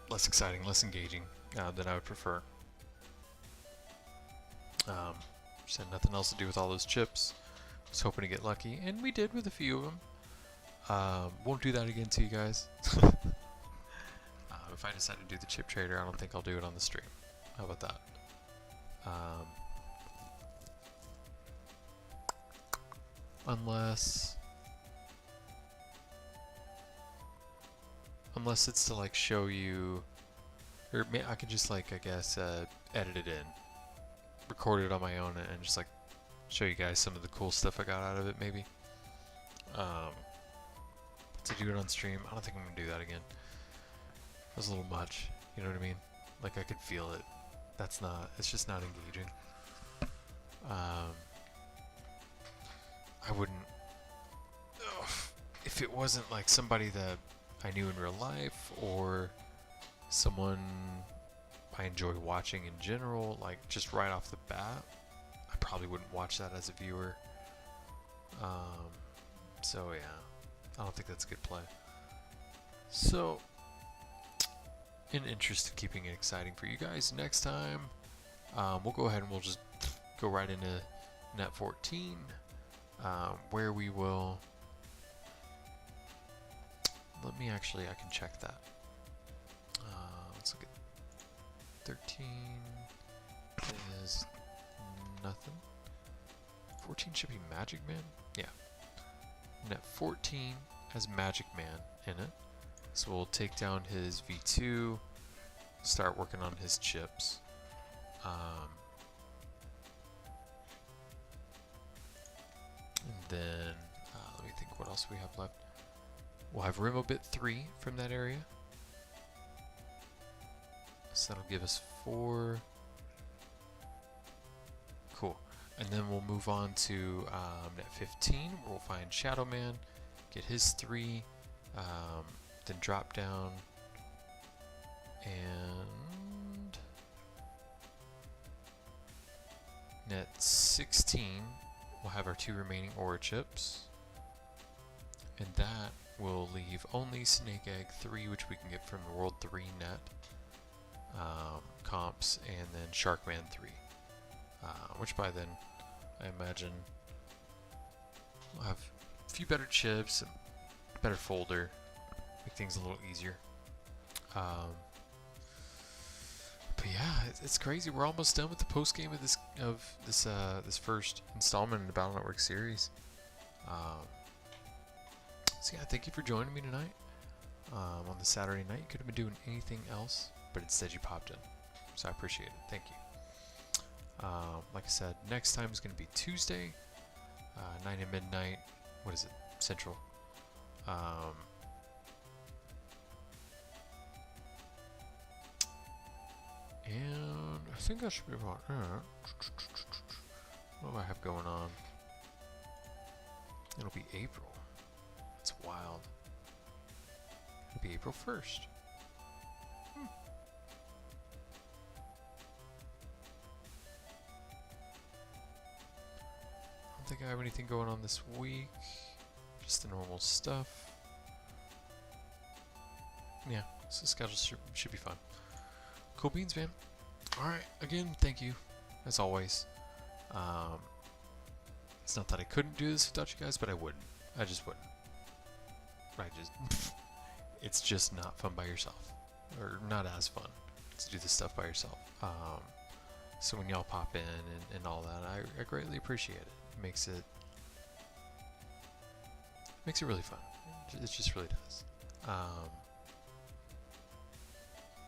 less exciting, less engaging than I would prefer. Just had nothing else to do with all those chips. Was hoping to get lucky, and we did with a few of them. Won't do that again to you guys. If I decide to do the chip trader, I don't think I'll do it on the stream. How about that? Unless it's to like show you, or I could just like, I guess, edit it in, record it on my own, and just like show you guys some of the cool stuff I got out of it, maybe. To do it on stream, I don't think I'm gonna do that again. It was a little much, you know what I mean? Like I could feel it. It's just not engaging. I wouldn't, if it wasn't like somebody that I knew in real life, or someone I enjoy watching in general, like just right off the bat, I probably wouldn't watch that as a viewer. So yeah, I don't think that's a good play. So, in interest of keeping it exciting for you guys, next time we'll go ahead and we'll just go right into net 14, where we will, I can check that. Let's look at 13 is nothing. 14 should be Magic Man? Yeah. Net 14 has Magic Man in it. So we'll take down his V2, start working on his chips. And then, let me think what else we have left. We'll have Rimobit 3 from that area. So that'll give us 4. Cool. And then we'll move on to net 15, where we'll find Shadow Man, get his 3, then drop down, and net 16, we'll have our 2 remaining Aura chips, and that will leave only Snake Egg 3, which we can get from the World 3 net comps, and then Sharkman 3, which by then I imagine We'll have a few better chips, a better folder, make things a little easier. But yeah, it's crazy. We're almost done with the post game of this first installment in the Battle Network series. So yeah, thank you for joining me tonight on the Saturday night. You could have been doing anything else, but instead you popped in. So I appreciate it. Thank you. Like I said, next time is going to be Tuesday, 9 at midnight. What is it? Central. And I think that should be about it. What do I have going on? It'll be April. It's wild. It'll be April 1st. I don't think I have anything going on this week. Just the normal stuff. Yeah, so the schedule should be fun. Cool beans, man. Alright, again, thank you, as always. It's not that I couldn't do this without you guys, but I wouldn't. I just wouldn't. It's just not fun by yourself. Or not as fun to do this stuff by yourself. So when y'all pop in and all that, I greatly appreciate it. It makes it really fun. It just really does.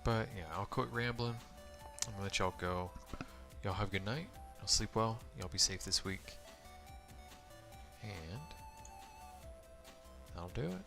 But yeah, I'll quit rambling. I'm gonna let y'all go. Y'all have a good night. Y'all sleep well. Y'all be safe this week. And that'll do it.